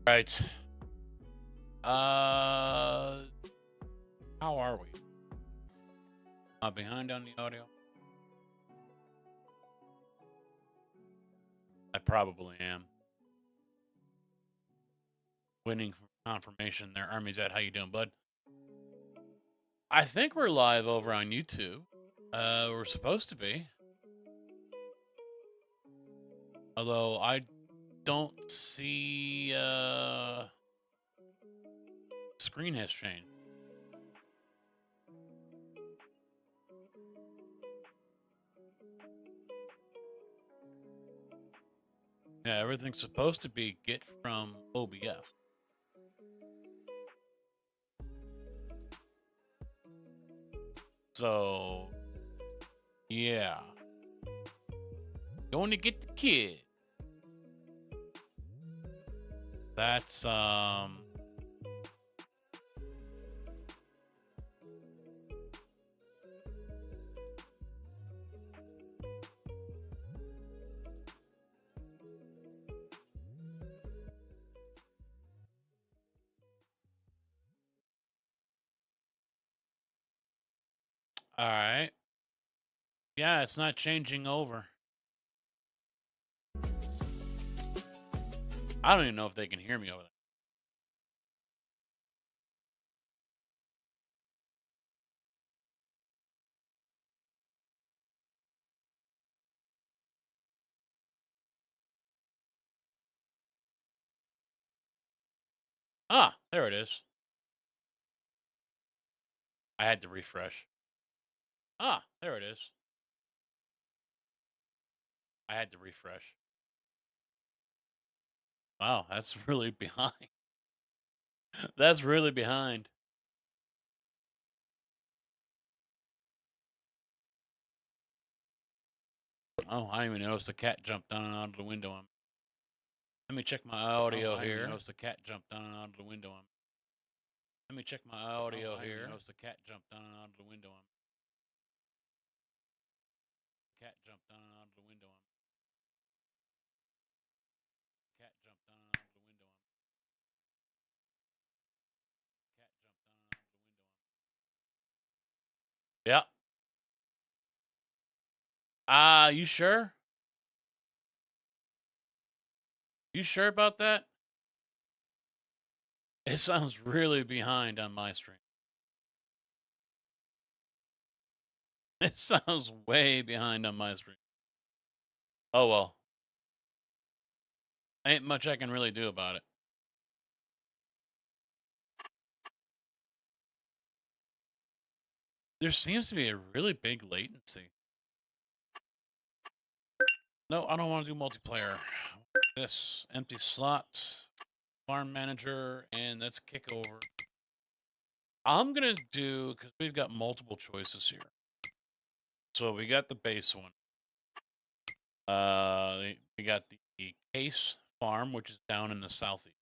Right. How are we? Behind on the audio? I probably am. Waiting for confirmation there. Army's at, how you doing, bud? I think we're live over on YouTube. We're supposed to be. Although I don't see screen has changed. Yeah, everything's supposed to be get from OBS. So, yeah. Going to get the kid. That's all right. Yeah, it's not changing over. I don't even know if they can hear me over there. Ah, there it is. I had to refresh. Ah, there it is. I had to refresh. Wow, that's really behind. That's really behind. Oh, I didn't even notice the cat jumped down and out of the window. Let me check my audio here. I didn't even notice the cat jumped down and out of the window. Let me check my audio here. I didn't even notice the cat jumped down and out of the window. Cat jumped down and out of the window. Cat jumped down and out of the window. Cat jumped down and out of the window. Yeah. You sure? You sure about that? It sounds really behind on my stream. It sounds way behind on my stream. Oh well. Ain't much I can really do about it. There seems to be a really big latency. No, I don't want to do multiplayer. This empty slot, farm manager, and that's kick over. I'm gonna do, because we've got multiple choices here. So we got the base one. We got the case farm, which is down in the southeast.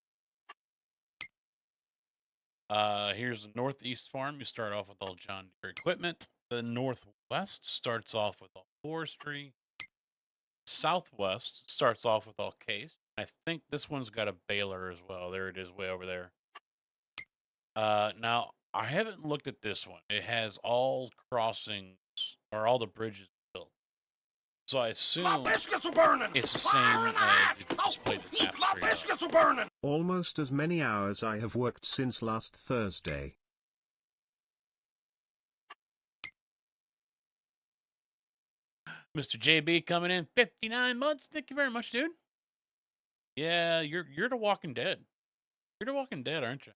Here's the northeast farm. You start off with all John Deere equipment. The northwest starts off with all forestry. Southwest starts off with all case. I think this one's got a baler as well. There it is, way over there. Now I haven't looked at this one. It has all crossings or all the bridges built. So I assume it's the same as if you just played the map straight up. Almost as many hours I have worked since last Thursday. Mr. JB coming in 59 months. Thank you very much, dude. Yeah, you're the Walking Dead. You're the Walking Dead, aren't you?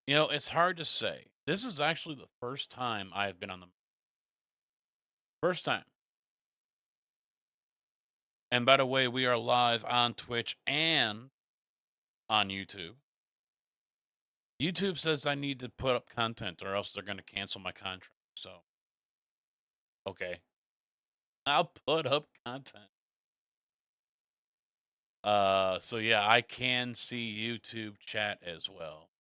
It's hard to say. This is actually the first time I've been on the first time. And by the way, we are live on Twitch and on YouTube. YouTube says I need to put up content or else they're going to cancel my contract. So, okay. I'll put up content. So yeah, I can see YouTube chat as well.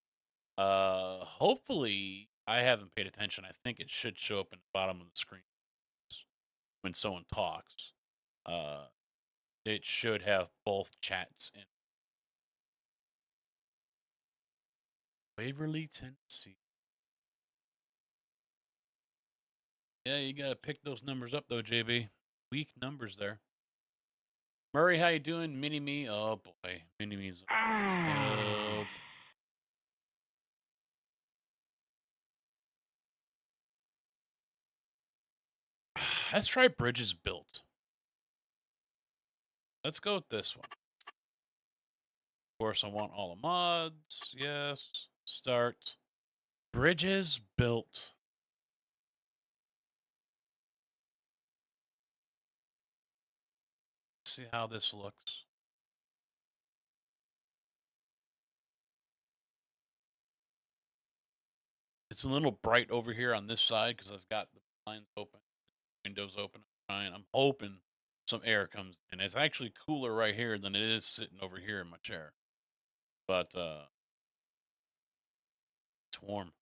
Hopefully I haven't paid attention. I think it should show up in the bottom of the screen when someone talks. It should have both chats in. Waverly, Tennessee. Yeah, you gotta pick those numbers up though, JB. Weak numbers there. Murray, how you doing? Mini me. Oh boy, mini me's. Oh. Let's try bridges built. Let's go with this one. Of course, I want all the mods. Yes. Start. Bridges built. See how this looks. It's a little bright over here on this side because I've got the blinds open, windows open. I'm hoping some air comes in. It's actually cooler right here than it is sitting over here in my chair. But it's warm.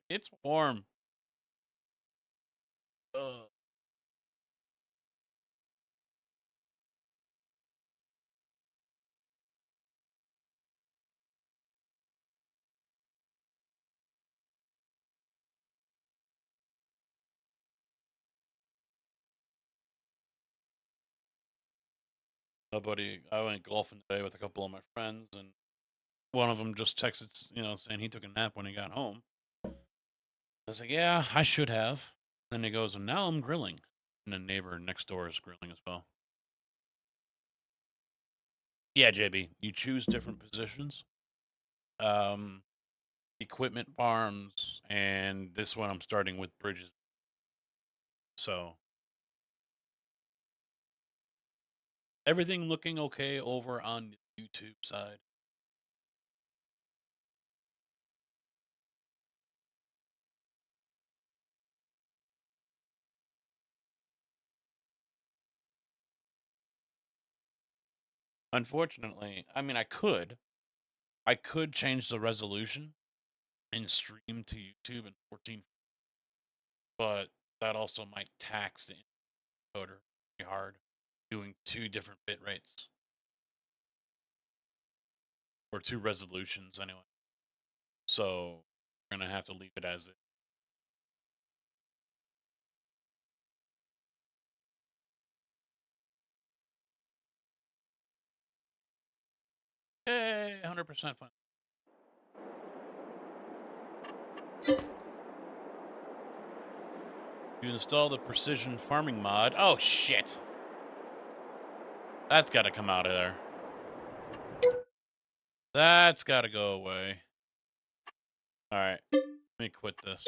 It's warm. Ugh. I went golfing today with a couple of my friends, and one of them just texted, saying he took a nap when he got home. I was like, yeah, I should have. Then he goes, and now I'm grilling. And the neighbor next door is grilling as well. Yeah, JB, you choose different positions. Um, Equipment farms, and this one I'm starting with bridges. So everything looking okay over on the YouTube side. Unfortunately, I mean, I could change the resolution and stream to YouTube in 14, but that also might tax the encoder pretty hard, doing two different bit rates or two resolutions anyway. So we're gonna have to leave it as it. Hey, 100% fun. You install the precision farming mod. Oh shit! That's got to come out of there. That's got to go away. All right, let me quit this.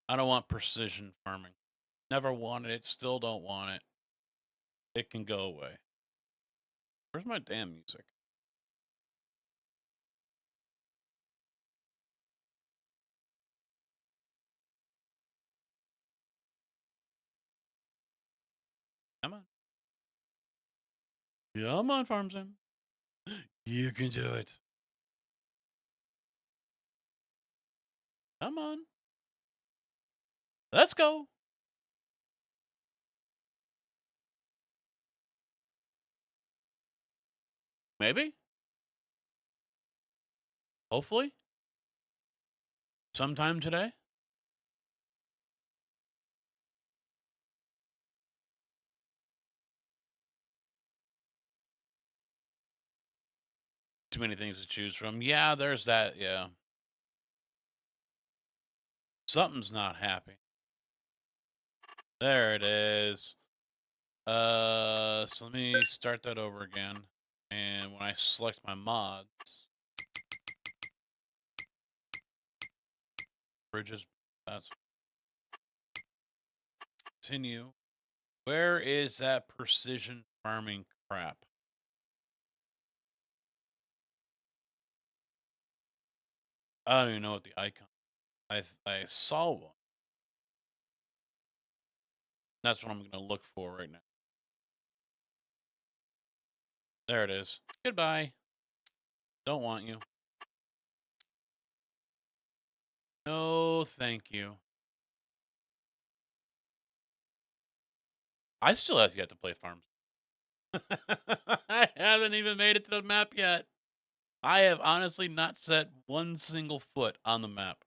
I don't want precision farming. Never wanted it. Still don't want it. It can go away. Where's my damn music? Come on. Come on, Farm Sim. You can do it. Come on. Let's go. Maybe. Hopefully. Sometime today. Too many things to choose from. Yeah, there's that. Yeah. Something's not happy. There it is. So let me start that over again. And when I select my mods, bridges, that's continue. Where is that precision farming crap? I don't even know what the icon. I saw one. That's what I'm gonna look for right now. There it is. Goodbye. Don't want you. No, thank you. I still have yet to play Farms. I haven't even made it to the map yet. I have honestly not set one single foot on the map.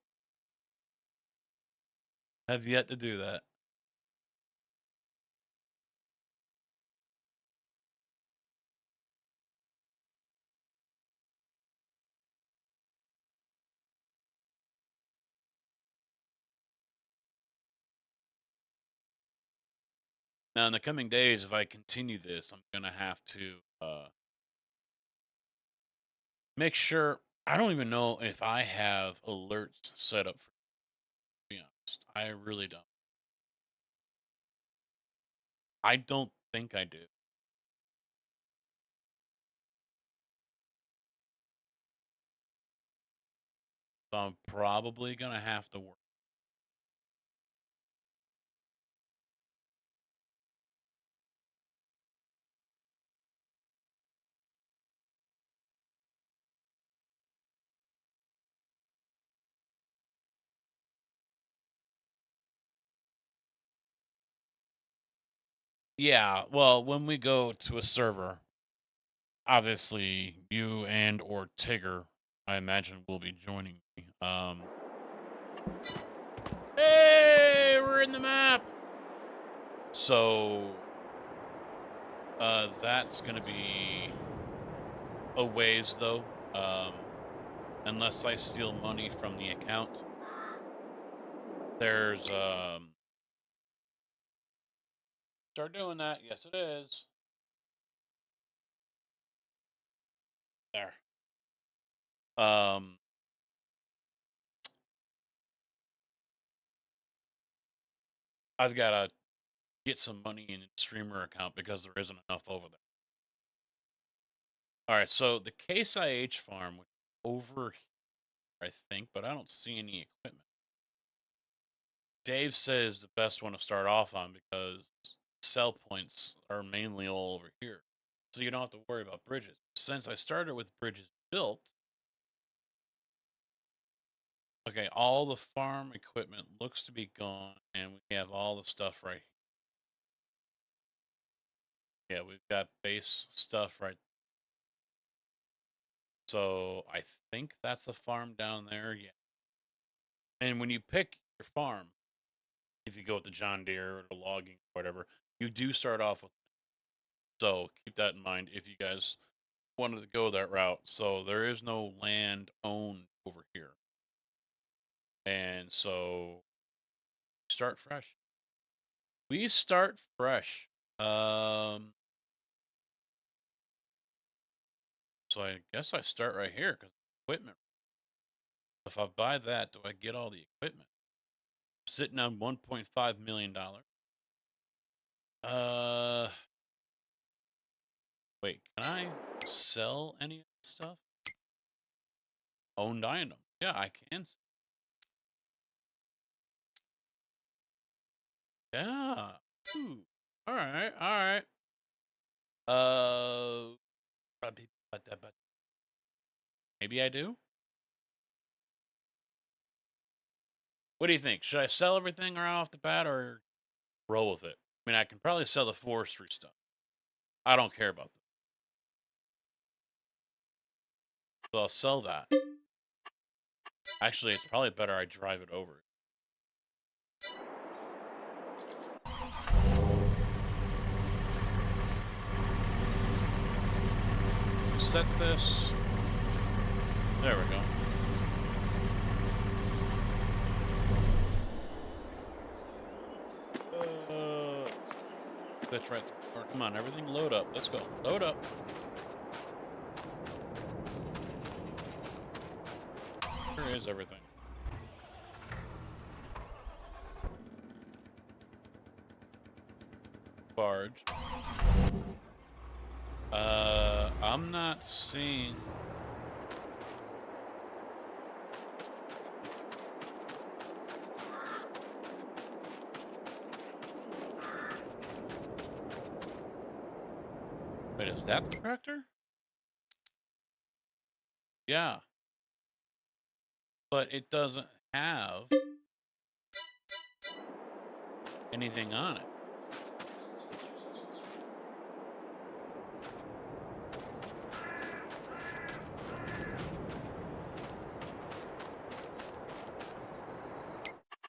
Have yet to do that. Now, in the coming days, if I continue this, I'm gonna have to make sure. I don't even know if I have alerts set up for. To be honest, I really don't. I don't think I do. So I'm probably gonna have to work. Yeah, well, when we go to a server, obviously you and or Tigger, I imagine, will be joining me. Hey, we're in the map. So, that's gonna be a ways though. Unless I steal money from the account, there's start doing that. Yes, it is. There. Um, I've gotta get some money in the streamer account because there isn't enough over there. All right, so the Case IH farm, which is over here, I think, but I don't see any equipment. Dave says the best one to start off on because sell points are mainly all over here. So you don't have to worry about bridges. Since I started with bridges built, okay, all the farm equipment looks to be gone, and we have all the stuff right here. Yeah, we've got base stuff right. So I think that's a farm down there. Yeah. And when you pick your farm, if you go with the John Deere or the logging or whatever, you do start off with. So keep that in mind if you guys wanted to go that route. So there is no land owned over here. And so start fresh. We start fresh. So I guess I start right here because equipment. If I buy that, do I get all the equipment? I'm sitting on $1.5 million. Wait, can I sell any of this stuff? Owned item. Yeah, I can. Yeah. Ooh. All right. All right. Maybe I do. What do you think? Should I sell everything right off the bat or roll with it? I mean, I can probably sell the forestry stuff. I don't care about that. So I'll sell that. Actually, it's probably better I drive it over. Set this. There we go. That's right there. Come on, everything load up. Let's go. Load up. Here is everything. Barge. I'm not seeing. Wait, is that the tractor? Yeah. But it doesn't have anything on it.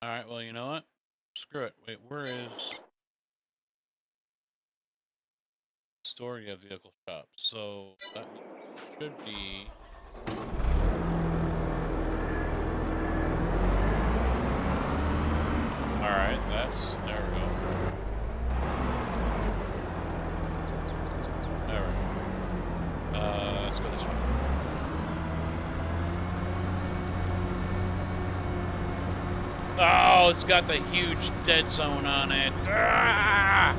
All right, well, you know what? Screw it. Wait, where is store your vehicle shop? So that should be. All right, that's there we go. There we go. Let's go this way. Oh, it's got the huge dead zone on it. Ah!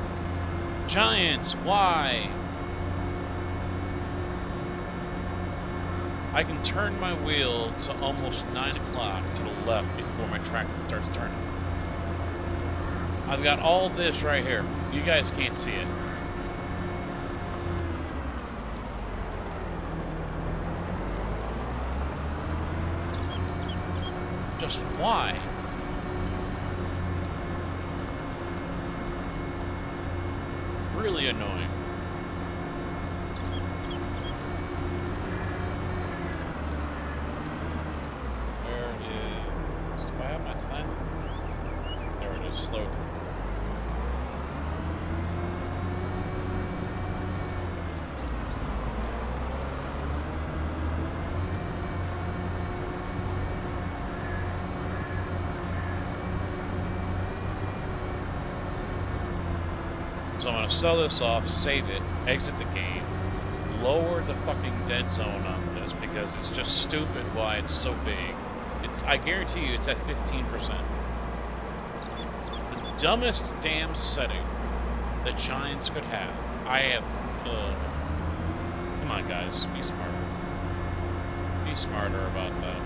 Giants, why? I can turn my wheel to almost 9 o'clock to the left before my tractor starts turning. I've got all this right here. You guys can't see it. Just why? really annoying. Where is... Do I have my time? There it is. Slow time. So I'm going to sell this off, save it, exit the game, lower the fucking dead zone on this because it's just stupid why it's so big. I guarantee you it's at 15%. The dumbest damn setting that Giants could have. I have... come on, guys. Be smarter. Be smarter about that.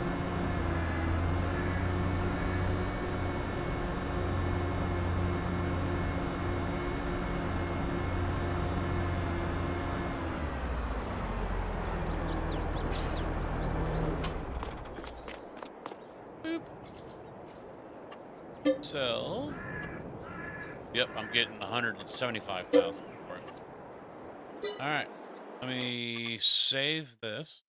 So, yep, I'm getting 175,000 for it. All right, let me save this.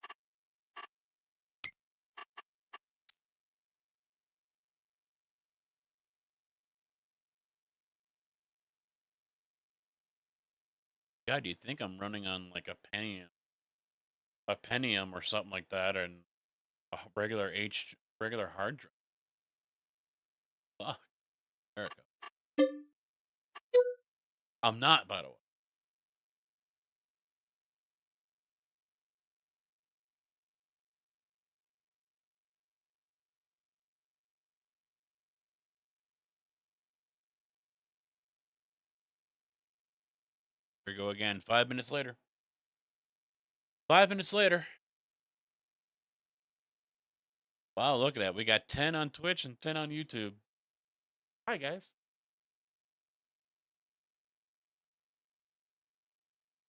God, do you think I'm running on like a Pentium or something like that, and a regular hard drive? Fuck, there it goes. I'm not, by the way. Here we go again. 5 minutes later. 5 minutes later. Wow, look at that. We got 10 on Twitch and 10 on YouTube. Hi, guys.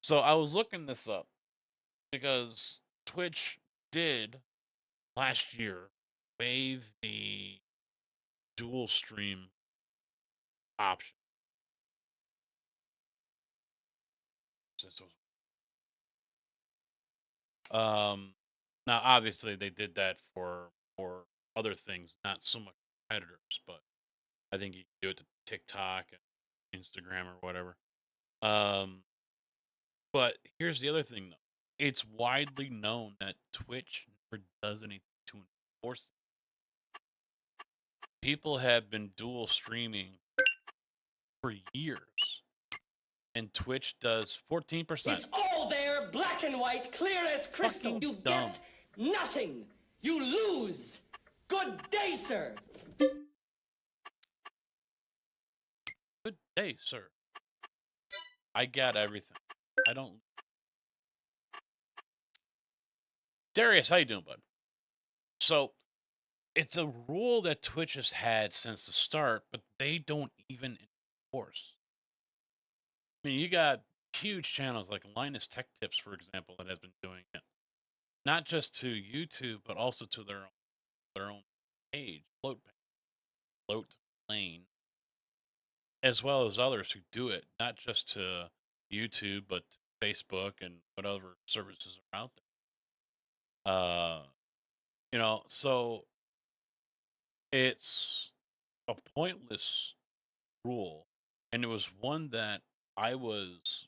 So I was looking this up because Twitch did last year waive the dual stream option. Since it was, now obviously they did that for other things, not so much competitors, but I think you can do it to TikTok and Instagram or whatever. But here's the other thing though. It's widely known that Twitch never does anything to enforce it. People have been dual streaming for years, and Twitch does 14%. It's all there, black and white, clear as crystal. Fucking You dumb. get nothing. You lose. Good day, sir. Good day, sir. I got everything. I don't... Darius, how you doing, bud? So, it's a rule that Twitch has had since the start, but they don't even enforce. I mean, you got huge channels like Linus Tech Tips, for example, that has been doing it. Not just to YouTube, but also to their own page, Float Lane, as well as others who do it, not just to YouTube, but Facebook and whatever services are out there. So it's a pointless rule, and it was one that I was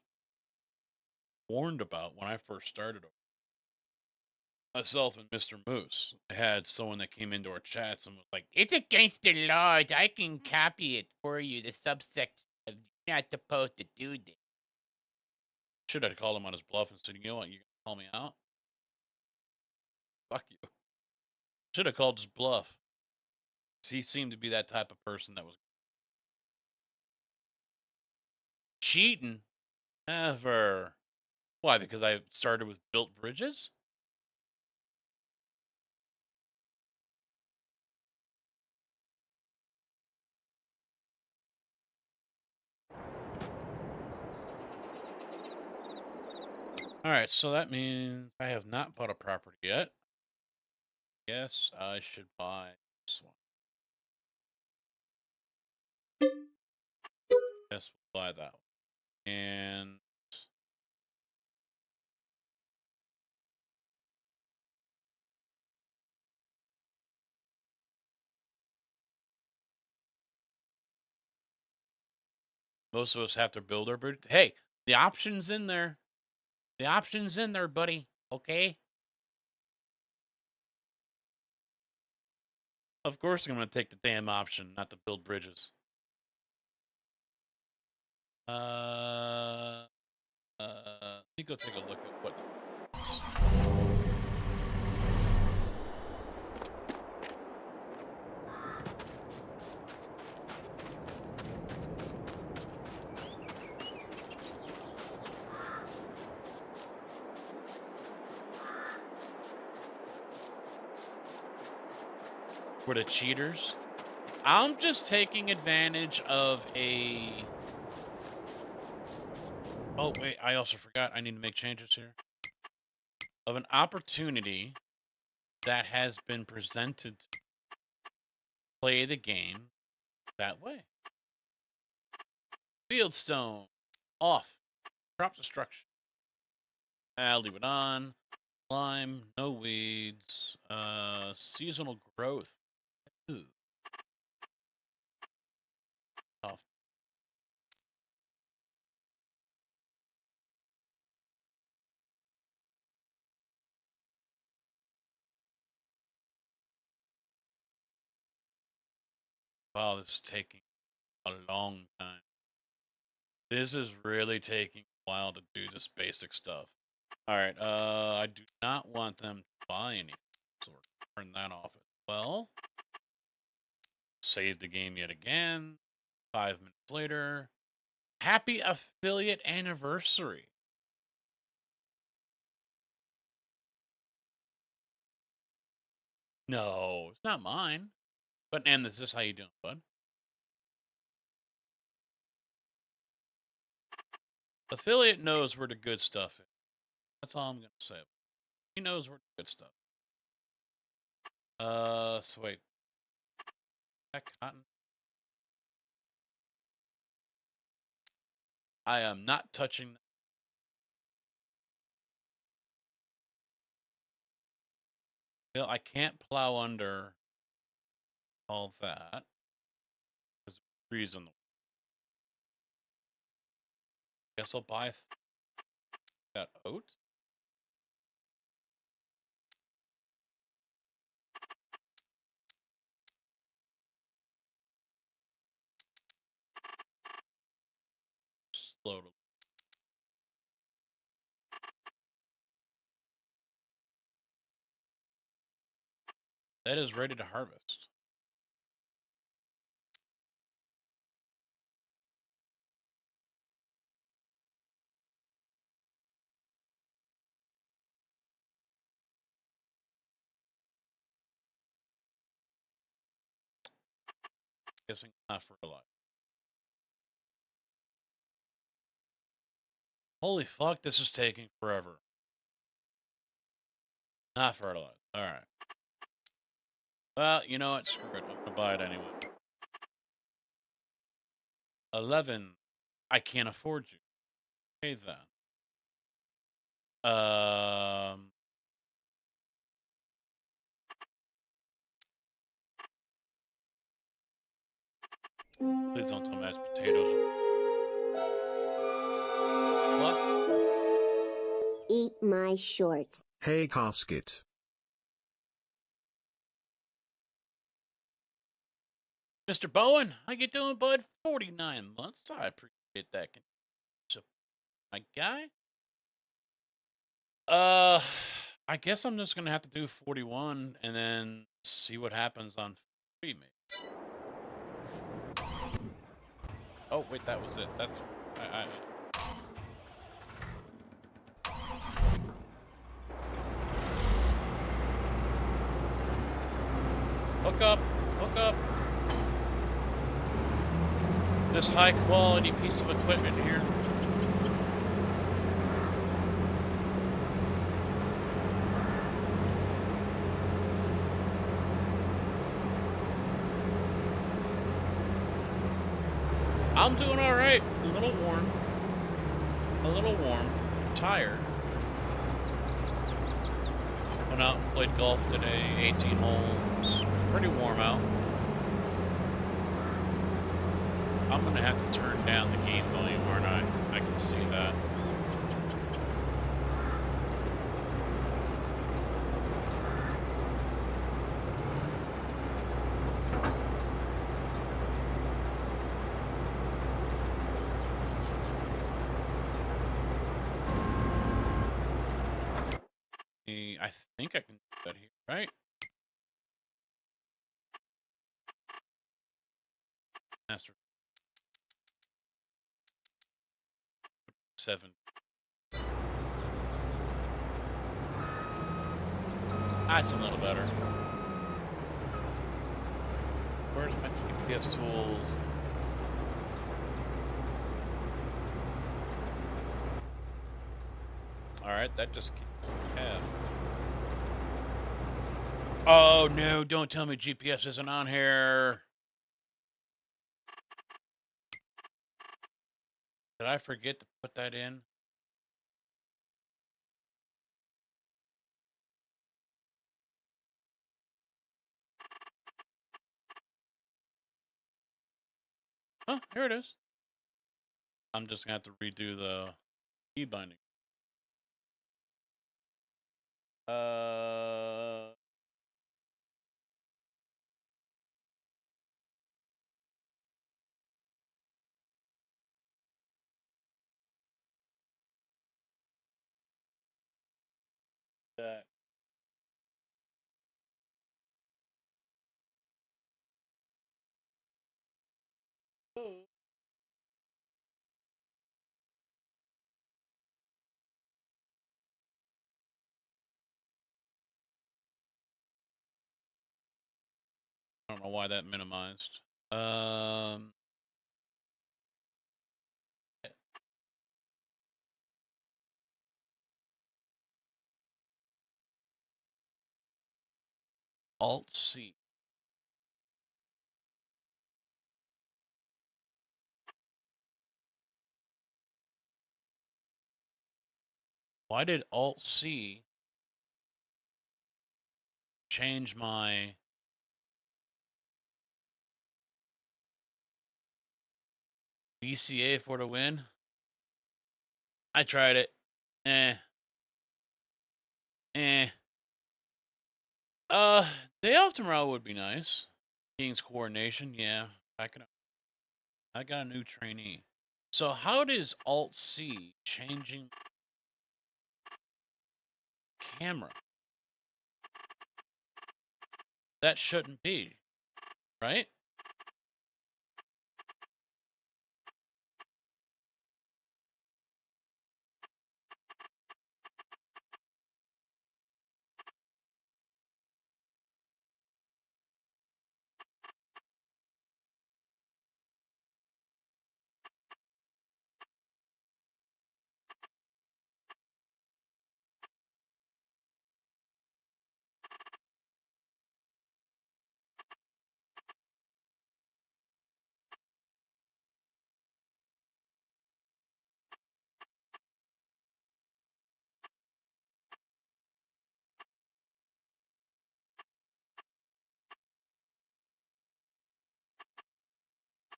warned about when I first started. Myself and Mr. Moose had someone that came into our chats and was like, "It's against the law. I can copy it for you. The subsection of you're not supposed to do this." Should have called him on his bluff and said, "You know what? You gonna call me out? Fuck you." Should have called his bluff. He seemed to be that type of person that was cheating. Never. Why? Because I started with built bridges? All right, so that means I have not bought a property yet. Yes, I should buy this one. Yes, we'll buy that one. And most of us have to build our bridge. Hey, the option's in there. The option's in there, buddy. Okay. Of course, I'm going to take the damn option, not to build bridges. Let me go take a look at what. For the cheaters, I'm just taking advantage of a. Oh wait, I also forgot. I need to make changes here. Of an opportunity that has been presented to play the game that way. Fieldstone off. Crop destruction. I'll leave it on. Lime, no weeds. Seasonal growth. Ooh. Off. Wow, this is taking a long time. This is really taking a while to do this basic stuff. All right, I do not want them to buy anything, so we're turn that off as well. Save the game yet again. 5 minutes later. Happy affiliate anniversary. No, it's not mine. But and this is how you doing, bud? Affiliate knows where the good stuff is. That's all I'm gonna say. He knows where the good stuff. So wait. That cotton. I am not touching. Well, I can't plow under all that. There's trees on the. Guess I'll buy that oat. Slowly. That is ready to harvest. Guessing not for a lot. Holy fuck, this is taking forever. Not fertilizer. Alright. Well, you know what? Screw it. I'm gonna buy it anyway. 11. I can't afford you. Okay then. Please don't tell me mashed potatoes. What? Eat my shorts. Hey Casket. Mr. Bowen, how you doing, bud? 49 months. I appreciate that. So, my guy? I guess I'm just gonna have to do 41 and then see what happens on free me. Oh wait, that was it. That's hook up, hook up. This high quality piece of equipment here. I'm doing all right. A little warm. little warm, tired. Went out and played golf today, 18 holes. Pretty warm out. I'm gonna have to turn down the game volume, aren't I? I can see that. I think I can do that here, right? Master 7. That's a little better. Where's my GPS tools? Alright, that just yeah. Oh no, don't tell me GPS isn't on here. Did I forget to put that in? Oh, here it is. I'm just gonna have to redo the key binding. That. Oh. I don't know why that minimized. Alt C. Why did Alt C change my DCA for the win? I tried it. Eh. Eh. Day off tomorrow would be nice. King's coordination, yeah. I got a new trainee. So how does Alt C changing camera? That shouldn't be, right?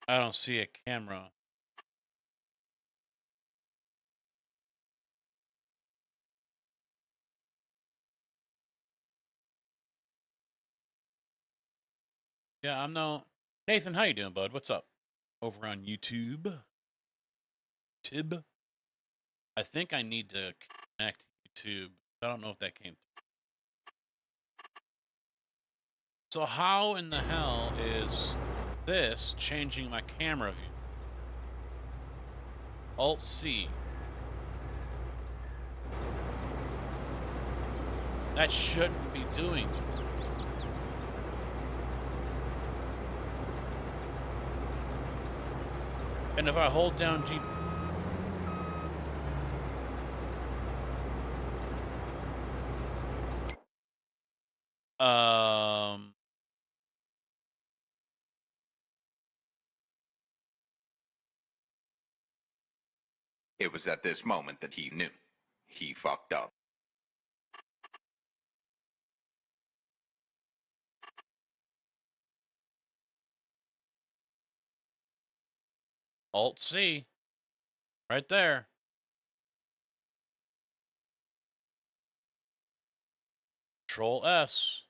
I don't see a camera. Yeah, I'm no Nathan. How you doing, bud? What's up? Over on YouTube. Tib. I think I need to connect YouTube. I don't know if that came through. So how in the hell is this changing my camera view? Alt C. That shouldn't be doing it. And if I hold down G... It was at this moment that he knew. He fucked up. Alt C. Right there. Control S.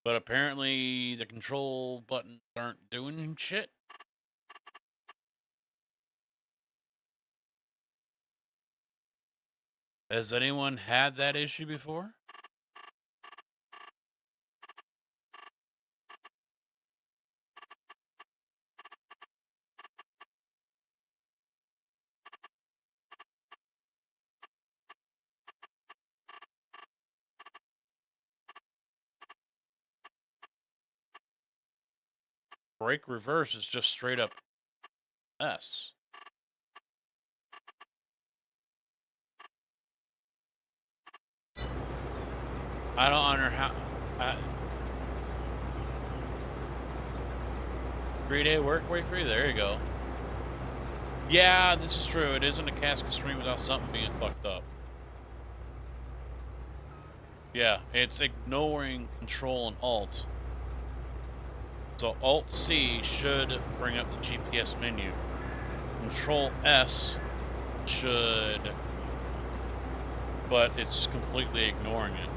But apparently the control buttons aren't doing shit. Has anyone had that issue before? Brake reverse is just straight up S. I don't under how. 3-day work week for you? There you go. Yeah, this is true. It isn't a casket stream without something being fucked up. Yeah, it's ignoring Control and Alt. So Alt C should bring up the GPS menu. Control S should, but it's completely ignoring it.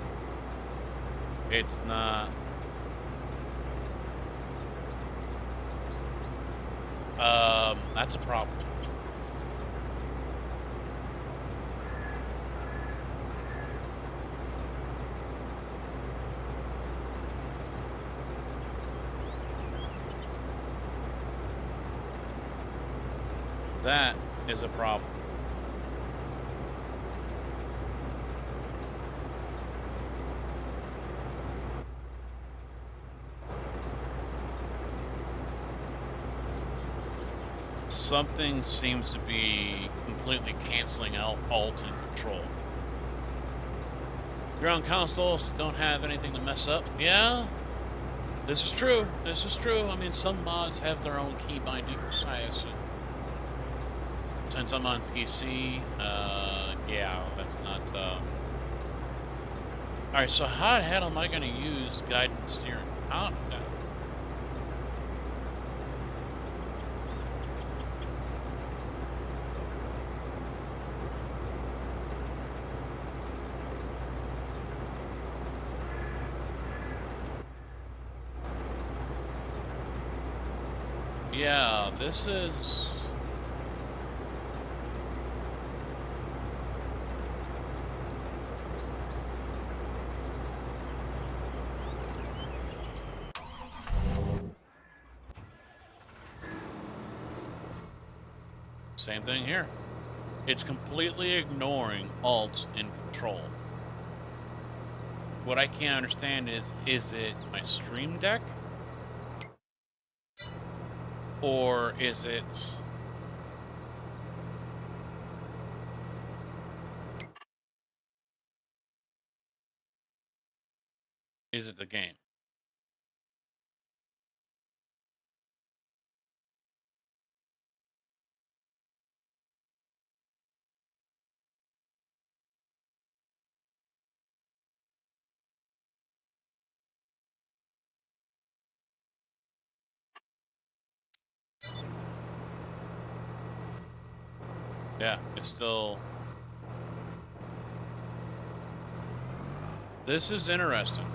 It's not. That's a problem. That is a problem. Something seems to be completely canceling out Alt and Control. You're on consoles, don't have anything to mess up. Yeah, this is true. This is true. I mean, some mods have their own key bindings, I assume. Since I'm on PC, yeah, that's not, Alright, so how the hell am I going to use guidance steering out of that? Yeah, this is... Same thing here. It's completely ignoring Alt and Control. What I can't understand is it my Stream Deck? Or is it... Is it the game? Yeah, it's still... This is interesting.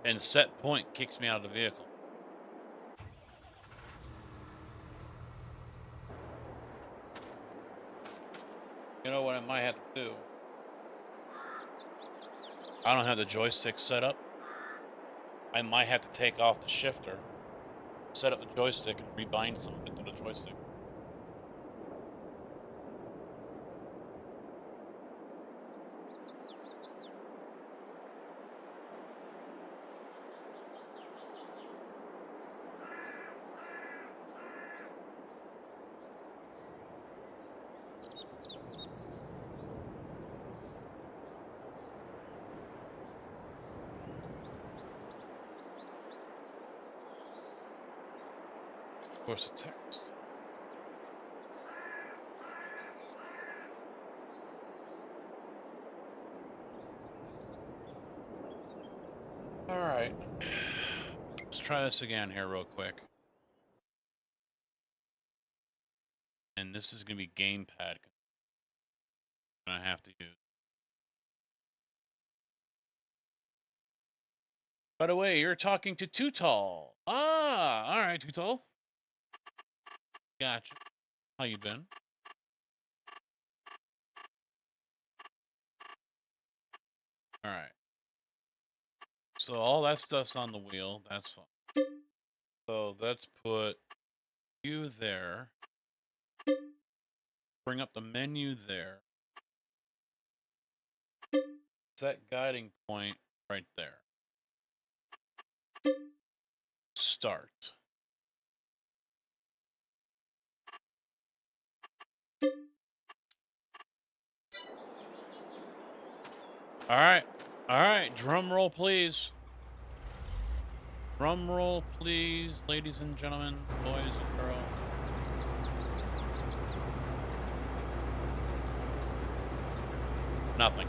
And set point kicks me out of the vehicle. You know what I might have to do? I don't have the joystick set up. I might have to take off the shifter set up the joystick and rebind some of it to the joystick. Of course, the text. All right. Let's try this again here real quick. And this is going to be gamepad. I'm going to have to use. By the way, you're talking to Too Tall. Ah, all right, Too Tall. Gotcha. How you been? All right. So all that stuff's on the wheel. That's fine. So let's put you there. Bring up the menu there. Set guiding point right there. Start. All right. All right. Drum roll, please. Drum roll, please, ladies and gentlemen, boys and girls. Nothing.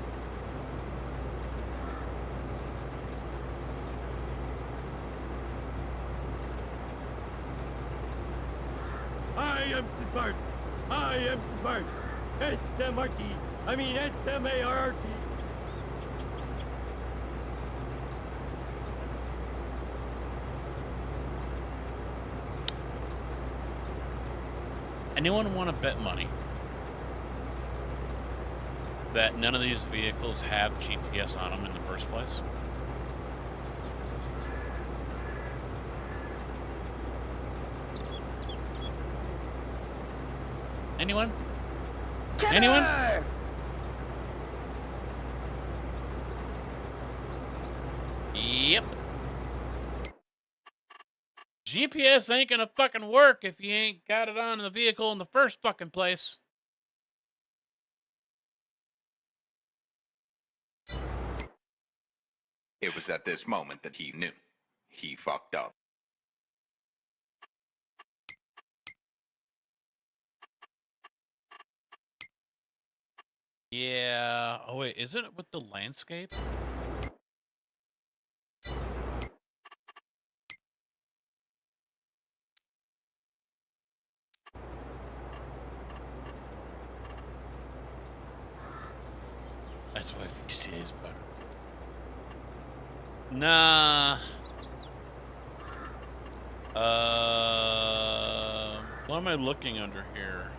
I am smart. I am smart. S-M-R-T. I mean S-M-A-R-T. Anyone want to bet money that none of these vehicles have GPS on them in the first place? Anyone? Anyone? Yep. GPS ain't gonna fucking work if you ain't got it on the vehicle in the first fucking place. It was at this moment that he knew. He fucked up. Yeah. Oh wait, isn't it with the landscape? That's why VCA is better. Nah. What am I looking under here?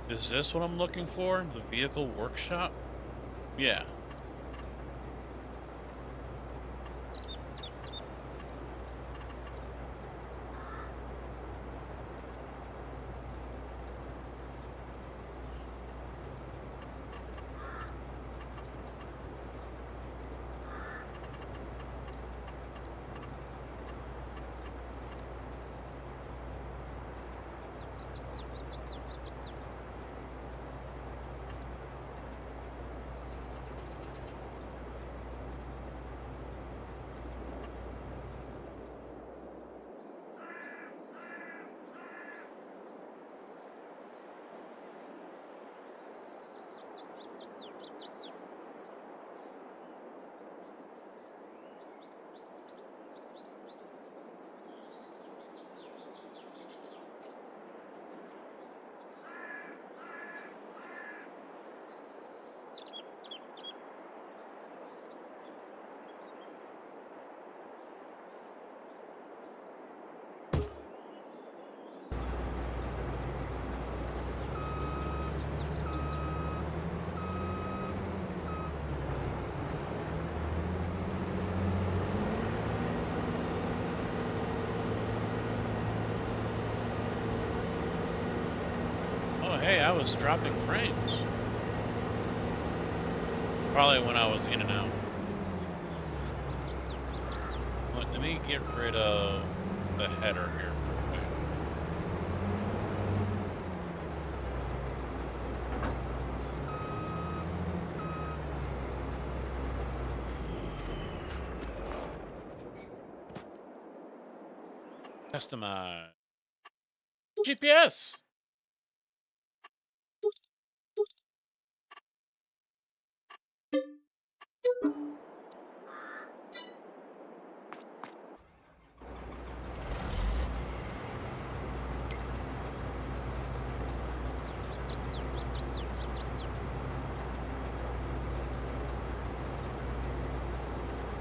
Is this what I'm looking for? The vehicle workshop? Yeah. Hey, I was dropping frames. Probably when I was in and out. Let me get rid of the header here. Customize. GPS.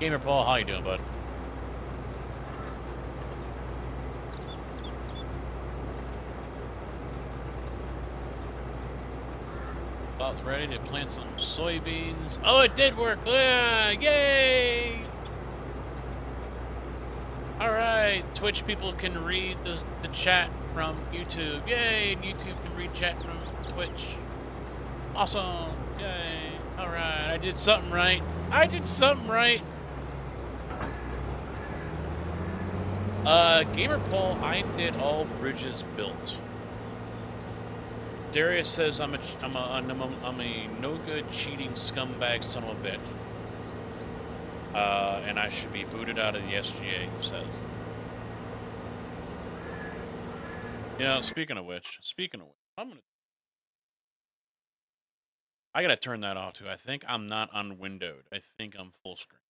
Gamer Paul, how you doing, bud? About ready to plant some soybeans. Oh, it did work! Yeah, yay! All right, Twitch people can read the chat from YouTube. Yay! And YouTube can read chat from Twitch. Awesome! Yay! All right, I did something right. I did something right. Gamer Paul, I did all bridges built. Darius says I'm a no good cheating scumbag son of a bitch. And I should be booted out of the SGA, he says. You know, speaking of which, I gotta turn that off too. I think I'm not unwindowed. I think I'm full screen.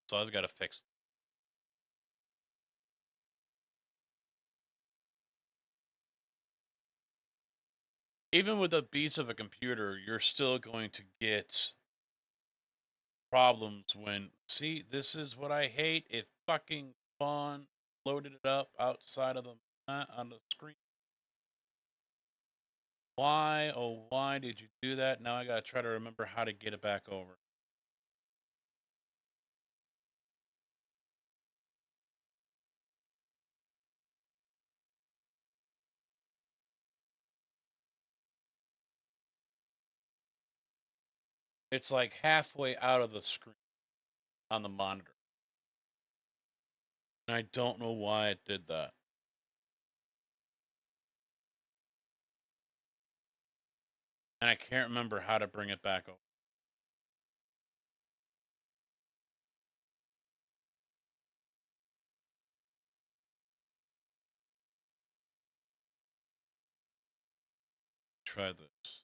So I just gotta fix it. Even with a beast of a computer, you're still going to get problems when, see, this is what I hate. It fucking spawned, loaded it up outside of the on the screen. Why, oh, why did you do that? Now I gotta try to remember how to get it back over. It's like halfway out of the screen on the monitor. And I don't know why it did that. And I can't remember how to bring it back over. Try this.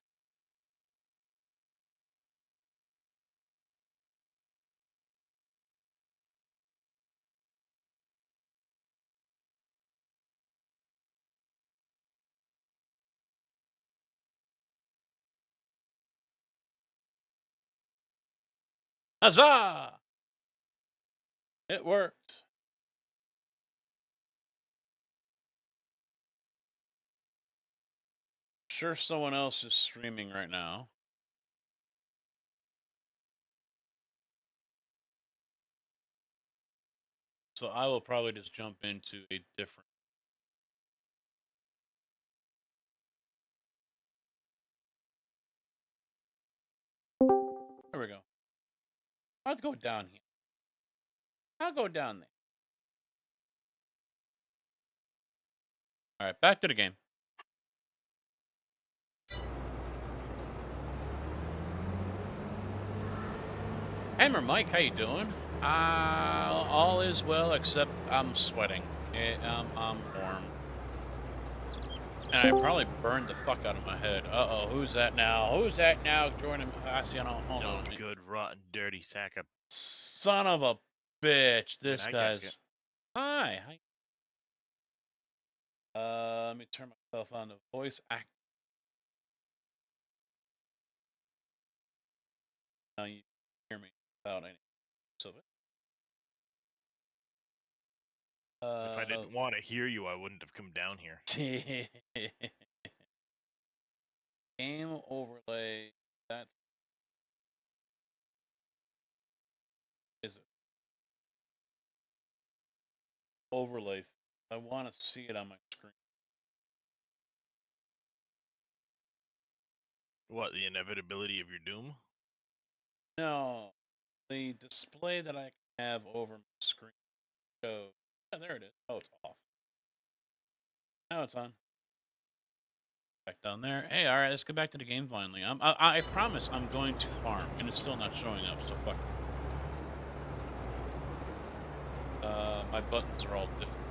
Huzzah! It worked. Sure, someone else is streaming right now. So I will probably just jump into a different. There we go. I'll go down here. I'll go down there. All right, back to the game. Hammer Mike, how you doing? All is well, except I'm sweating. I'm warm. And I probably burned the fuck out of my head. Uh-oh, who's that now? Who's that now joining? I see, hold on. Good, rotten, dirty sack of... Son of a bitch. This I guy's... guess Hi. Let me turn myself on the voice act. Now you hear me without any of it. If I didn't want to hear you, I wouldn't have come down here. Game overlay. That's is it overlay? I want to see it on my screen. What, the inevitability of your doom? No, the display that I have over my screen shows. Yeah, there it is. Oh, it's off. Now it's on. Back down there. Hey, all right, let's go back to the game finally. I promise I'm going to farm, and it's still not showing up. So fuck. My buttons are all different.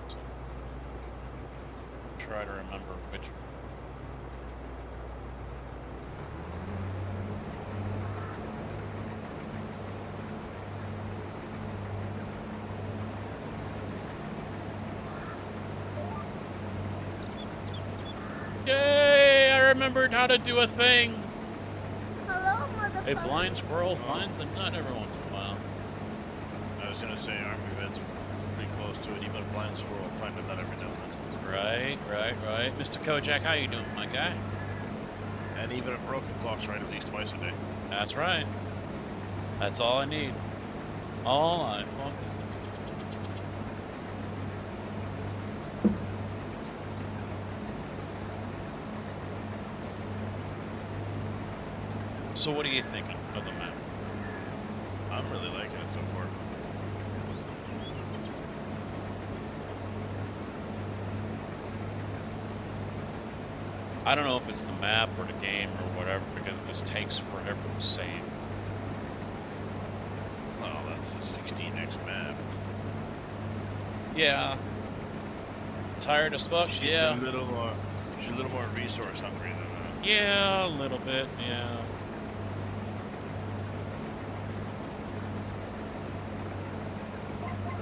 So try to remember which. Yay! I remembered how to do a thing. Hello, motherfucker. A blind squirrel finds a nut every once in a while. I was gonna say, Army Vet's pretty close to it. Even a blind squirrel finds a nut every now and then. Right. Mr. Kojak, how you doing, my guy? And even a broken clock's right at least twice a day. That's right. That's all I need. All I want. So what are you thinking of the map? I'm really liking it so far. I don't know if it's the map or the game or whatever, because it just takes forever to save. Well, that's the 16x map. Yeah. Tired as fuck? She's Yeah. a little more resource hungry than that. Yeah, a little bit, yeah.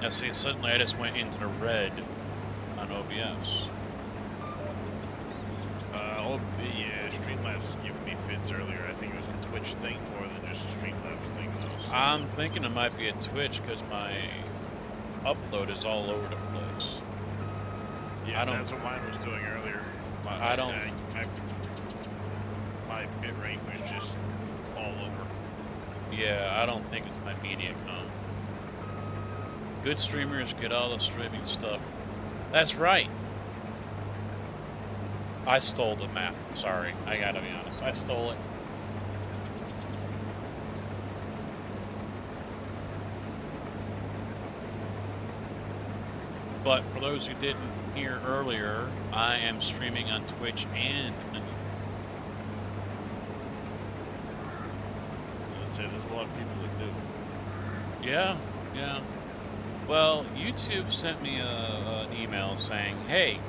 Now see, suddenly I just went into the red on OBS. Yeah, Streamlabs was giving me fits earlier. I think it was a Twitch thing more than just a Streamlabs thing, though. So. I'm thinking it might be a Twitch because my upload is all over the place. Yeah, that's what mine was doing earlier. I don't. My bit rate was just all over. Yeah, I don't think it's my MediaCom. Good streamers get all the streaming stuff. That's right. I stole the map. Sorry, I gotta be honest. I stole it. But for those who didn't hear earlier, I am streaming on Twitch and Let's say there's a lot of people that do. yeah. Well, YouTube sent me an email saying, hey,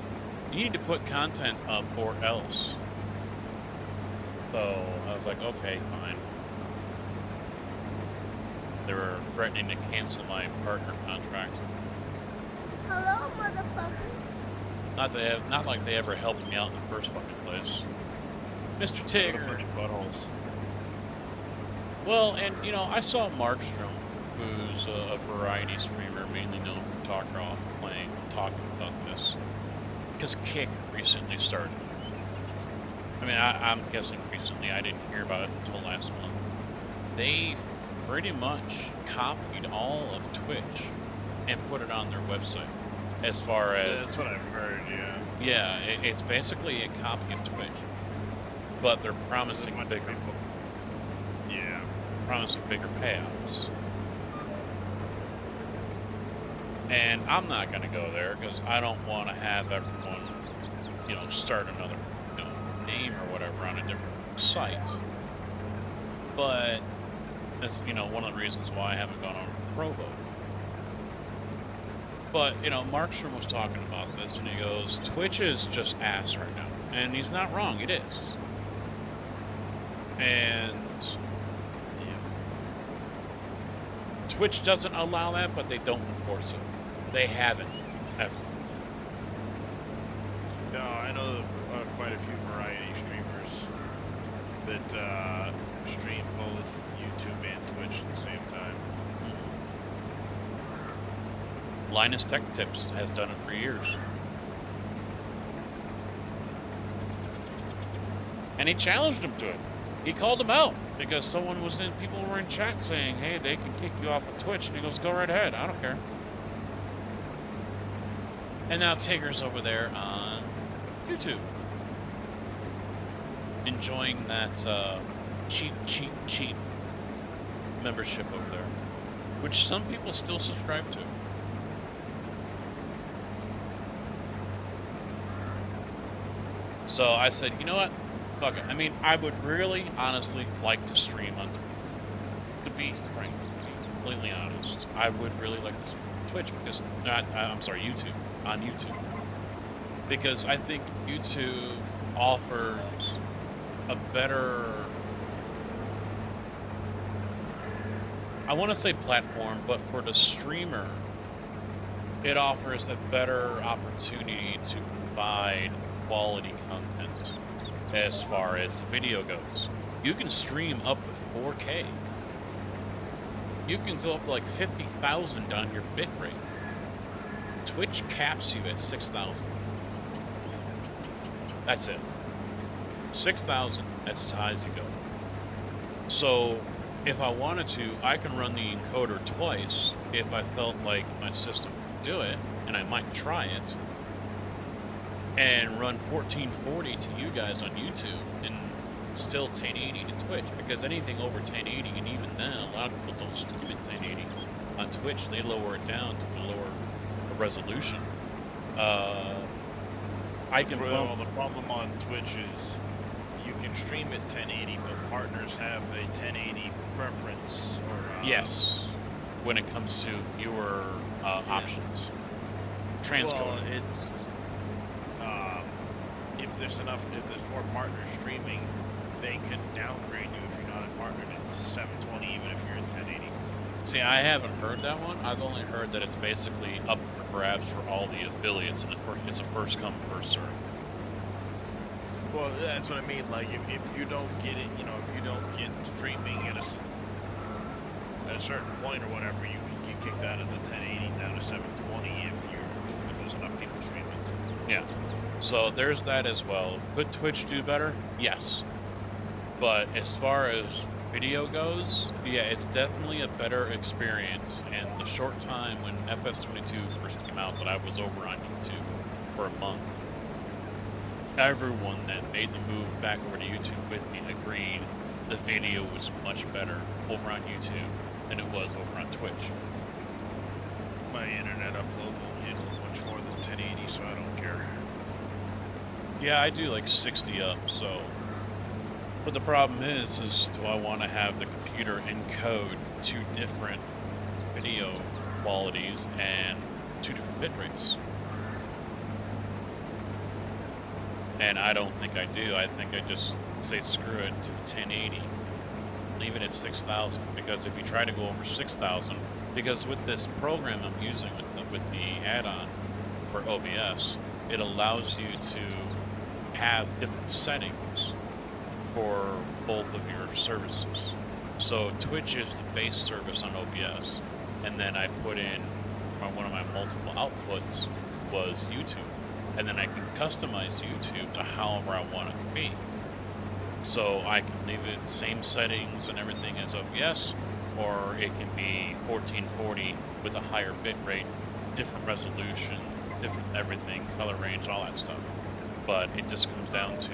you need to put content up or else. So I was like, okay, fine. They were threatening to cancel my partner contract. Hello, motherfucker. Not like they ever helped me out in the first fucking place. Mr. Tigger. Buttholes. Well, and you know, I saw Markstrom, who's a variety streamer, mainly known for Talker Off, talking about this. Because Kick recently started. I mean, I'm guessing recently. I didn't hear about it until last month. They pretty much copied all of Twitch and put it on their website. As far as... That's what I've heard, yeah. Yeah, it's basically a copy of Twitch. But they're promising bigger... Yeah. Promising bigger payouts. And I'm not going to go there because I don't want to have everyone, start another, name or whatever on a different site. But that's, one of the reasons why I haven't gone over to Provo. But, Markstrom was talking about this and he goes, Twitch is just ass right now. And he's not wrong, it is. And Twitch doesn't allow that, but they don't enforce it. They haven't, ever. No, I know quite a few variety streamers that stream both YouTube and Twitch at the same time. Linus Tech Tips has done it for years. And he challenged him to it. He called him out because people were in chat saying, hey, they can kick you off of Twitch. And he goes, go right ahead. I don't care. And now Tigger's over there on YouTube. enjoying that cheap membership over there, which some people still subscribe to. So I said, you know what? Fuck it. I mean, I would really, honestly like to stream on Twitch. To be frank, to be completely honest, I would really like to stream on Twitch because, I'm sorry, YouTube. On YouTube. Because I think YouTube offers a better, I want to say platform, but for the streamer, it offers a better opportunity to provide quality content as far as video goes. You can stream up to 4K. You can go up to like 50,000 on your bitrate. Twitch caps you at 6,000. That's it. 6,000, that's as high as you go. So if I wanted to, I can run the encoder twice if I felt like my system could do it, and I might try it, and run 1440 to you guys on YouTube and still 1080 to Twitch, because anything over 1080, and even then, a lot of people don't stream at 1080. On Twitch, they lower it down to a lower resolution. I can Well, the problem on Twitch is you can stream at 1080, but partners have a 1080 preference. Or, yes, when it comes to fewer options. Transcode. Well, it's if there's more partners streaming, they can downgrade you if you're not a partner to 720, even if you're in 1080. See, I haven't heard that one. I've only heard that it's basically up for grabs for all the affiliates, and it's a first come, first serve. Well, that's what I mean. Like, if you don't get it, if you don't get streaming at a certain point or whatever, you can get kicked out of the 1080 down to 720 if there's enough people streaming. Yeah. So there's that as well. Could Twitch do better? Yes. But as far as video goes, yeah, it's definitely a better experience. And the short time when FS22 first came out that I was over on YouTube for a month, everyone that made the move back over to YouTube with me agreed the video was much better over on YouTube than it was over on Twitch. My internet upload will handle much more than 1080, so I don't care. Yeah, I do like 60 up, so. But the problem is do I want to have the computer encode two different video qualities and two different bit rates? And I don't think I do. I think I just say screw it to 1080. Leave it at 6,000, because if you try to go over 6,000, because with this program I'm using with the add-on for OBS, it allows you to have different settings for both of your services. So Twitch is the base service on OBS, and then I put in one of my multiple outputs was YouTube, and then I can customize YouTube to however I want it to be. So I can leave it the same settings and everything as OBS, or it can be 1440 with a higher bit rate, different resolution, different everything, color range, all that stuff. But it just comes down to,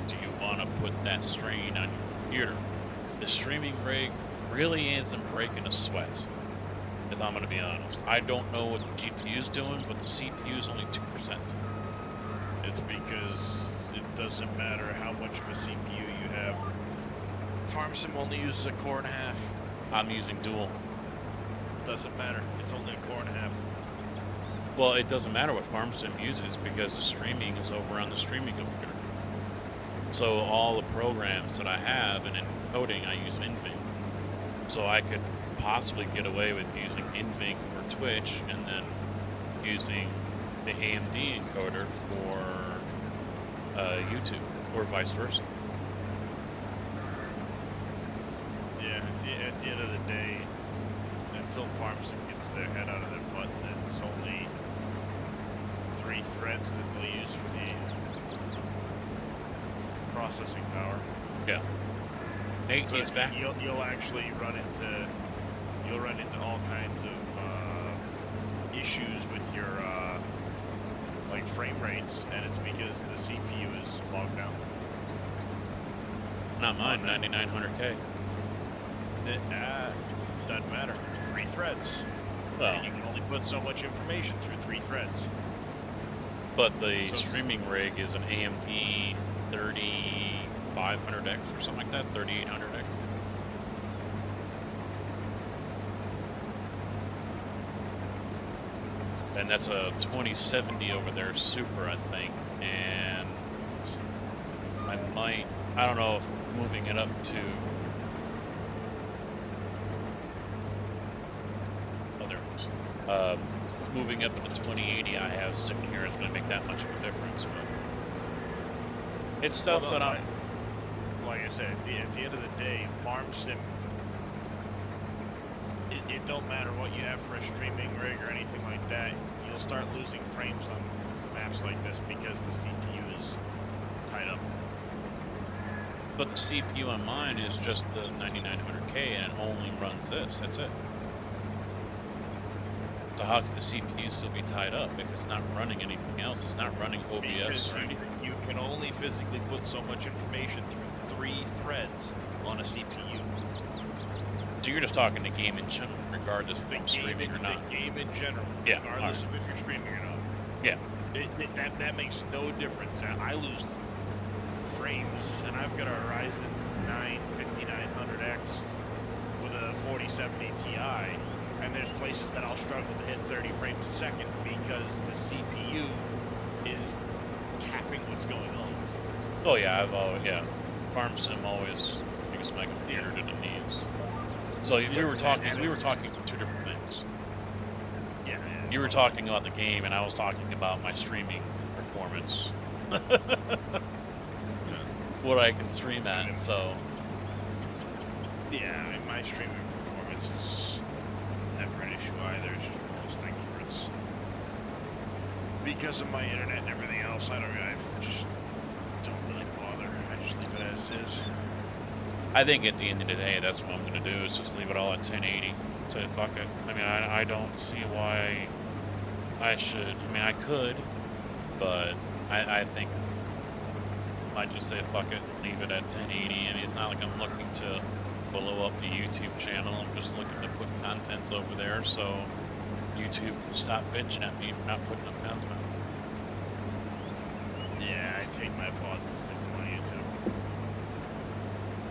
do you want to put that strain on your computer? The streaming rig really isn't breaking a sweat, if I'm going to be honest. I don't know what the GPU is doing, but the CPU is only 2%. It's because it doesn't matter how much of a CPU you have. FarmSim only uses a core and a half. I'm using dual. Doesn't matter. It's only a core and a half. Well, it doesn't matter what FarmSim uses because the streaming is over on the streaming computer. So all the programs that I have and in coding, I use NVENC. So I could possibly get away with using NVENC for Twitch and then using the AMD encoder for YouTube, or vice versa. Yeah, at the end of the day, until FarmSim gets their head out of their butt, it's only 3 threads that they'll use for the processing power. Yeah. Nate So is back. You'll actually run into all kinds of issues with your like frame rates, and it's because the CPU is bogged down. Not mine, 9900K. Doesn't matter. 3 threads. Well, And you can only put so much information through 3 threads. but the So- streaming rig is an AMD 3500X or something like that, 3800X. And that's a 2070 over there, Super, I think. And I don't know if moving it up to, oh, there it is. Moving up to the 2080 I have sitting here is going to make that much of a difference. But it's stuff Well, that I'm. Like I said, at the end of the day, farm sim, it don't matter what you have for a streaming rig or anything like that, you'll start losing frames on maps like this because the CPU is tied up. But the CPU on mine is just the 9900K and it only runs this. That's it. So how can the CPU still be tied up if it's not running anything else? It's not running OBS Because or anything. you can only physically put so much information through 3 threads on a CPU. So you're just talking the game in general, regardless if The I'm streaming or not. The game in general, Yeah, regardless of if you're streaming or not. Yeah. That makes no difference. I lose frames, and I've got a Ryzen 9 5900X with a 4070 Ti, and there's places that I'll struggle to hit 30 frames a second because the CPU is capping what's going on. Oh yeah, Farm Sim always makes my computer to the knees. So we were talking two different things. Yeah. You were talking about the game, and I was talking about my streaming performance. What I can stream at, so. Yeah, I mean, my streaming performance is never an issue either. It's just one of those things where it's because of my internet and everything else. I just don't really bother. I just leave it as is. I think at the end of the day, that's what I'm going to do, is just leave it all at 1080. Say, fuck it. I mean, I don't see why I should. I mean, I could, but I think I might just say, fuck it, leave it at 1080. I mean, it's not like I'm looking to blow up the YouTube channel. I'm just looking to put content over there so YouTube can stop bitching at me for not putting up content. Yeah, I take my pods and stick them on YouTube.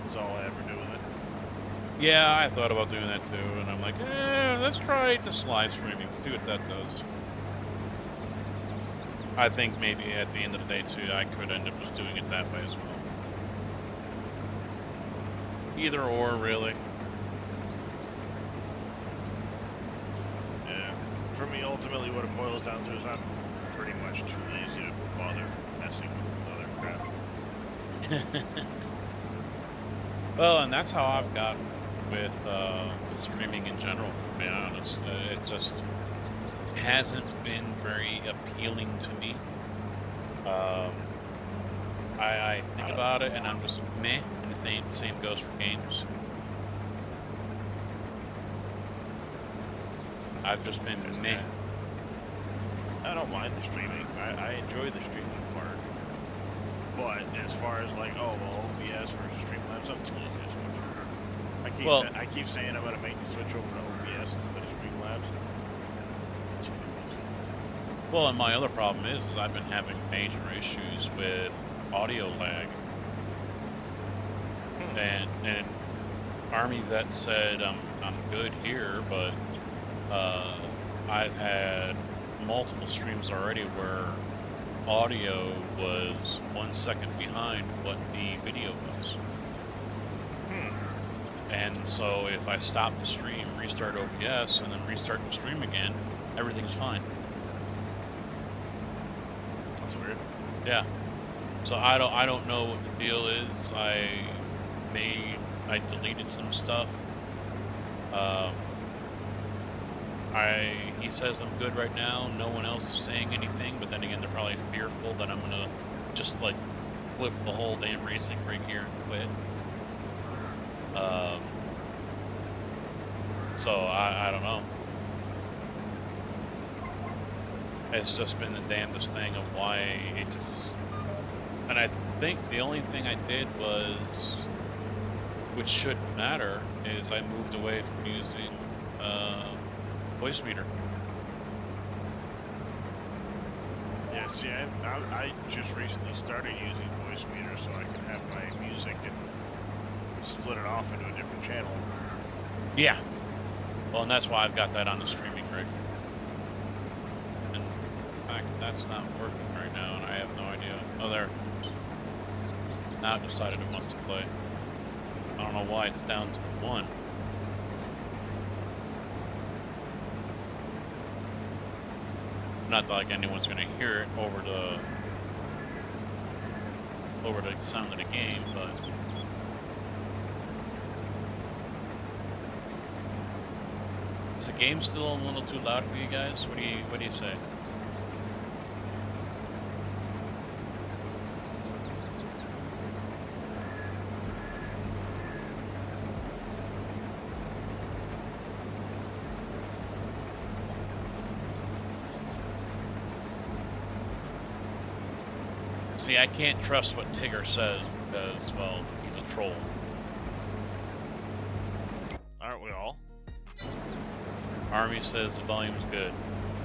That's all I ever do with it. Yeah, I thought about doing that too, and I'm like, let's try this live streaming, see what that does. I think maybe at the end of the day too, I could end up just doing it that way as well. Either or, really. Yeah. For me, ultimately, what it boils down to is I'm pretty much too lazy to bother messing with other crap. Well, and that's how I've gotten with streaming in general, to be honest. It just hasn't been very appealing to me. I think about it and I'm just meh, and the same goes for games. I've just been meh. I don't mind the streaming. I enjoy the streaming part. But as far as like, oh, well, OBS versus Streamlabs, I'm totally switch. I keep saying I'm going to make the switch over to OBS instead of Streamlabs. Well, and my other problem is I've been having major issues with audio lag. And Army Vet said I'm good here, but I've had multiple streams already where audio was 1 second behind what the video was. And so if I stop the stream, restart OBS, and then restart the stream again, everything's fine. That's weird. Yeah. So I don't know what the deal is. I deleted some stuff. He says I'm good right now. No one else is saying anything, but then again, they're probably fearful that I'm gonna just like flip the whole damn racing rig here and quit. So I don't know. It's just been the damnedest thing of why it just. And I think the only thing I did was which shouldn't matter, is I moved away from using voice meter. Yeah, see, I just recently started using voice meter so I can have my music and split it off into a different channel. Yeah. Well, and that's why I've got that on the streaming rig. And in fact, that's not working right now, and I have no idea. Oh, there. Now it decided it wants to play. I don't know why it's down to 1. Not like anyone's going to hear it over the sound of the game, but is the game still a little too loud for you guys? What do you say? See, I can't trust what Tigger says because, well, he's a troll. Aren't we all? Army says the volume's good.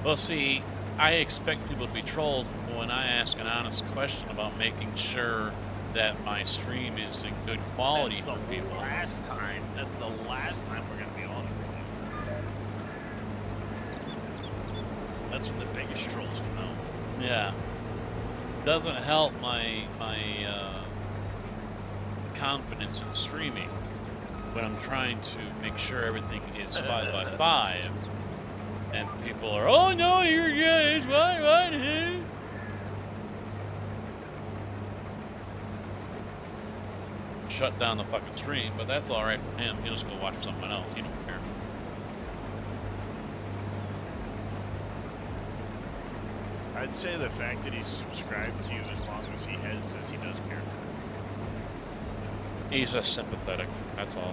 Well, see, I expect people to be trolls when I ask an honest question about making sure that my stream is in good quality for people. That's the last time we're going to be on it. That's when the biggest trolls come out. Yeah. Doesn't help my confidence in streaming when I'm trying to make sure everything is 5x5 and people are, oh no, you're guys, what? Shut down the fucking stream, but that's all right for him. He'll just go watch something else. He don't care. I'd say the fact that he's subscribed to you as long as he has says he does care. He's just sympathetic. That's all.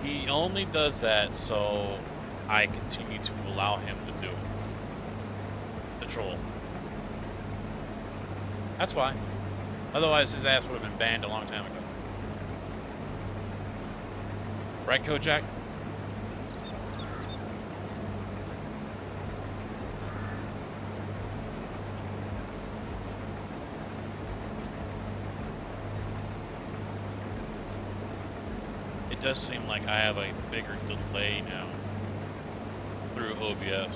He only does that so I continue to allow him to do it. The troll. That's why. Otherwise, his ass would have been banned a long time ago. Right, Kojak? It does seem like I have a bigger delay now through OBS.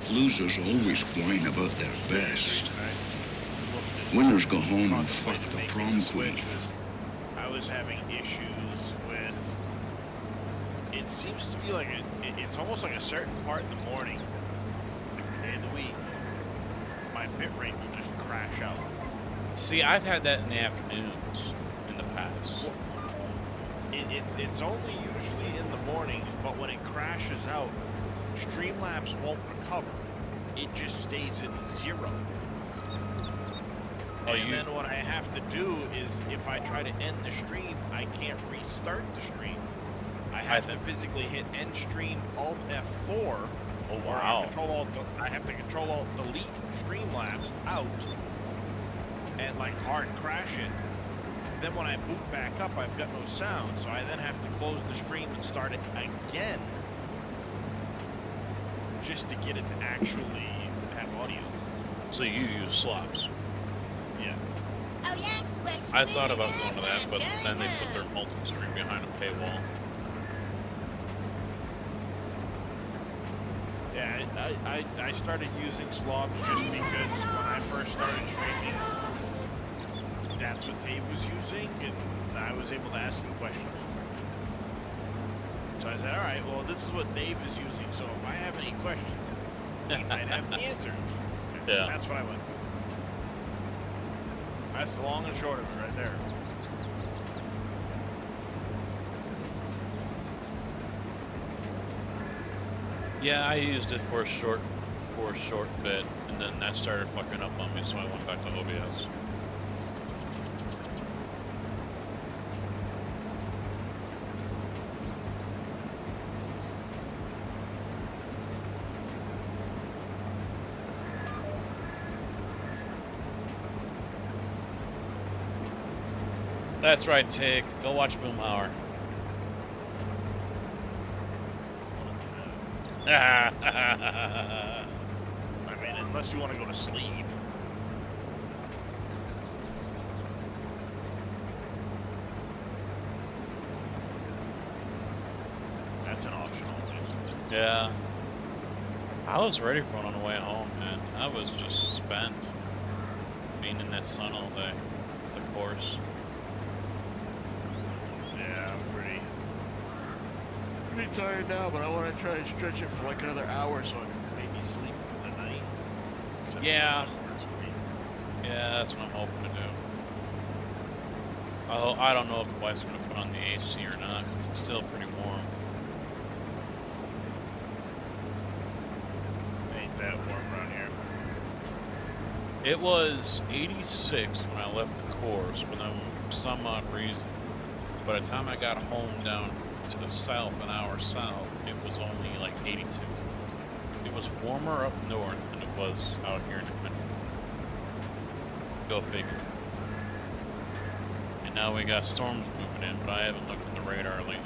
Losers always whine about their best. Winners go home and fuck the prom queen. I was having issues with. It seems to be like it's almost like a certain part in the morning and the week. My bit rate will just crash out. See, I've had that in the afternoons in the past. It's only usually in the mornings, but when it crashes out, Streamlabs won't recover. It just stays at 0. And then what I have to do is, if I try to end the stream, I can't restart the stream. I have to physically hit end stream Alt F4. Oh wow! I have to Control Alt Delete Streamlabs out and like hard crash it. Then when I boot back up, I've got no sound, so I then have to close the stream and start it again, just to get it to actually have audio. So you use slops? Yeah. Oh yeah. I thought about going to that, but then they put their multi-stream behind a paywall. Yeah, I started using slobs just because when I first started streaming, that's what Dave was using, and I was able to ask him questions. So I said, all right, well, this is what Dave is using, so if I have any questions, he might have the answers. Yeah. That's what I went with. That's the long and short of it right there. Yeah, I used it for a short bit, and then that started fucking up on me, so I went back to OBS. That's right, Tig. Go watch Boomhauer. I mean, unless you want to go to sleep. That's an optional thing. Yeah. I was ready for it on the way home, man. I was just spent being in that sun all day. The course. Yeah, I'm pretty tired now, but I want to try and stretch it for like another hour so I can maybe sleep for the night. Yeah. Yeah, that's what I'm hoping to do. I don't know if the wife's going to put on the AC or not. It's still pretty warm. Ain't that warm around here. It was 86 when I left the course, but then for some odd reason, by the time I got home down to the south, an hour south, it was only like 82. It was warmer up north than it was out here in the country. Go figure. And now we got storms moving in, but I haven't looked at the radar lately.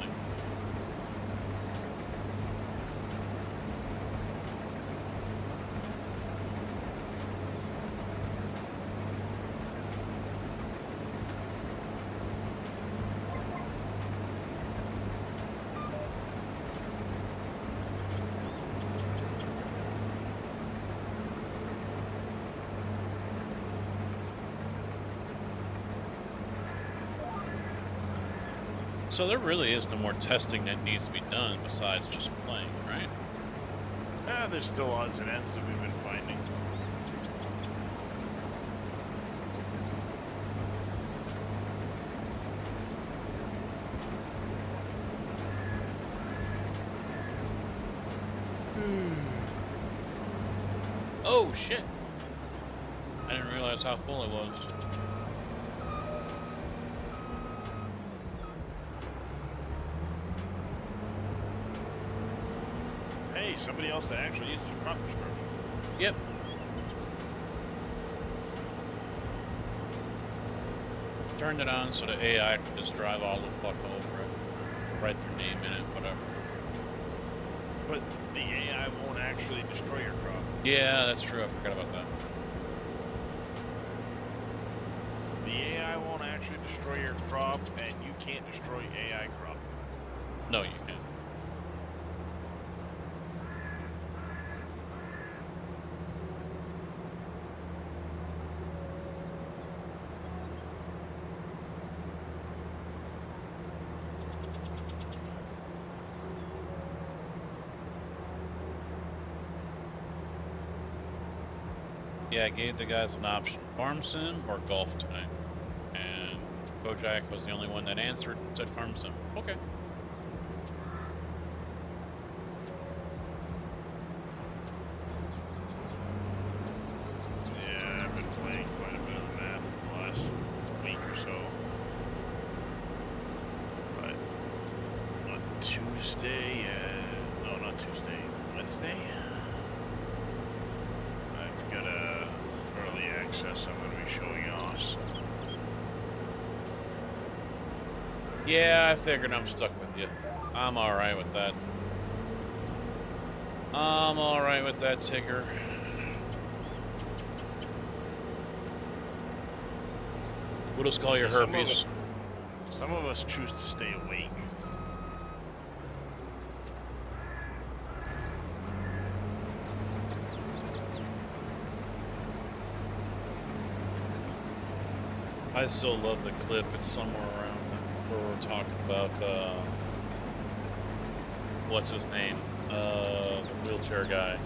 So there really is no more testing that needs to be done besides just playing, right? There's still odds and ends that we've been finding. Oh shit! I didn't realize how full it was. Hey, somebody else that actually uses your crop destruction. Yep. Turned it on so the AI could just drive all the fuck over it. Write their name in it, whatever. But the AI won't actually destroy your crop. Yeah, that's true. I forgot about that. The AI won't actually destroy your crop, and you can't destroy AI crop. No, you can't. Yeah, I gave the guys an option, farm sim or golf tonight. And Bojack was the only one that answered and said farm sim. Okay. Yeah, I've been playing quite a bit of the map the last week or so. But on Tuesday, no, not Tuesday, Wednesday, I've got a early access I'm going to be showing off. So. Yeah, I figured I'm stuck with you. I'm alright with that. I'm alright with that, Tigger. We'll just call you herpes. Some of us choose to stay awake. I still love the clip. It's somewhere around where we're talking about, what's his name? The wheelchair guy.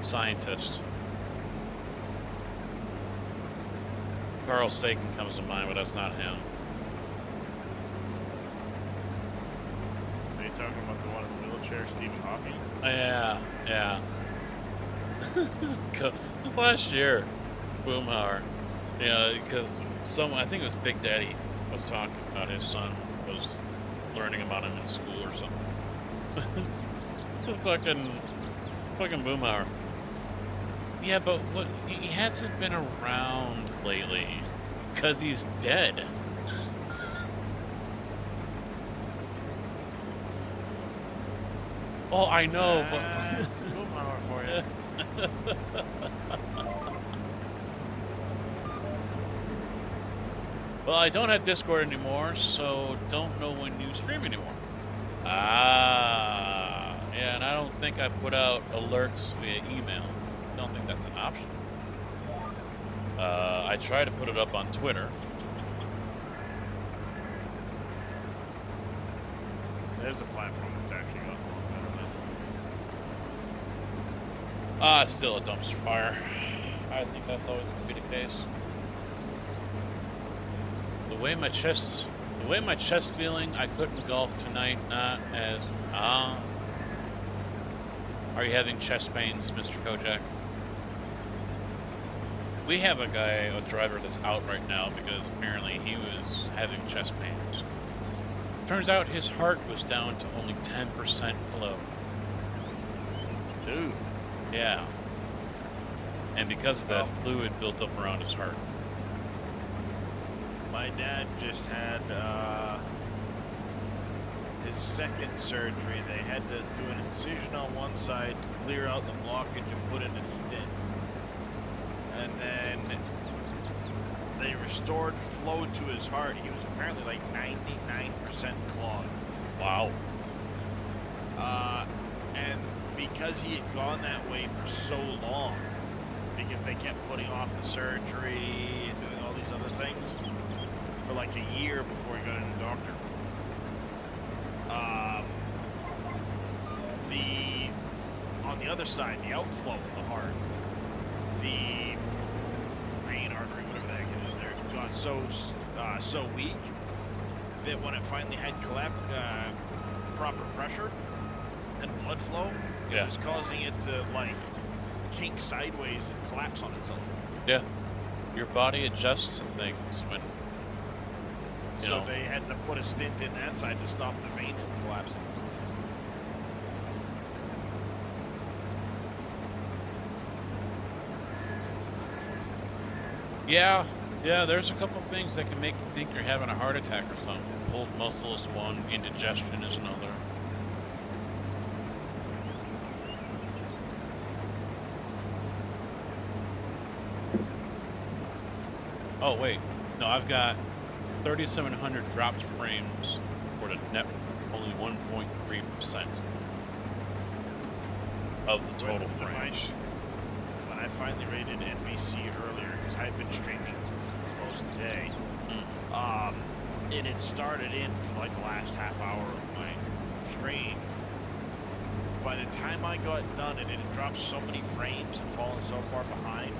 Scientist. Carl Sagan comes to mind, but that's not him. Are you talking about the one in the wheelchair, Stephen Hawking? Yeah, yeah. Last year, Boomhauer. You know, because I think it was Big Daddy was talking about his son was learning about him in school or something. fucking Boomhauer. Yeah, but he hasn't been around lately. Because he's dead. Oh, I know, That's a cool power for you. Well, I don't have Discord anymore, so don't know when you stream anymore. Ah, yeah, and I don't think I put out alerts via email. Don't think that's an option. I try to put it up on Twitter. There's a platform that's actually got a lot better than It's still a dumpster fire. I think that's always going to be the case. The way my chest's feeling, I couldn't golf tonight. Not as Are you having chest pains, Mr. Kojak? We have a driver that's out right now because apparently he was having chest pains. Turns out his heart was down to only 10% flow. Dude. Yeah. And because of that, fluid built up around his heart. My dad just had his second surgery. They had to do an incision on one side to clear out the blockage and put in a stent. And then they restored flow to his heart. He was apparently like 99% clogged. Wow. And because he had gone that way for so long, because they kept putting off the surgery and doing all these other things for like a year before he got into the doctor. On the other side, the outflow of the heart, the vein, artery, whatever the heck it is there, got so weak that when it finally had proper pressure and blood flow, it was causing it to like kink sideways and collapse on itself. Yeah. Your body adjusts to things when So they had to put a stent in that side to stop the vein from collapsing. Yeah, there's a couple of things that can make you think you're having a heart attack or something. Pulled muscle is one, indigestion is another. Oh, wait. No, I've got 3,700 dropped frames for the net, only 1.3% of the total frames. When I finally rated NBC earlier, because I've been streaming most of the day, it had started in for like the last half hour of my stream. By the time I got done, it had dropped so many frames and fallen so far behind.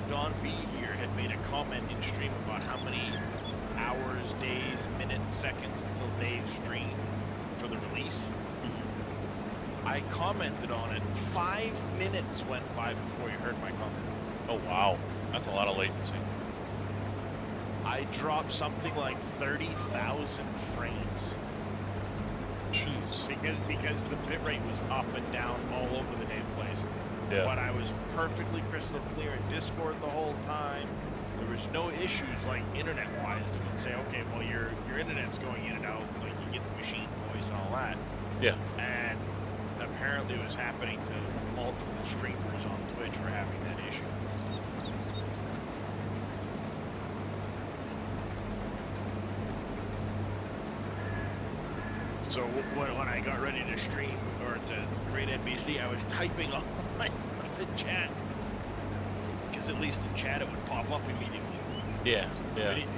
Don B here had made a comment in stream about how many hours, days, minutes, seconds until Dave's stream for the release. I commented on it. 5 minutes went by before you heard my comment. Oh, wow. That's a lot of latency. I dropped something like 30,000 frames. Jeez. Because the bit rate was up and down all over the damn place. Yeah. But I was perfectly crystal clear in Discord the whole time. There was no issues like internet-wise that would say, okay, well your internet's going in and out, like you get the machine voice and all that. Yeah. And apparently it was happening to multiple streamers on Twitch for having that issue. So when I got ready to stream or to rate NBC, I was typing on my stuff in chat, because at least in chat it would pop up immediately. Yeah.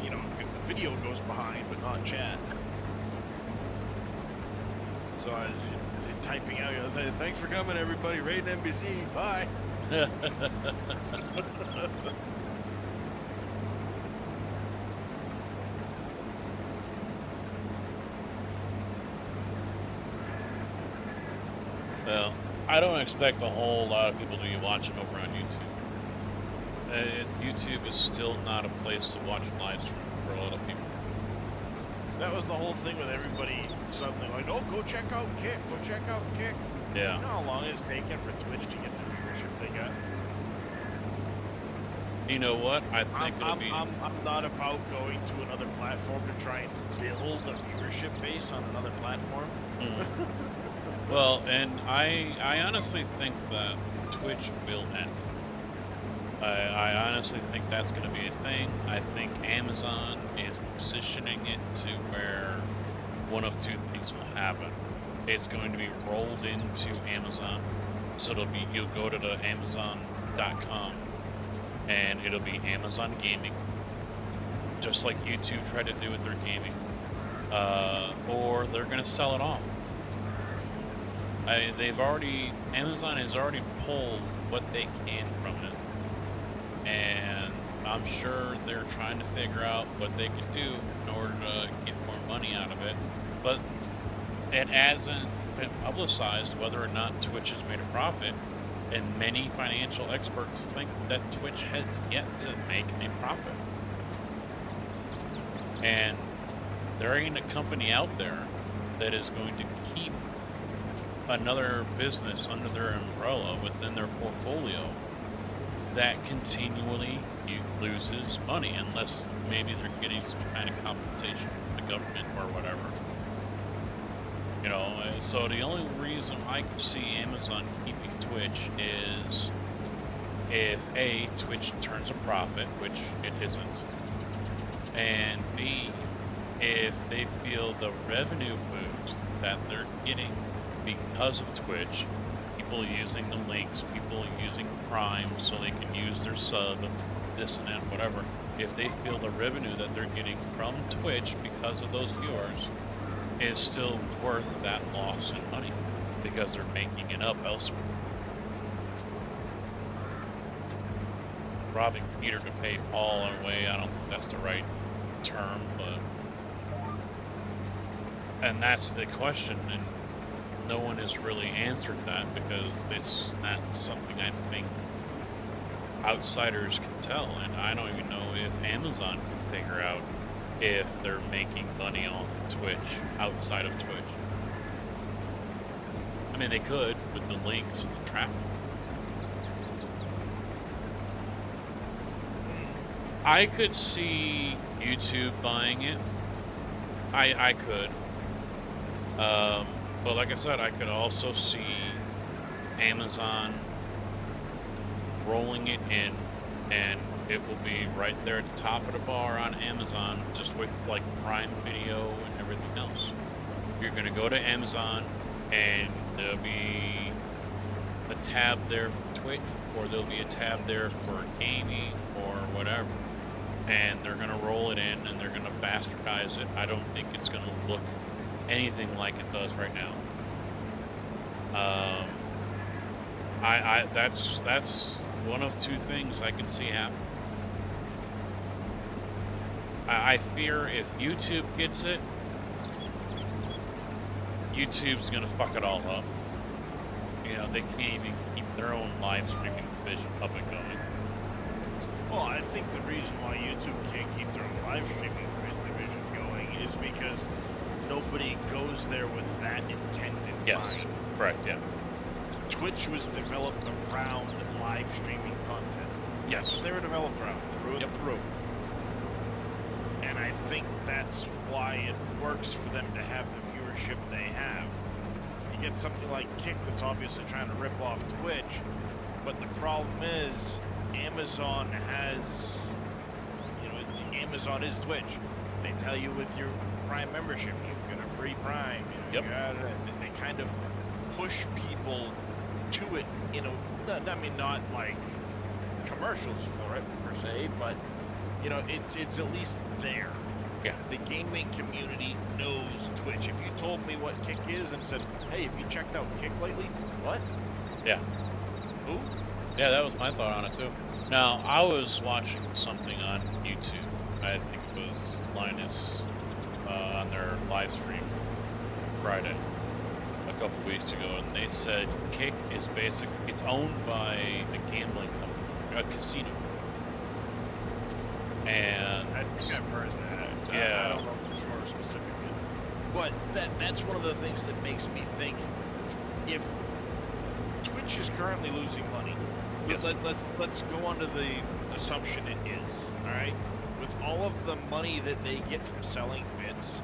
You know, because the video goes behind, but not chat. So I was typing out, thanks for coming, everybody. Rate NBC. Bye. Well, I don't expect a whole lot of people to be watching over on YouTube. YouTube is still not a place to watch live stream for a lot of people. That was the whole thing with everybody suddenly like, oh, go check out Kick. Go check out Kick. Yeah. You know how long it's taken for Twitch to get the viewership they got? You know what? I think it'll I'm, be. I'm, I'm not about going to another platform to try and build a viewership base on another platform. Well, and I honestly think that Twitch will end. I honestly think that's going to be a thing. I think Amazon is positioning it to where one of two things will happen. It's going to be rolled into Amazon. So it'll be, you'll go to the Amazon.com and it'll be Amazon Gaming. Just like YouTube tried to do with their gaming. Or they're going to sell it off. Amazon has already pulled what they can from it. And I'm sure they're trying to figure out what they can do in order to get more money out of it. But it hasn't been publicized whether or not Twitch has made a profit. And many financial experts think that Twitch has yet to make a profit. And there ain't a company out there that is going to keep another business under their umbrella within their portfolio that continually loses money, unless maybe they're getting some kind of compensation from the government or whatever. You know, so the only reason I can see Amazon keeping Twitch is if A, Twitch turns a profit, which it isn't, and B, if they feel the revenue boost that they're getting because of Twitch, people using the links, people using Prime so they can use their sub, this and that, whatever. If they feel the revenue that they're getting from Twitch because of those viewers is still worth that loss in money because they're making it up elsewhere. Robbing Peter to pay Paul in a way, I don't think that's the right term, but... And that's the question, and no one has really answered that because it's not something I think outsiders can tell, and I don't even know if Amazon can figure out if they're making money off of Twitch outside of Twitch. I mean, they could with the links and the traffic. I could see YouTube buying it. I could. But like I said, I could also see Amazon rolling it in, and it will be right there at the top of the bar on Amazon, just with like Prime Video and everything else. You're going to go to Amazon, and there'll be a tab there for Twitch, or there'll be a tab there for gaming, or whatever. And they're going to roll it in, and they're going to bastardize it. I don't think it's going to look anything like it does right now. That's one of two things I can see happen. I fear if YouTube gets it, YouTube's gonna fuck it all up. You know, they can't even keep their own live streaming division up and going. Well, I think the reason why YouTube can't keep their own live streaming division going is because nobody goes there with that intent in mind. Correct, yeah. Twitch was developed around live streaming content. Yes. They were developed around through and through. And I think that's why it works for them to have the viewership they have. You get something like Kick that's obviously trying to rip off Twitch, but the problem is Amazon has, you know, Amazon is Twitch. They tell you with your Prime membership, you get a free Prime. You know, they kind of push people to it, you know, I mean, not like commercials for it per se, but you know, it's at least there. Yeah. The gaming community knows Twitch. If you told me what Kick is and said, hey, have you checked out Kick lately? What? Yeah. Who? Yeah, that was my thought on it too. Now, I was watching something on YouTube. I think it was Linus on their live stream Friday a couple weeks ago, and they said Kick is basically, it's owned by a gambling company, a casino. And I think I've heard that. Yeah. I don't know for sure specifically. But that's one of the things that makes me think if Twitch is currently losing money, yes. let's go onto the assumption it is, alright? With all of the money that they get from selling bits,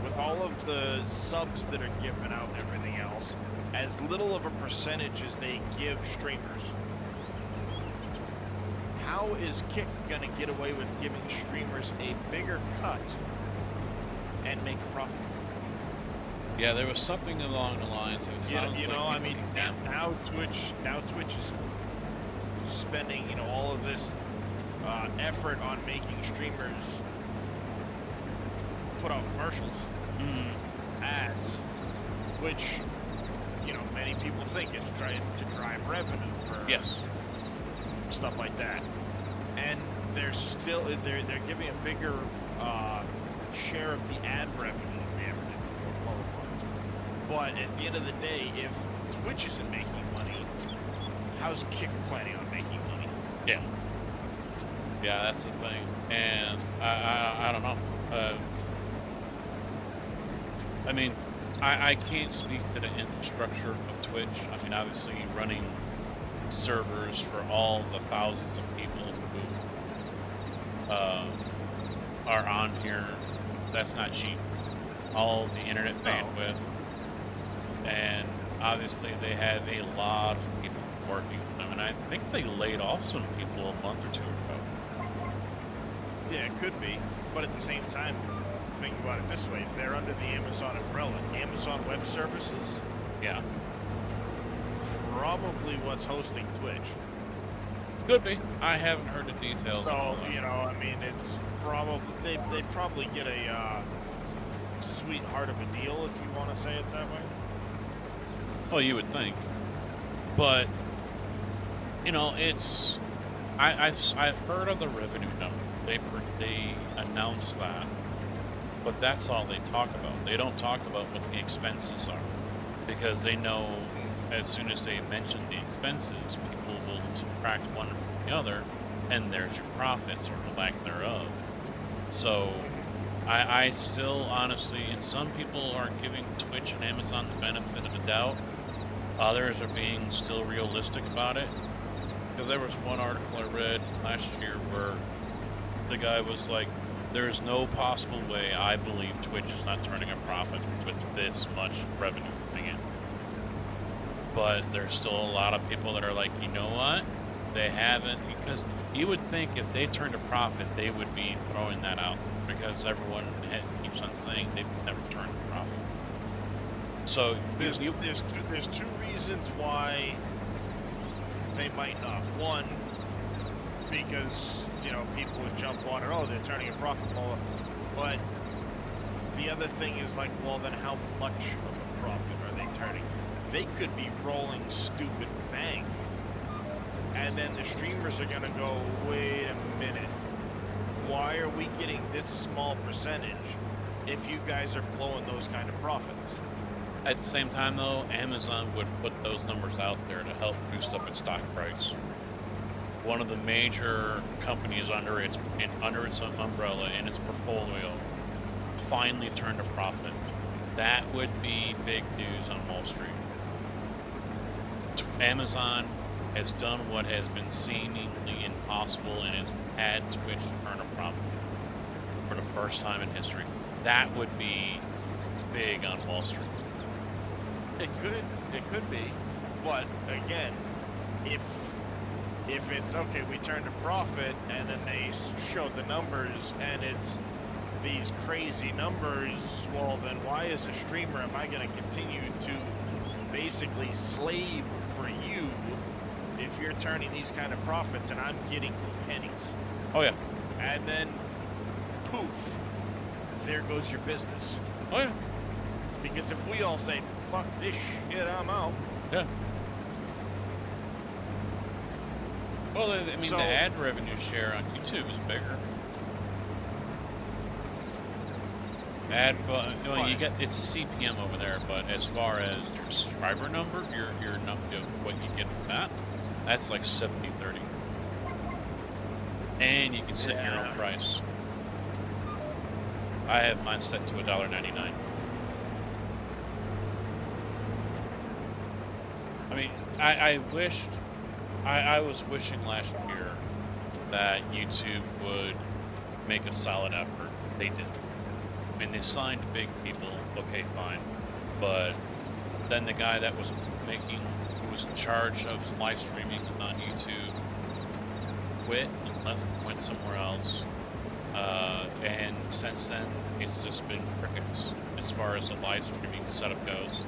with all of the subs that are given out and everything else, as little of a percentage as they give streamers, how is Kick gonna get away with giving streamers a bigger cut and make a profit? Yeah, there was something along the lines of it sounds you know, like I mean, now Twitch is spending, you know, all of this effort on making streamers put out commercials, ads, which, you know, many people think it's to drive revenue for yes, stuff like that, and they're giving a bigger share of the ad revenue than they ever did before. But at the end of the day, if Twitch isn't making money, how's Kick planning on making money? yeah, yeah, that's the thing, and I don't know. I mean, I can't speak to the infrastructure of Twitch. I mean, obviously running servers for all the thousands of people who are on here, that's not cheap. All the internet bandwidth, and obviously they have a lot of people working for them, and I think they laid off some people a month or two ago. Yeah, it could be, but at the same time, think about it this way: if they're under the Amazon umbrella, Amazon Web Services, Yeah, probably what's hosting Twitch. could be. I haven't heard the details. of all So, that. you know, I mean, it's probably they probably get a sweetheart of a deal, if you want to say it that way. Well, you would think, but you know, it's I've heard of the revenue number. They announce that, but that's all they talk about. They don't talk about what the expenses are, because they know as soon as they mention the expenses, people will subtract one from the other, and there's your profits or the lack thereof. So I still honestly, and some people are giving Twitch and Amazon the benefit of the doubt. Others are being still realistic about it. Because there was one article I read last year where the guy was like, there's no possible way I believe Twitch is not turning a profit with this much revenue coming in. But there's still a lot of people that are like, you know what? They haven't, because you would think if they turned a profit, they would be throwing that out, because everyone keeps on saying they've never turned a profit. So There's two reasons why they might not. One, because, you know, people would jump on it, oh, they're turning a profit more. But the other thing is like, well, then how much of a profit are they turning? They could be rolling stupid bank, and then the streamers are gonna go, wait a minute, why are we getting this small percentage if you guys are blowing those kind of profits? at the same time, though, Amazon would put those numbers out there to help boost up its stock price. One of the major companies under its umbrella in its portfolio finally turned a profit. That would be big news on Wall Street. Amazon has done what has been seemingly impossible and has had Twitch turn a profit for the first time in history. That would be big on Wall Street. It could be, but again, if it's okay, we turned a profit, and then they show the numbers, and it's these crazy numbers, well, then why, as a streamer, am I going to continue to basically slave for you if you're turning these kind of profits and I'm getting pennies? Oh yeah. And then, poof, there goes your business. Oh yeah. Because if we all say, fuck this shit, I'm out. Yeah. Well, I mean, So- the ad revenue share on YouTube is bigger. Well, you get, it's a CPM over there, but as far as your subscriber number, your what you get with that, that's like 70-30. And you can set your own Yeah. price. I have mine set to $1.99. I mean, I was wishing last year that YouTube would make a solid effort. They did. I mean, they signed big people. Okay, fine. But then the guy that was who was in charge of live streaming on YouTube, quit and went somewhere else. And since then, it's just been crickets as far as the live streaming setup goes.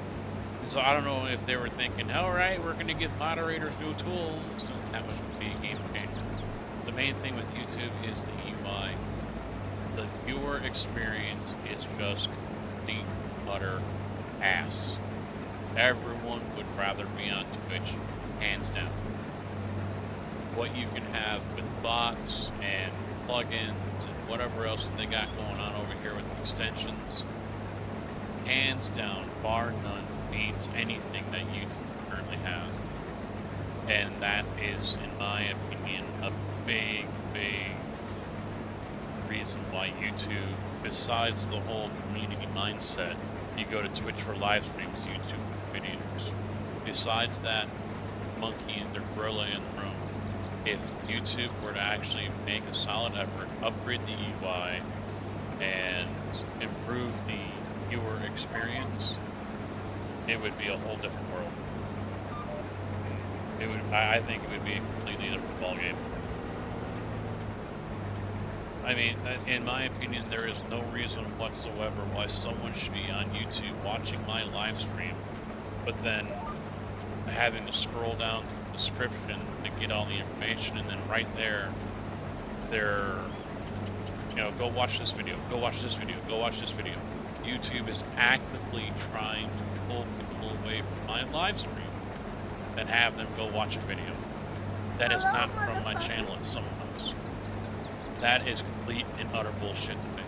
And so I don't know if they were thinking, all right, we're going to give moderators new tools, and that was going to be a game changer. The main thing with YouTube is the UI. The viewer experience is just complete, utter ass. Everyone would rather be on Twitch, hands down. What you can have with bots and plugins and whatever else they got going on over here with extensions, hands down, bar none, beats anything that YouTube currently has. And that is, in my opinion, a big, big reason why YouTube, besides the whole community mindset, you go to Twitch for live streams, YouTube for videos. Besides that monkey and their gorilla in the room, if YouTube were to actually make a solid effort, upgrade the UI, and improve the viewer experience, it would be a whole different world. It would, I think it would be a completely different ballgame. I mean, in my opinion, there is no reason whatsoever why someone should be on YouTube watching my live stream, but then having to scroll down to the description to get all the information, and then right there, they're, you know, go watch this video, go watch this video, go watch this video. YouTube is actively trying to pull people away from my live stream and have them go watch a video. That is not from my channel, it's someone else. That is complete and utter bullshit to me.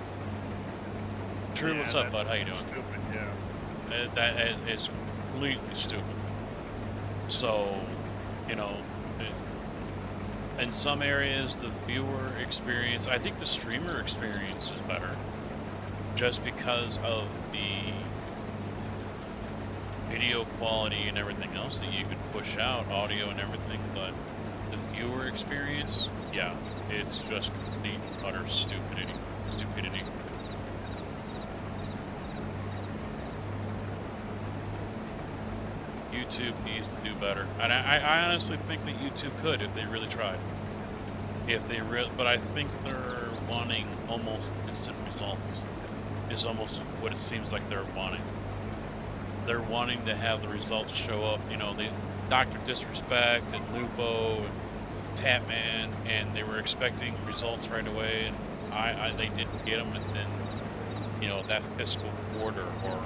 True, what's up, bud? How you doing? Stupid, yeah. That is completely stupid. So, you know, in some areas, the viewer experience, I think the streamer experience is better. Just because of the video quality and everything else that you could push out, audio and everything, but the viewer experience, yeah, it's just complete, utter stupidity. YouTube needs to do better, and I honestly think that YouTube could if they really tried. But I think they're wanting almost instant results. Is almost what it seems like they're wanting. They're wanting to have the results show up. You know, the Dr. Disrespect and Lupo and Tapman, and they were expecting results right away, and they didn't get them within, you know, that fiscal quarter or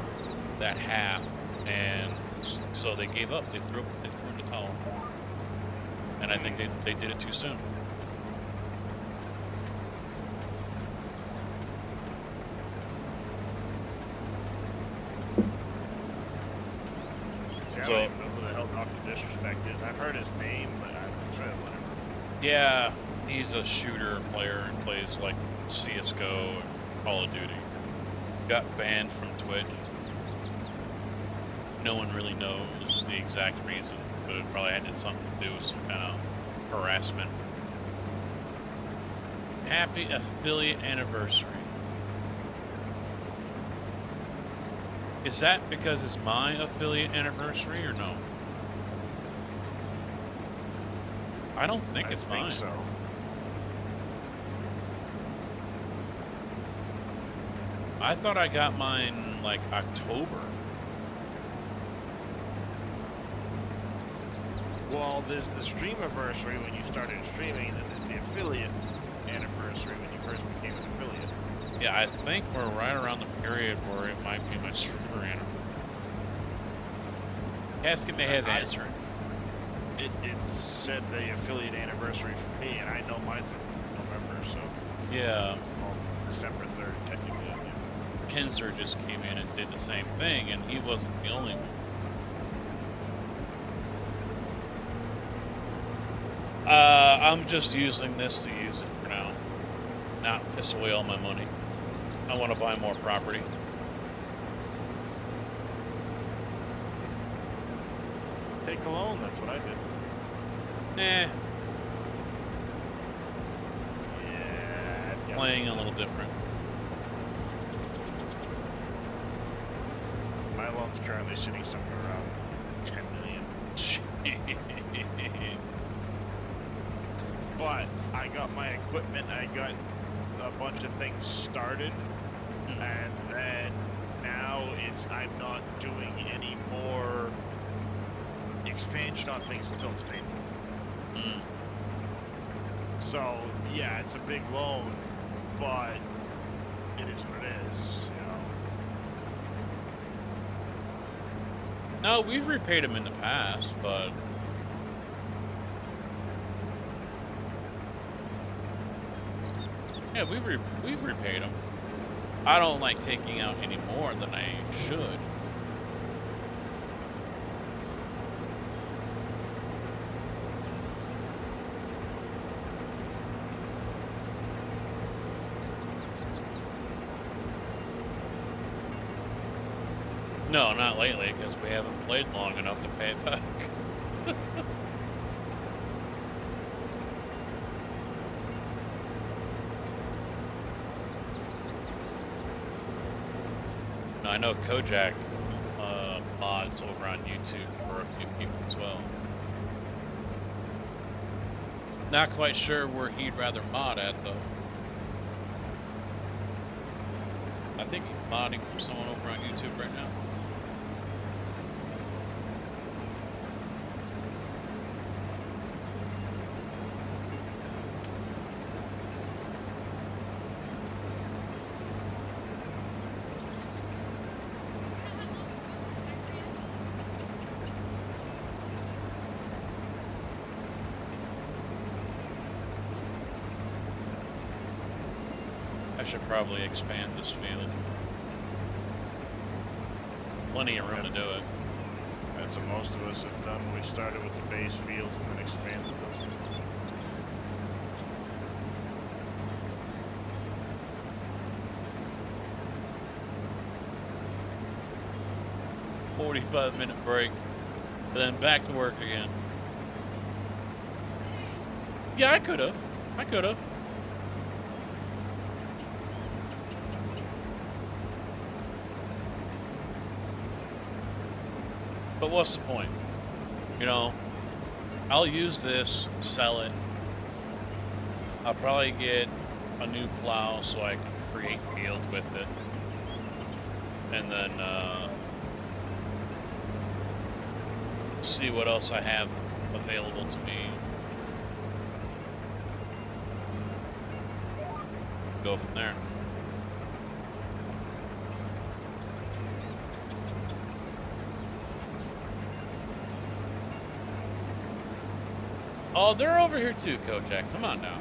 that half, and so they gave up. They threw in the towel, and I think they did it too soon. I don't even know who the hell Dr. Disrespect is. I've heard his name, but I'm sure whatever. Yeah, he's a shooter player and plays like CSGO and Call of Duty. Got banned from Twitch. No one really knows the exact reason, but it probably had something to do with some kind of harassment. Happy affiliate anniversary. Is that because it's my affiliate anniversary or no? I don't think it's mine. So. I thought I got mine like October. Well, there's the stream anniversary when you started streaming, and then there's the affiliate anniversary when you first became an affiliate. Yeah, I think we're right around the period where it might be my streamer anniversary. Casket may have answered. It said the affiliate anniversary for me, and I know mine's in November, so. Yeah. Well, December 3rd, technically. Yeah. Kinzer just came in and did the same thing, and he wasn't the only one. I'm just using this to use it for now. Not piss away all my money. I want to buy more property. Take a loan, that's what I did. Nah. playing a little different. My loan's currently sitting somewhere around 10 million. Jeez. But I got my equipment, I got a bunch of things started, and then now I'm not doing any more expansion on things until it's paid for. So, yeah, it's a big loan, but it is what it is, you know. No, we've repaid them in the past, but yeah, we've repaid them. I don't like taking out any more than I should. No, not lately, because we haven't played long enough to pay it back. No, I know Kojak mods over on YouTube for a few people as well. Not quite sure where he'd rather mod at, though. I think he's modding for someone over on YouTube right now. I should probably expand this field. Plenty of room to do it. That's what most of us have done. We started with the base fields and then expanded them. "45-minute break, and then back to work again." Yeah, I could have. But what's the point? You know, I'll use this, sell it. I'll probably get a new plow so I can create fields with it. And then see what else I have available to me. Go from there. Oh, they're over here too, Kojak. Come on now.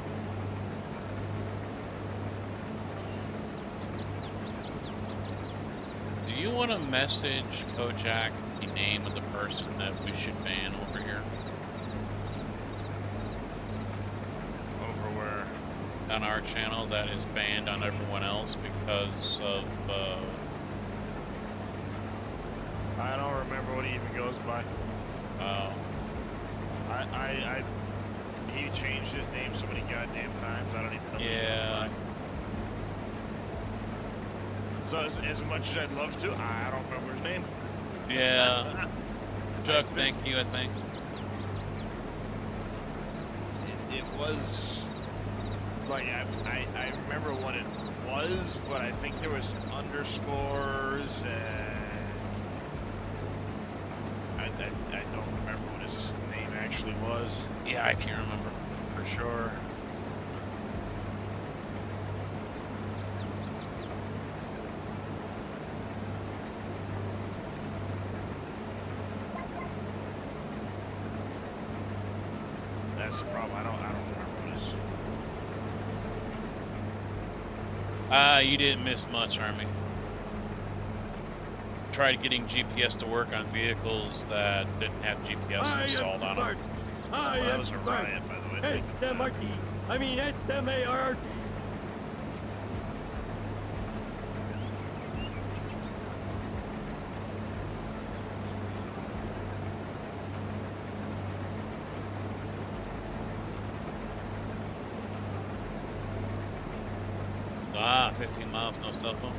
Do you want to message Kojak the name of the person that we should ban over here? Over where? On our channel that is banned on everyone else because of, I don't remember what he even goes by. He changed his name so many goddamn times, I don't even know. Yeah. So as much as I'd love to, I don't remember his name. Yeah. Chuck, thank you, I think. It was, like, I remember what it was, but I think there was underscores and I don't remember what his name actually was. Yeah, I can't remember. For sure. That's the problem. I don't remember what his... You didn't miss much, Army. Tried getting GPS to work on vehicles that didn't have GPS installed on them. That was a riot, by the way. S-M-R-T. I mean S-M-A-R-T. Ah, 15 miles, no cell phone.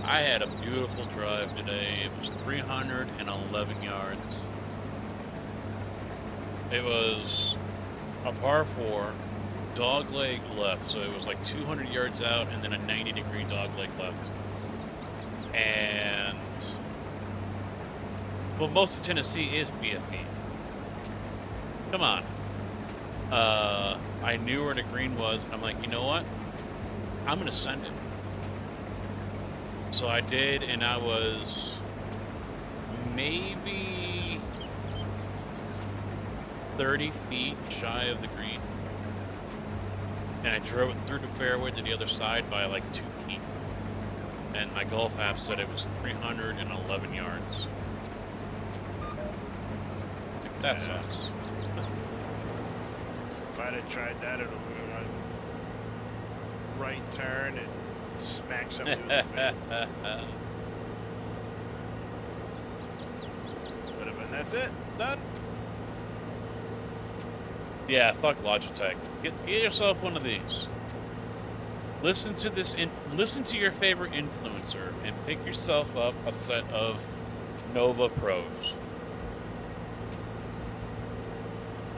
I had a beautiful drive today. It was 311 yards. It was a par 4, dog leg left, so it was like 200 yards out and then a 90-degree dog leg left. And well, most of Tennessee is BFE. Come on. I knew where the green was, and I'm like, you know what? I'm gonna send it. So I did, and I was maybe 30 feet shy of the green. And I drove it through the fairway to the other side by like 2 feet. And my golf app said it was 311 yards. That sucks. If I'd have tried that, it would have been a right turn and smack somebody in the face. Would have been, that's it, done. Yeah, fuck Logitech. Get yourself one of these. Listen to this. Listen to your favorite influencer and pick yourself up a set of Nova Pros.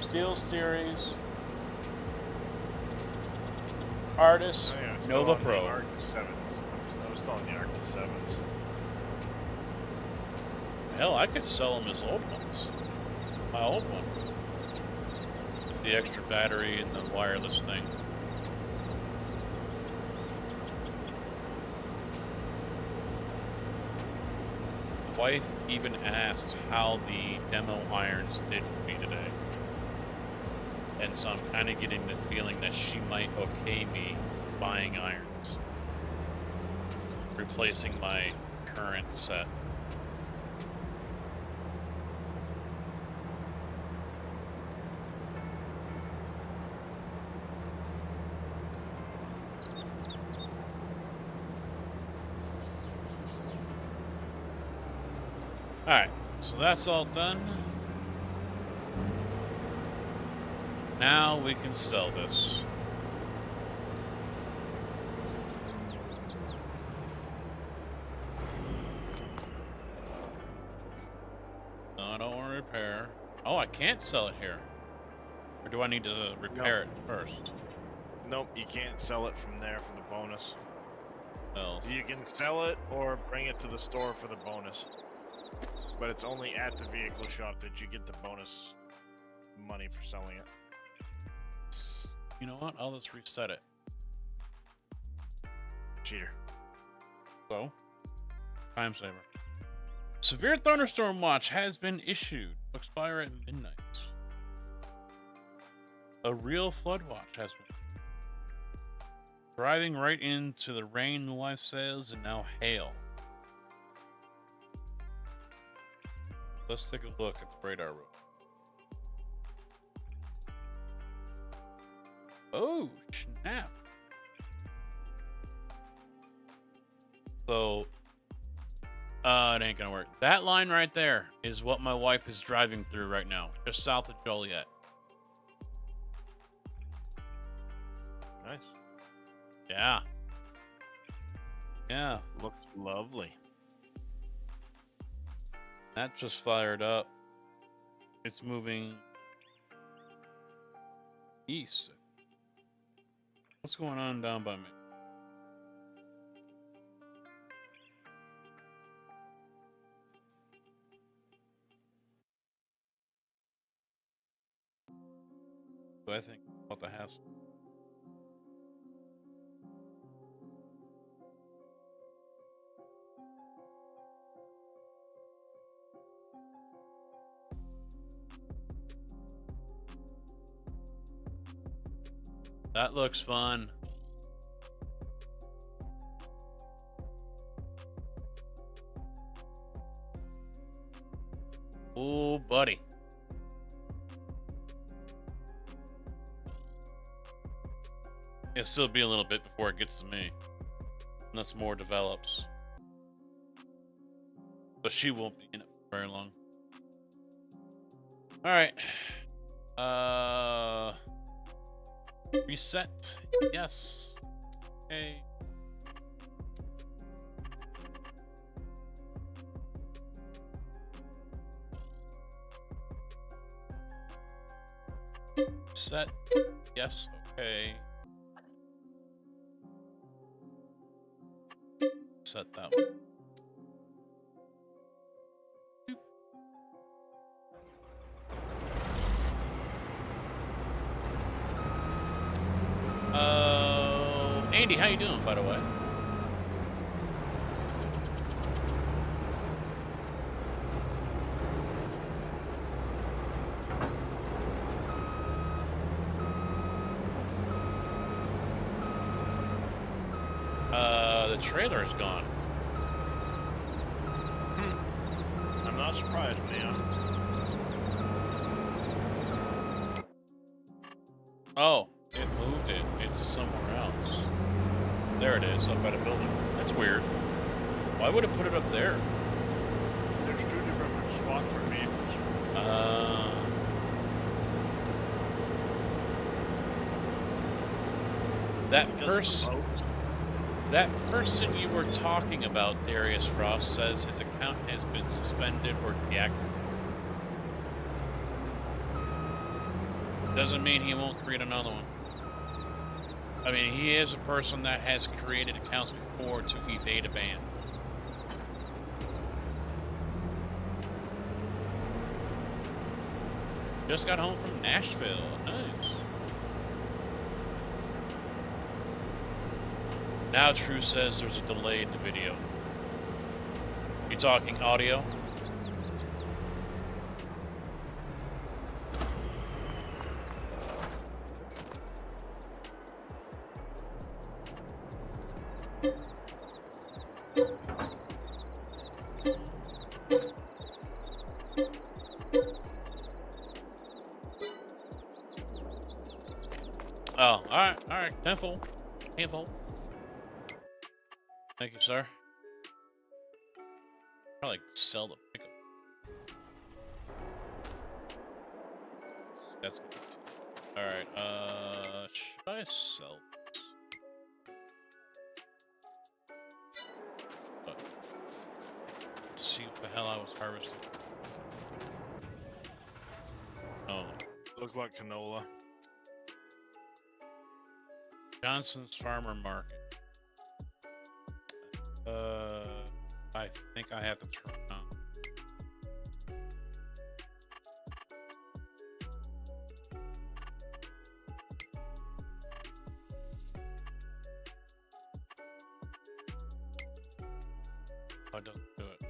Steel Series. Artist. Oh, yeah, I'm still Nova on the Pro. Arctic 7s. I was still on the Arctic 7s. Hell, I could sell them as old ones. My old one. The extra battery and the wireless thing. Wife even asked how the demo irons did for me today. And so I'm kind of getting the feeling that she might okay me buying irons. Replacing my current set. Alright, so that's all done. Now we can sell this. No, I don't want to repair. Oh, I can't sell it here. Or do I need to repair it first? Nope, you can't sell it from there for the bonus. Well, You can sell it or bring it to the store for the bonus. But it's only at the vehicle shop that you get the bonus money for selling it. you know what? I'll just reset it. Cheater. So, time saver. Severe thunderstorm watch has been issued. Will expire at midnight. A real flood watch has been. Driving right into the rain, the wife says, and now hail. Let's take a look at the radar room. Oh, snap. So, it ain't gonna work. That line right there is what my wife is driving through right now, just south of Joliet. Nice. Yeah. Yeah. Looks lovely. That just fired up. It's moving east. What's going on down by me? So I think about the house. That looks fun. Oh, buddy. It'll still be a little bit before it gets to me. Unless more develops. but she won't be in it for very long. All right. Reset. Yes. Okay. Set. Yes. Okay. Set that one. Andy, how you doing, by the way? The trailer is gone. I'm not surprised, man. Oh, it moved it. It's somewhere else. There it is, up by the building. That's weird. Why would it put it up there? There's 2 different spots for vehicles. That person you were talking about, Darius Frost, says his account has been suspended or deactivated. Doesn't mean he won't create another one. I mean, he is a person that has created accounts before to evade a ban. Just got home from Nashville. Nice. Now True says there's a delay in the video. You talking audio? Oh, all right, tenfold. Thank you, sir. Probably sell the pickup. That's good. All right. Should I sell this? Let's see what the hell I was harvesting. Oh, Look like canola. Johnson's Farmer Market. I think I have to turn it on. Oh, it doesn't do it.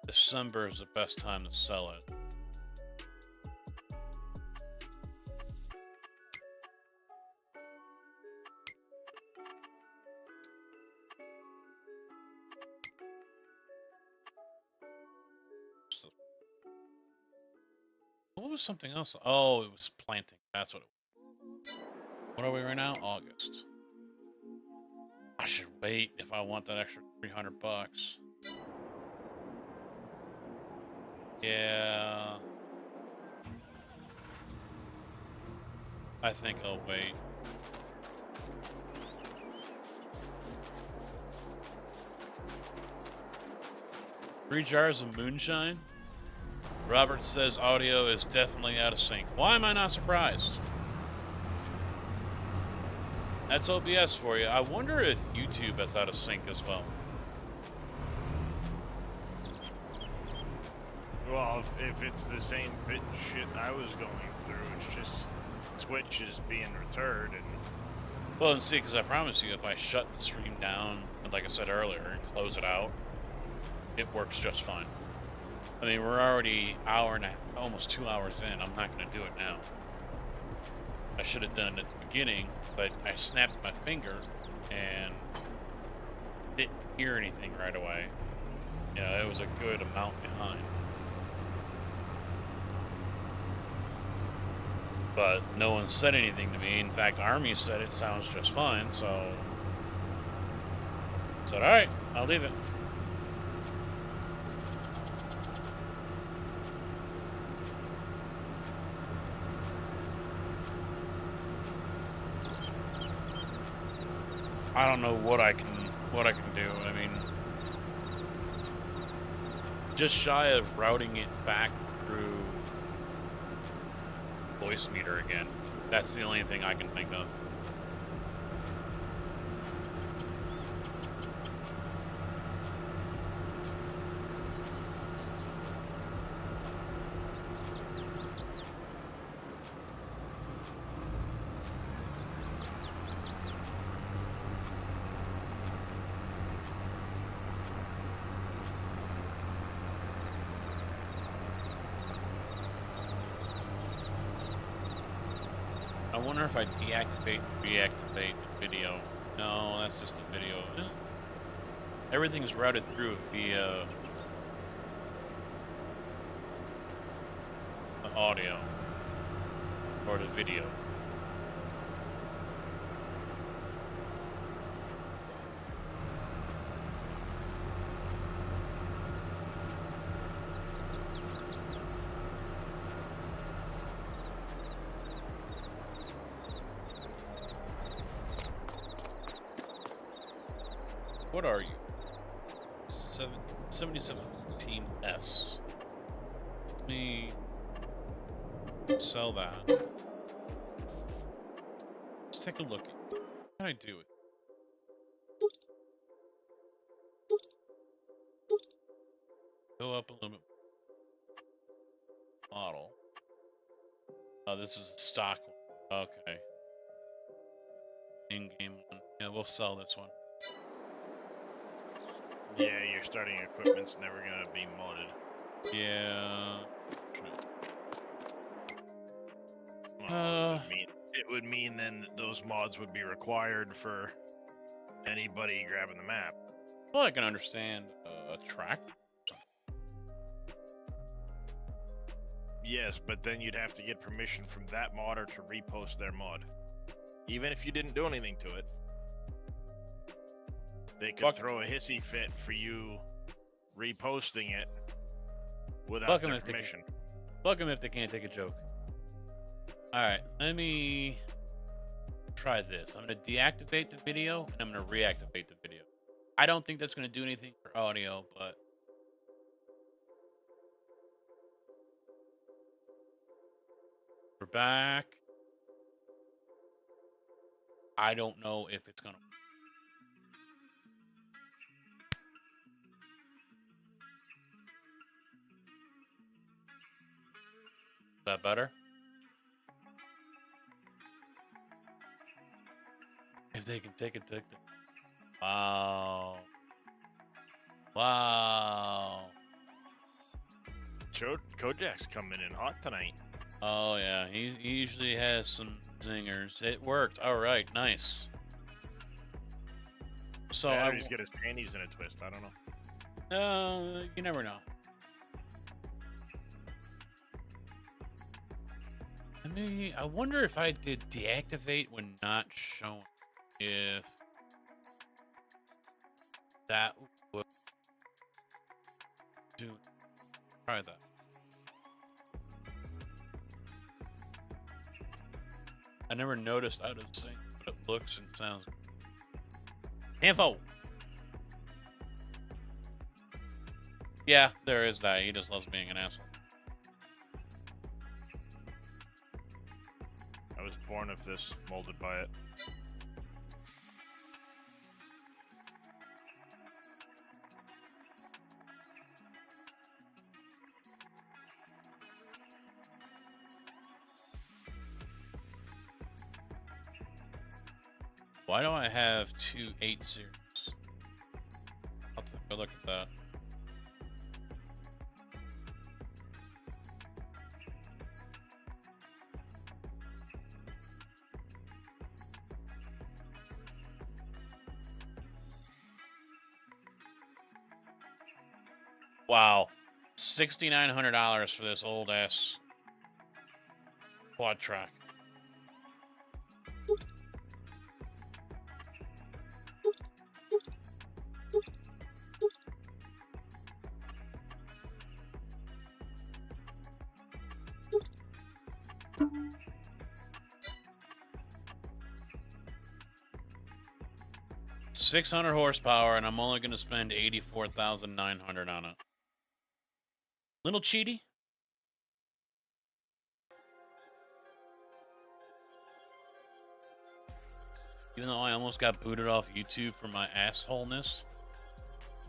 December is the best time to sell it. What was something else? Oh, it was planting. That's what it was. What are we right now? August. I should wait if I want that extra $300. Yeah. I think I'll wait. Three jars of moonshine? Robert says audio is definitely out of sync. Why am I not surprised? That's OBS for you. I wonder if YouTube is out of sync as well. Well, if it's the same bit shit I was going through, it's just Twitch is being retarded. And Well, and see, because I promise you, if I shut the stream down, and like I said earlier, and close it out, it works just fine. I mean, we're already hour and a half, almost 2 hours in. I'm not going to do it now. I should have done it at the beginning, but I snapped my finger and didn't hear anything right away. You know, it was a good amount behind. But no one said anything to me. In fact, Army said it sounds just fine, so I said, all right, I'll leave it. I don't know what I can do. I mean, just shy of routing it back through voice meter again. That's the only thing I can think of. I wonder if I deactivate and reactivate the video. No, that's just a video. Everything's routed through via the audio or the video. What are you? 7017S. Let me sell that. Let's take a look. What can I do with it? Go up a little bit. Model. Oh, this is a stock one. Okay. In-game one. Yeah, we'll sell this one. Yeah, your starting equipment's never gonna be modded. Yeah. Well, it would mean then that those mods would be required for anybody grabbing the map. Well, I can understand a track. Yes, but then you'd have to get permission from that modder to repost their mod. Even if you didn't do anything to it. They could throw a hissy fit for you reposting it without their permission. Fuck them if they can't take a joke. Alright, let me try this. I'm going to deactivate the video, and I'm going to reactivate the video. I don't think that's going to do anything for audio, but... We're back. I don't know if it's going to... Is that better? If they can take it, take it. Wow. Wow. Kojak's coming in hot tonight. Oh, yeah. He usually has some zingers. It worked. All right. Nice. So I just get his panties in a twist. I don't know. You never know. I wonder if I did deactivate when not shown. If that would do. Try that. I never noticed out of sync, but it looks and sounds. Info. Yeah, there is that. He just loves being an asshole. I was born of this, molded by it. Why do I have 2 8-0s? I'll take a look at that. Wow. $6,900 for this old ass quad track. 600 horsepower, and I'm only going to spend 84,900 on it. Little cheaty. Even though I almost got booted off YouTube for my assholeness,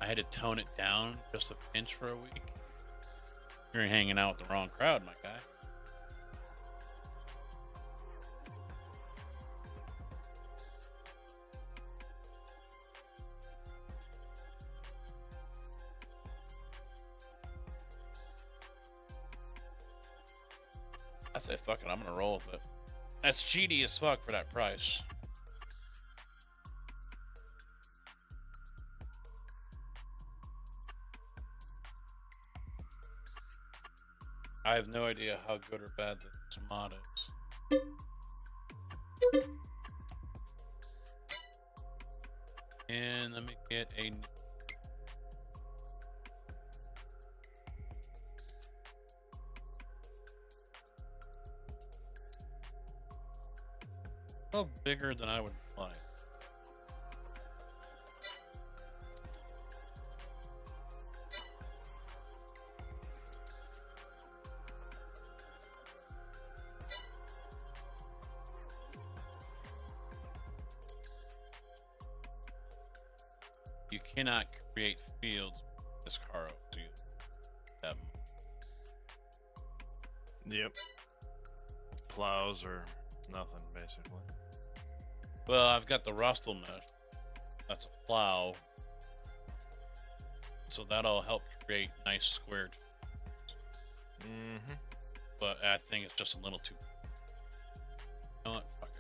I had to tone it down just a pinch for a week. You're hanging out with the wrong crowd, my guy. I say, fuck it, I'm gonna roll with it. That's cheaty as fuck for that price. I have no idea how good or bad this mod is. And let me get a... Oh, bigger than I would like. You cannot create fields with this car up to that. Yep. Plows or nothing, basically. Well, I've got the rustle mesh. That's a plow. So that'll help create nice squared. Mm-hmm. But I think it's just a little too... You know what? Fuck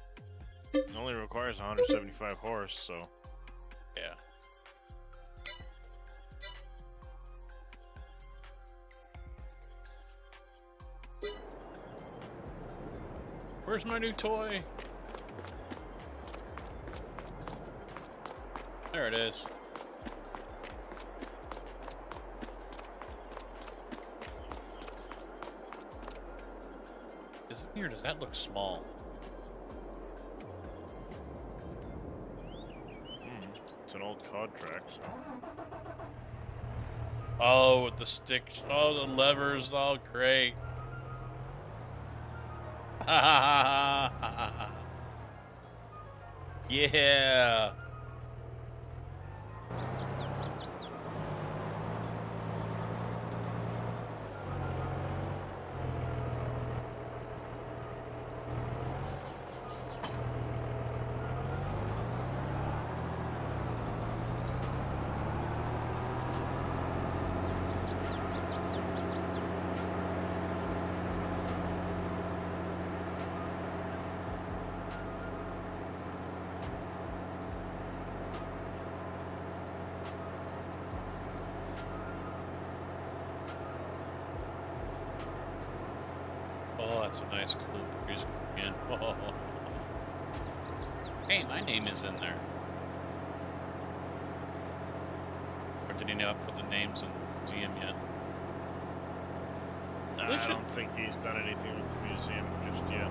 it. It only requires 175 horse, so... Yeah. Where's my new toy? There it is. Is it here? Does that look small? It's an old COD track, so... Oh, with the stick. Oh, the levers. All great. Yeah. Oh, that's a nice, cool breeze again. Oh. Hey, my name is in there. Or did he not put the names in the museum yet? I don't think he's done anything with the museum just yet.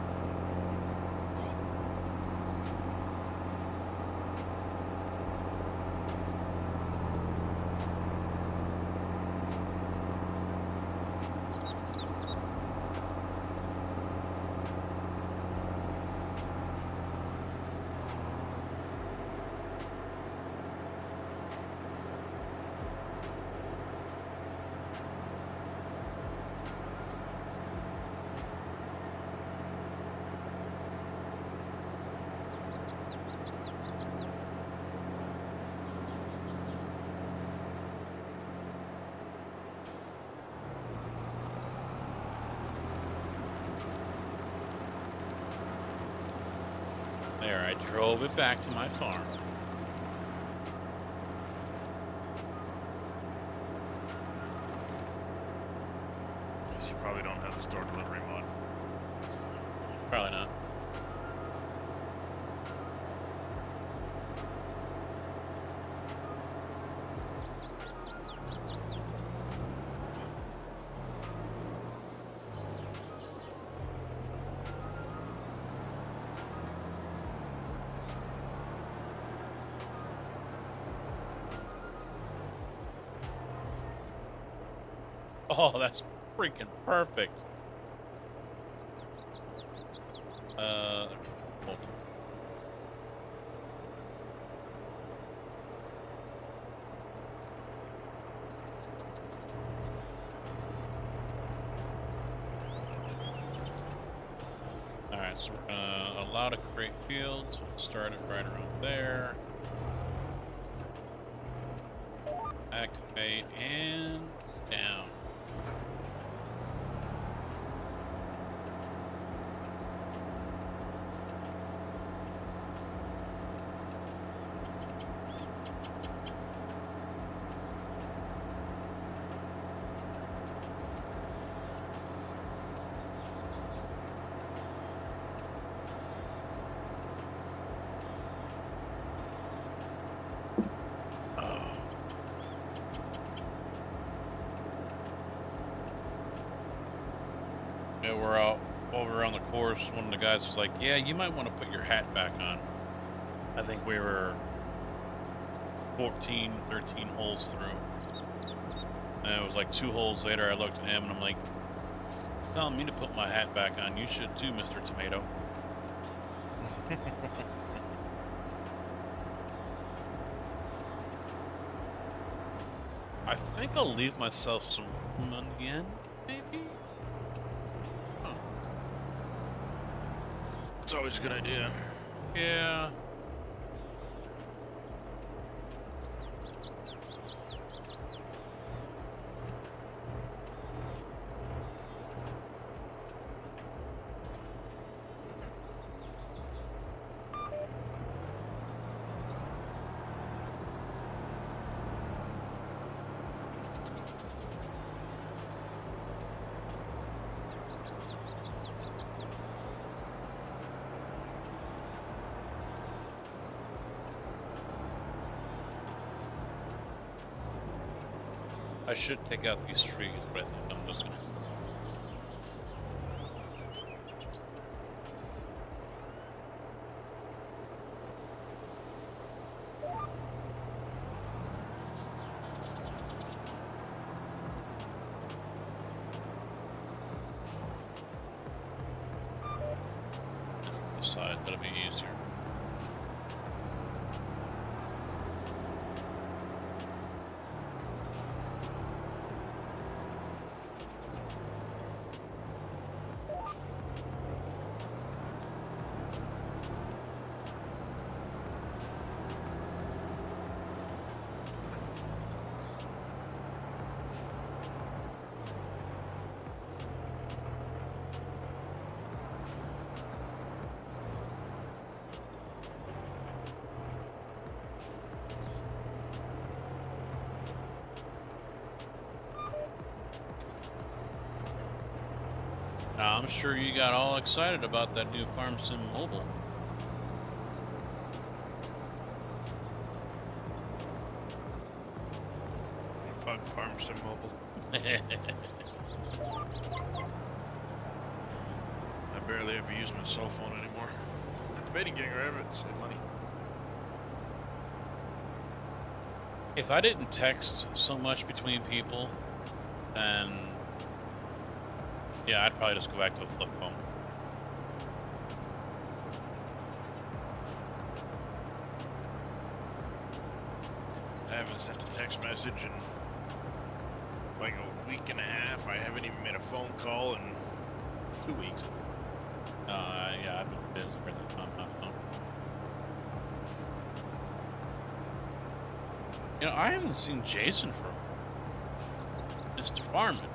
There, I drove it back to my farm. Because you probably don't have the store delivery mod. Probably not. Oh, that's freaking perfect. Hold. Alright, so we're gonna allow to create fields. We'll start it right around there. Activate and down. Yeah, we're out over on the course. One of the guys was like, yeah, you might want to put your hat back on. I think we were 14, 13 holes through. And it was like 2 holes later, I looked at him and I'm like, telling me to put my hat back on. You should too, Mr. Tomato. I think I'll leave myself some room on the end, maybe? Huh. It's always a good idea. Yeah. I should take out these trees, but I think I'm just gonna. This side, that'll be easier. Now, I'm sure you got all excited about that new Farm Sim Mobile. Fuck Farm Sim Mobile. I barely ever use my cell phone anymore. I'm debating getting rid of it, save money. If I didn't text so much between people, then yeah, I'd probably just go back to a flip phone. I haven't sent a text message in like a week and a half. I haven't even made a phone call in 2 weeks. Yeah, I've been busy for the time. You know, I haven't seen Jason for Mr. Farman.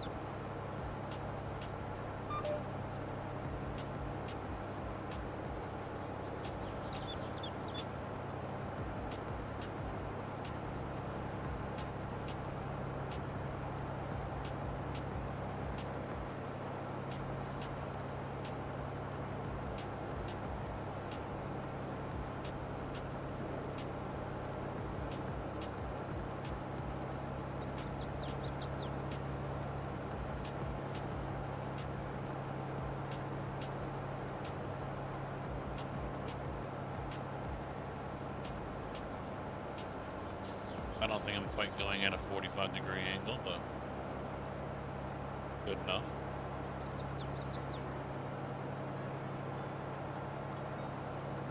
I don't think I'm quite going at a 45-degree angle, but good enough.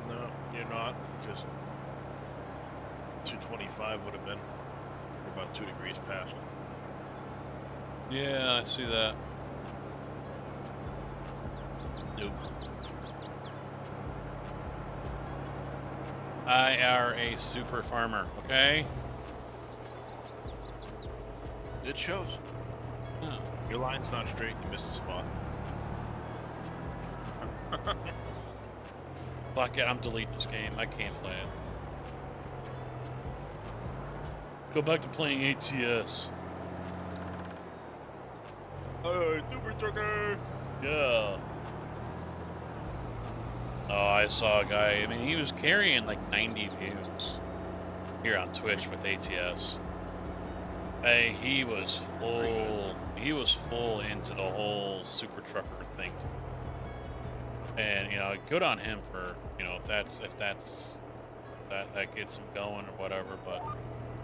No, you're not, because 225 would have been about 2 degrees past. Yeah, I see that. Nope. I are a super farmer, okay? It shows. Oh. Your line's not straight, you missed a spot. Fuck it, I'm deleting this game. I can't play it. Go back to playing ATS. Super trucker! Yeah. Oh, I saw a guy. I mean, he was carrying like 90 views here on Twitch with ATS. Hey, he was full. He was full into the whole super trucker thing. And you know, good on him for if that gets him going or whatever. But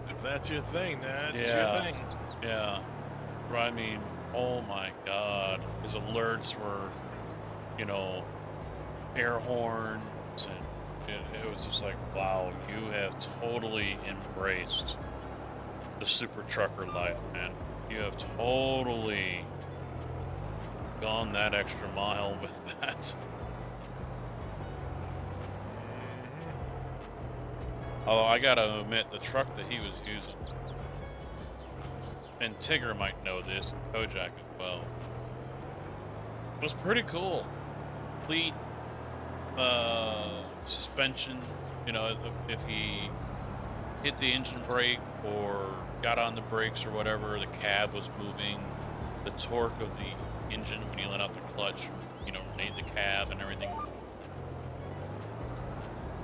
If that's your thing, that's Yeah. your thing. yeah, but I mean, oh my God, his alerts were, air horns, and it was just like, wow, you have totally embraced the super trucker life, man. You have totally gone that extra mile with that. Although I gotta admit, the truck that he was using, and Tigger might know this, and Kojak as well, was pretty cool. Complete suspension, if he hit the engine brake or got on the brakes or whatever, the cab was moving. The torque of the engine when you let out the clutch, made the cab and everything.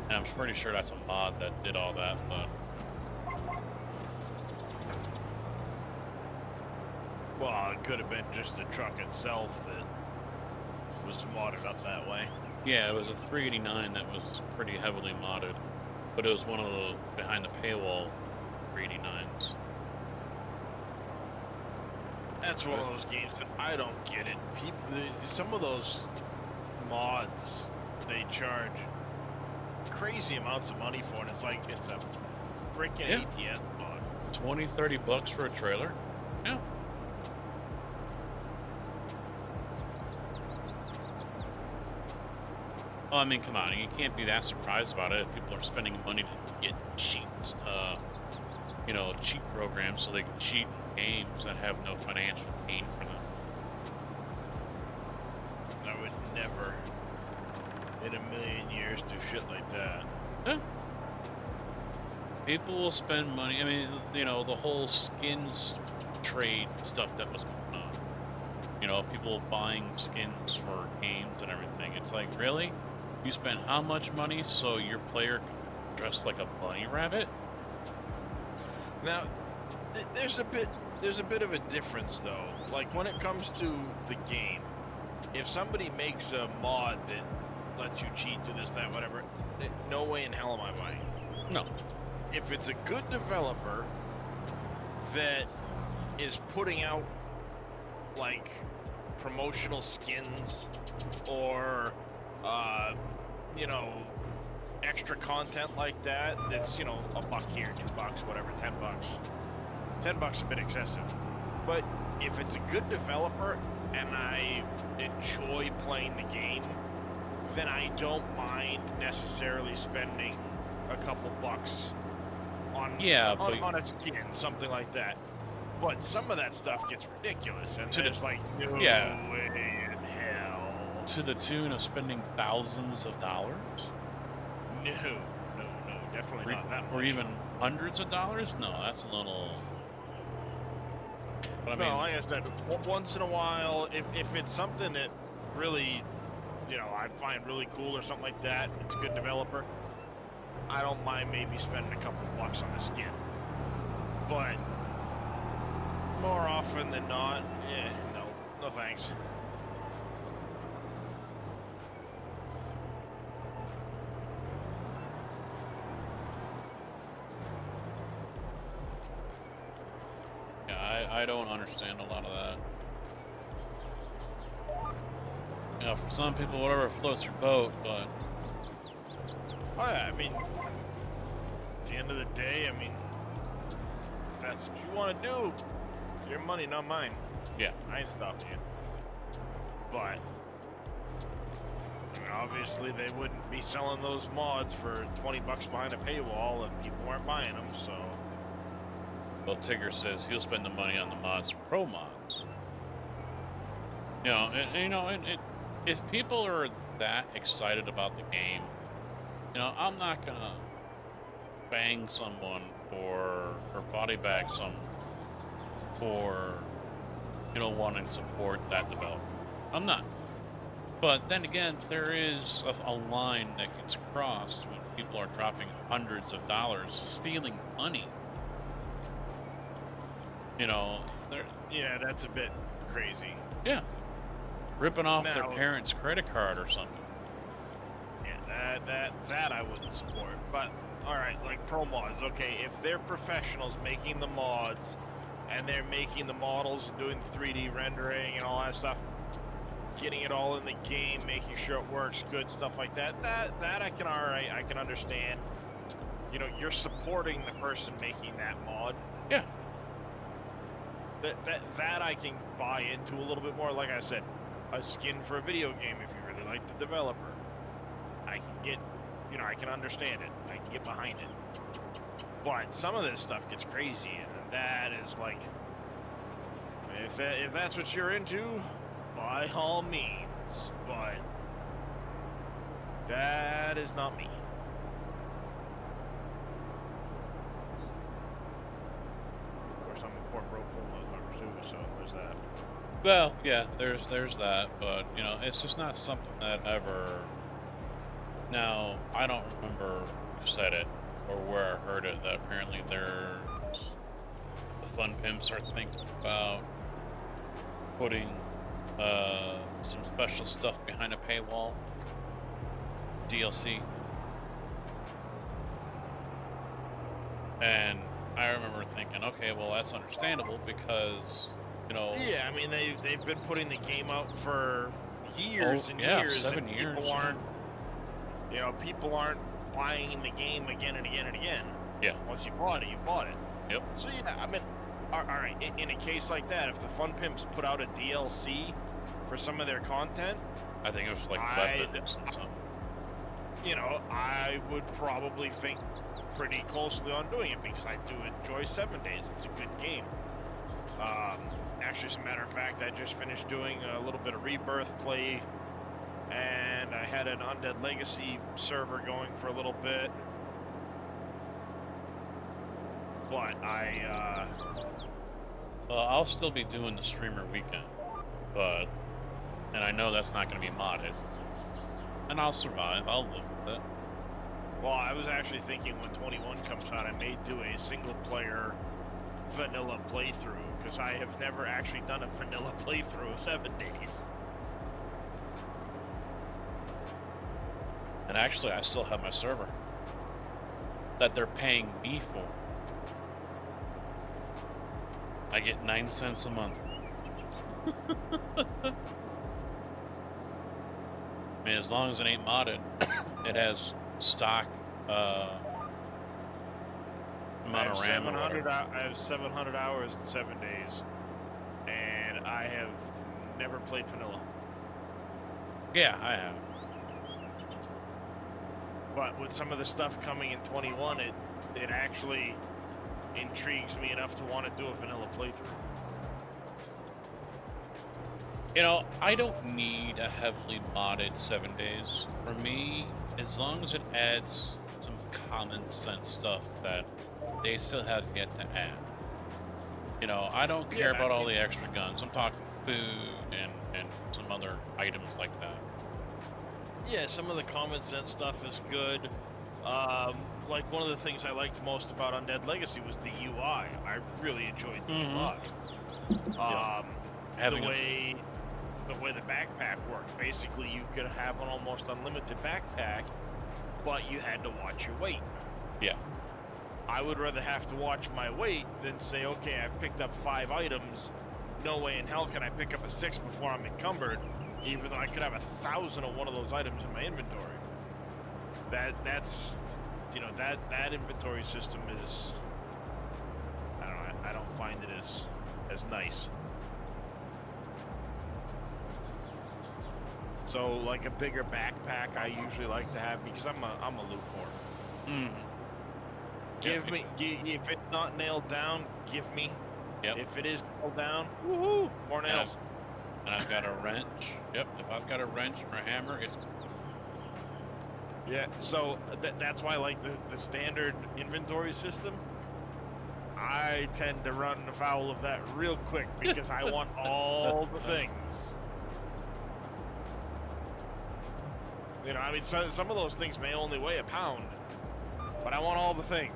And I'm pretty sure that's a mod that did all that, but Well, it could have been just the truck itself that was modded up that way. yeah, it was a 389 that was pretty heavily modded, but it was one of the behind the paywall 389s. That's one of those games that I don't get it. Some of those mods they charge crazy amounts of money for, and it's like it's a freaking ATS mod. 20-30 bucks for a trailer? Yeah. Well, I mean, come on, you can't be that surprised about it if people are spending money to get cheat, cheat programs so they can cheat in games that have no financial gain for them. I would never in a million years do shit like that. Yeah. People will spend money. I mean, the whole skins trade stuff that was going on. People buying skins for games and everything. It's like, really? You spend how much money so your player can dress like a bunny rabbit? Now, there's a bit of a difference though. Like when it comes to the game, if somebody makes a mod that lets you cheat, do this, that, whatever, no way in hell am I buying it. No. If it's a good developer that is putting out like promotional skins or extra content like that, that's $1 here, $2, whatever, $10. $10 a bit excessive. But if it's a good developer and I enjoy playing the game, then I don't mind necessarily spending a couple bucks on a skin, something like that. But some of that stuff gets ridiculous, and there's like no way in hell. To the tune of spending thousands of dollars? No, definitely not that much. Or even hundreds of dollars? No, that's a little... But I mean, like I said, once in a while, if it's something that really, I find really cool or something like that, it's a good developer, I don't mind maybe spending a couple bucks on a skin. But more often than not, no thanks. yeah, I don't understand a lot of that. You know, for some people, whatever floats your boat, but Oh yeah, I mean, at the end of the day, I mean, if that's what you want to do, your money, not mine. yeah. I ain't stopping you. But, I mean, obviously they wouldn't be selling those mods for 20 bucks behind a paywall if people weren't buying them, so. Well, Tigger says he'll spend the money on the mods, pro mods. You know, if people are that excited about the game, you know, I'm not gonna bang someone or body bag someone for, you know, wanting to support that developer. I'm not. But then again, there is a line that gets crossed when people are dropping hundreds of dollars, stealing money. You know, Yeah, that's a bit crazy. yeah, ripping off their Now- parents' credit card or something. Yeah, that I wouldn't support. But, alright, like pro mods, okay, if they're professionals making the mods, and they're making the models and doing the 3D rendering and all that stuff, getting it all in the game, making sure it works good, stuff like that, that I can I can understand. You know, you're supporting the person making that mod. Yeah. That I can buy into a little bit more. Like I said, a skin for a video game if you really like the developer. I can get, you know, I can understand it. I can get behind it. But some of this stuff gets crazy, and that is like, if that's what you're into, by all means. But that is not me. Of course, I'm a poor broke motherfucker too, so there's that. Well, yeah, there's that, but you know, it's just not something that ever. Now, I don't remember who said it or where I heard it. That apparently the fun pimps are thinking about putting some special stuff behind a paywall, DLC, and I remember thinking, okay, well that's understandable because you know. Yeah, I mean they've been putting the game out for years and yeah, years. 7 and years. People aren't, you know, people aren't buying the game again and again and again. Yeah. Once you bought it, you bought it. Yep. So yeah, I mean, all right. In a case like that, if the Fun Pimps put out a DLC for some of their content, I think it was like I'd- weapons and something. you know, I would probably think pretty closely on doing it because I do enjoy 7 Days. It's a good game. Actually, as a matter of fact, I just finished doing a little bit of Rebirth play, and I had an Undead Legacy server going for a little bit. But Well, I'll still be doing the streamer weekend, and I know that's not going to be modded, and I'll survive. I'll live with it. well, I was actually thinking when 21 comes out, I may do a single-player vanilla playthrough, because I have never actually done a vanilla playthrough of 7 Days. And actually, I still have my server that they're paying me for. I get 9 cents a month. I mean, as long as it ain't modded, it has stock amount of RAM. I have 700 hours in 7 days, and I have never played vanilla. Yeah, I have. But with some of the stuff coming in 21, it actually intrigues me enough to want to do a vanilla playthrough. You know, I don't need a heavily modded 7 days. For me, as long as it adds some common sense stuff that they still have yet to add. You know, I don't care Yeah, about all the extra guns. I'm talking food and some other items like that. Yeah, some of the common sense stuff is good. Like one of the things I liked most about Undead Legacy was the UI. I really enjoyed the UI. Having The way the backpack worked. Basically, you could have an almost unlimited backpack, but you had to watch your weight. Yeah. I would rather have to watch my weight than say, okay, I've picked up 5 items. No way in hell can I pick up a 6th before I'm encumbered. even though I could have 1,000 of one of those items in my inventory. That's, you know, that inventory system is, I don't know, I don't find it as nice. So like a bigger backpack I usually like to have because I'm a loot whore. Mm. Give me, if it's not nailed down, give me. Yep. If it is nailed down, woohoo, more nails. And I've got a wrench. Yep. If I've got a wrench or a hammer, it's. Yeah. So that's why, like the standard inventory system, I tend to run afoul of that real quick because I want all the things. You know, I mean, some of those things may only weigh a pound, but I want all the things.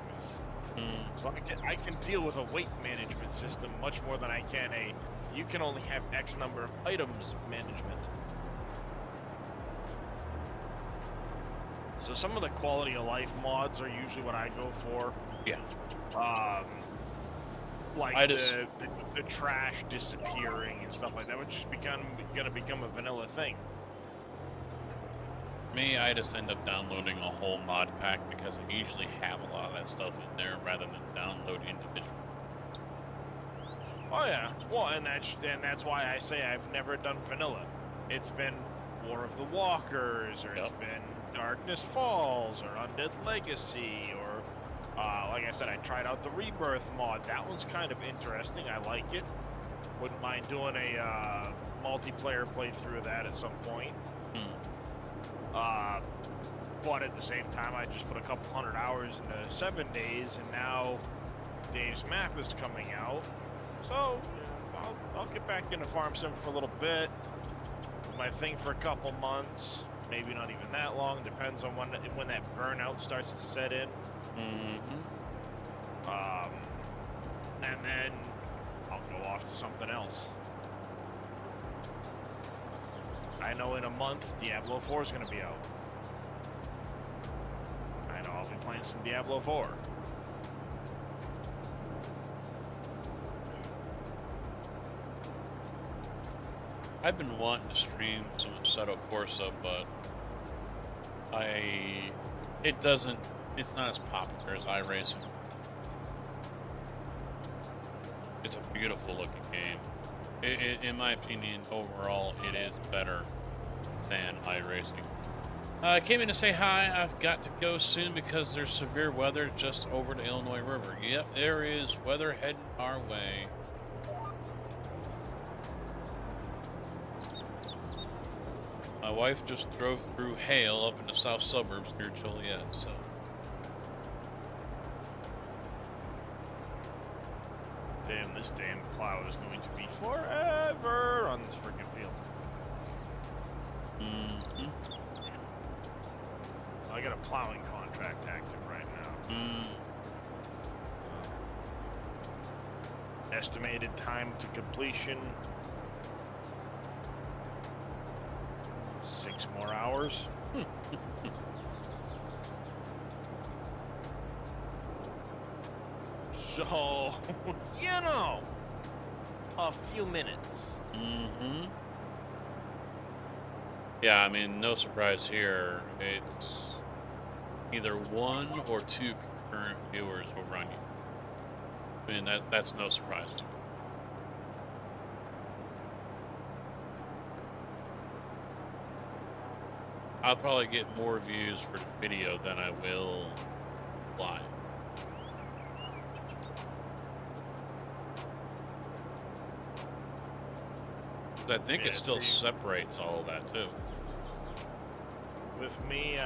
Mm. So I can deal with a weight management system much more than I can you can only have X number of items management. So some of the quality of life mods are usually what I go for. Yeah. Like the trash disappearing and stuff like that, which is gonna become a vanilla thing. Me, I just end up downloading a whole mod pack because I usually have a lot of that stuff in there rather than download individual. Oh yeah, well, and that's why I say I've never done vanilla. It's been War of the Walkers, or it's been Darkness Falls, or Undead Legacy, or like I said, I tried out the Rebirth mod. That one's kind of interesting. I like it. Wouldn't mind doing a multiplayer playthrough of that at some point. But at the same time, I just put a couple hundred hours into 7 days, and now Dave's map is coming out. So I'll get back into Farm Sim for a little bit. My thing for a couple months, maybe not even that long. Depends on when that burnout starts to set in. And then I'll go off to something else. I know in a month Diablo 4 is going to be out. I know I'll be playing some Diablo 4. I've been wanting to stream some Assetto Corsa, but it's not as popular as iRacing. It's a beautiful looking game. In my opinion, overall, it is better than iRacing. I came in to say hi. I've got to go soon because there's severe weather just over the Illinois River. Yep, there is weather heading our way. My wife just drove through hail up in the south suburbs near Joliet, so. Damn, this damn plow is going to be forever on this freaking field. I got a plowing contract active right now. Estimated time to completion, 6 more hours. So, you know, a few minutes. Yeah, I mean, no surprise here. It's either 1 or 2 concurrent viewers over on YouTube. I mean, that's no surprise to me. I'll probably get more views for the video than I will live. I think it still separates all of that too. With me,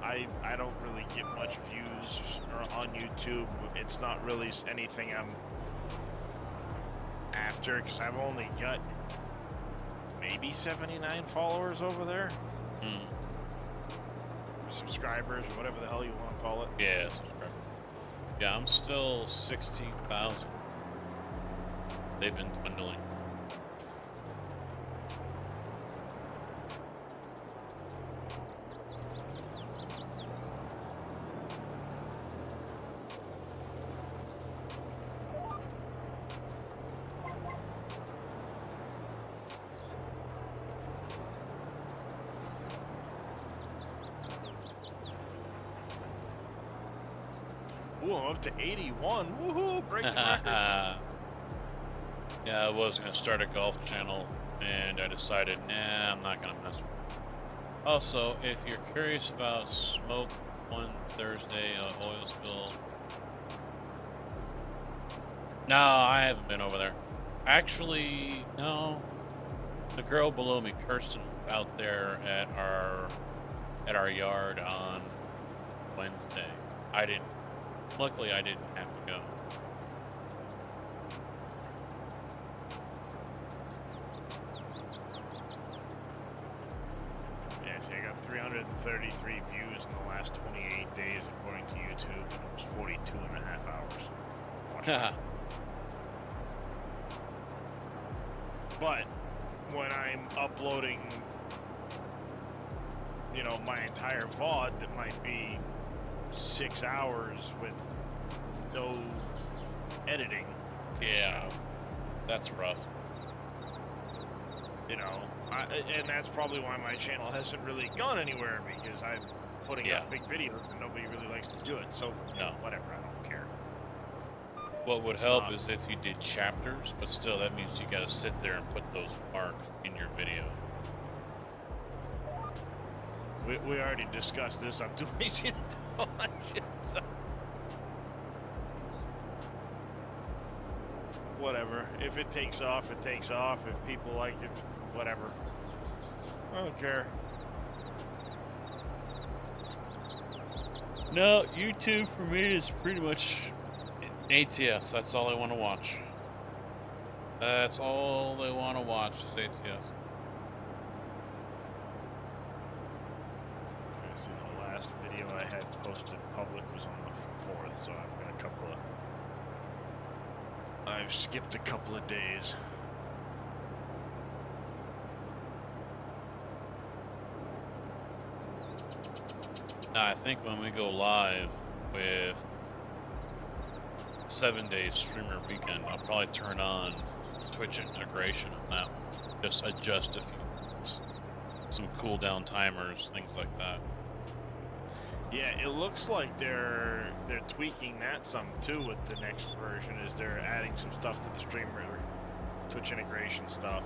I don't really get much views on YouTube. It's not really anything I'm after because I've only got maybe 79 followers over there. Subscribers, or whatever the hell you want to call it. Yeah, subscribers. Yeah, I'm still 16,000. They've been dwindling. Ooh, I'm up to 81. Woohoo! Breaking records. Yeah, I was gonna start a golf channel, and I decided, nah, I'm not gonna mess with it. Also, if you're curious about Smoke one Thursday oil spill, no, I haven't been over there. Actually, no. The girl below me, Kirsten, was out there at our yard on Wednesday. I didn't. Luckily, I didn't have to go. Yeah, see, I got 333 views in the last 28 days according to YouTube, and it was 42 and a half hours. Watch But when I'm uploading, you know, my entire VOD that might be 6 hours with no editing, Yeah, that's rough. you know, and that's probably why my channel hasn't really gone anywhere, because I'm putting Yeah. out big videos and nobody really likes to do it. So, you know, whatever, I don't care. What would It's help not- is if you did chapters, but still, that means you gotta sit there and put those marks in your video. We already discussed this. I'm too lazy to do that shit, so. Whatever. If it takes off, it takes off. If people like it, whatever. I don't care. No, YouTube for me is pretty much ATS. That's all I want to watch. That's all they want to watch is ATS. Okay, see, the last video I had posted public was on the 4th, so I've got a couple of... I've skipped a couple of days. Now, I think when we go live with 7 days streamer weekend, I'll probably turn on Twitch integration on that one. Just adjust a few things. Some cooldown timers, things like that. Yeah, it looks like they're tweaking that some too with the next version. Is they're adding some stuff to the streamer Twitch integration stuff.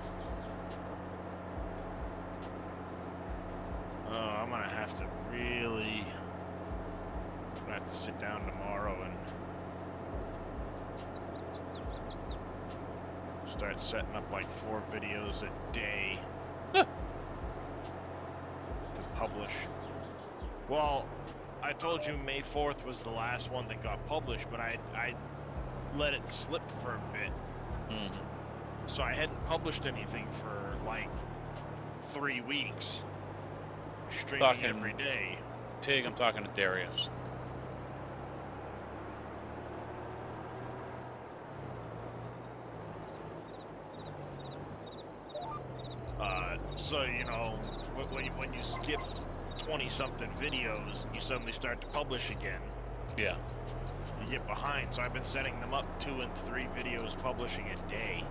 Oh, I'm gonna have to really. I'm gonna have to sit down tomorrow and start setting up like 4 videos a day to publish. Well, I told you May 4th was the last one that got published, but I let it slip for a bit. Mm-hmm. So I hadn't published anything for like 3 weeks. Streaming Talking- every day. Tig, I'm talking to Darius. So, you know, when you skip 20-something videos, you suddenly start to publish again. Yeah. You get behind, so I've been setting them up 2 and 3 videos publishing a day.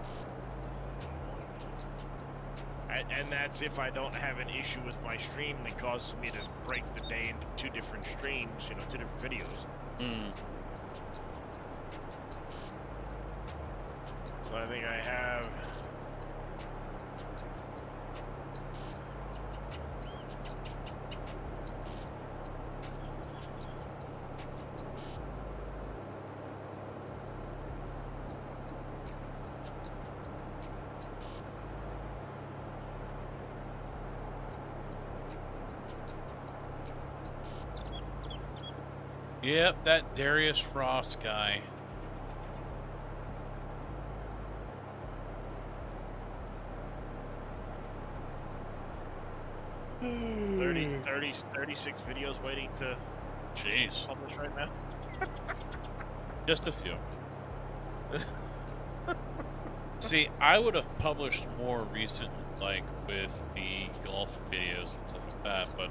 And that's if I don't have an issue with my stream that causes me to break the day into 2 different streams, you know, 2 different videos. Mm. So I think I have... Yep, that Darius Frost guy. Hmm. 36 videos waiting to Jeez. publish right now. Just a few. See, I would have published more recent, like with the golf videos and stuff like that, but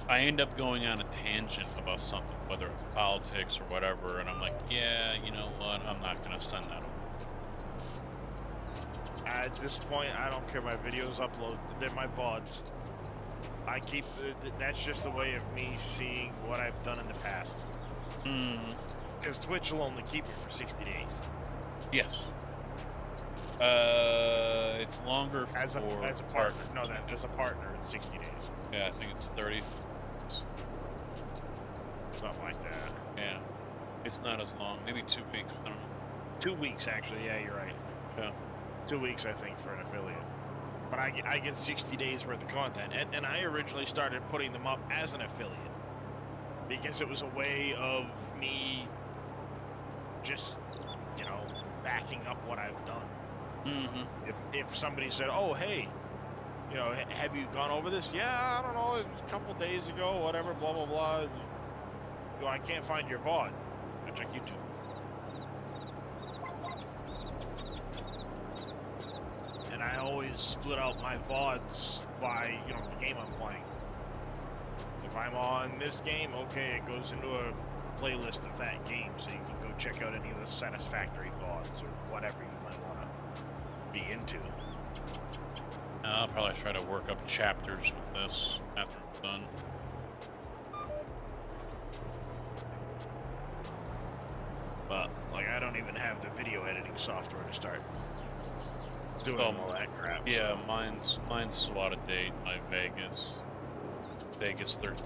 I end up going on a tangent about something, whether it's politics or whatever, and I'm like, yeah, you know what, I'm not going to send that over. At this point, I don't care. My videos upload. They're my VODs. I keep. That's just a way of me seeing what I've done in the past. Mm, Because Twitch will only keep it for 60 days. yes. It's longer As a for partner. partners. No, that as a partner, it's 60 days. Yeah, I think it's 30. Something like that. Yeah. It's not as long. Maybe 2 weeks. I don't know. 2 weeks, actually. Yeah, you're right. Yeah. 2 weeks, I think, for an affiliate. But I get 60 days worth of content. And I originally started putting them up as an affiliate. Because it was a way of me just, you know, backing up what I've done. Mm-hmm. If somebody said, oh, hey, you know, have you gone over this? Yeah, I don't know, it was a couple days ago, whatever, blah, blah, blah. Well, I can't find your VOD. Go check YouTube. And I always split out my VODs by, you know, the game I'm playing. If I'm on this game, okay, it goes into a playlist of that game, so you can go check out any of the Satisfactory VODs or whatever you might want to be into. I'll probably try to work up chapters with this after it's done. But, like, I don't even have the video editing software to start doing all that crap. Yeah, so. mine's so out of date. My Vegas 13.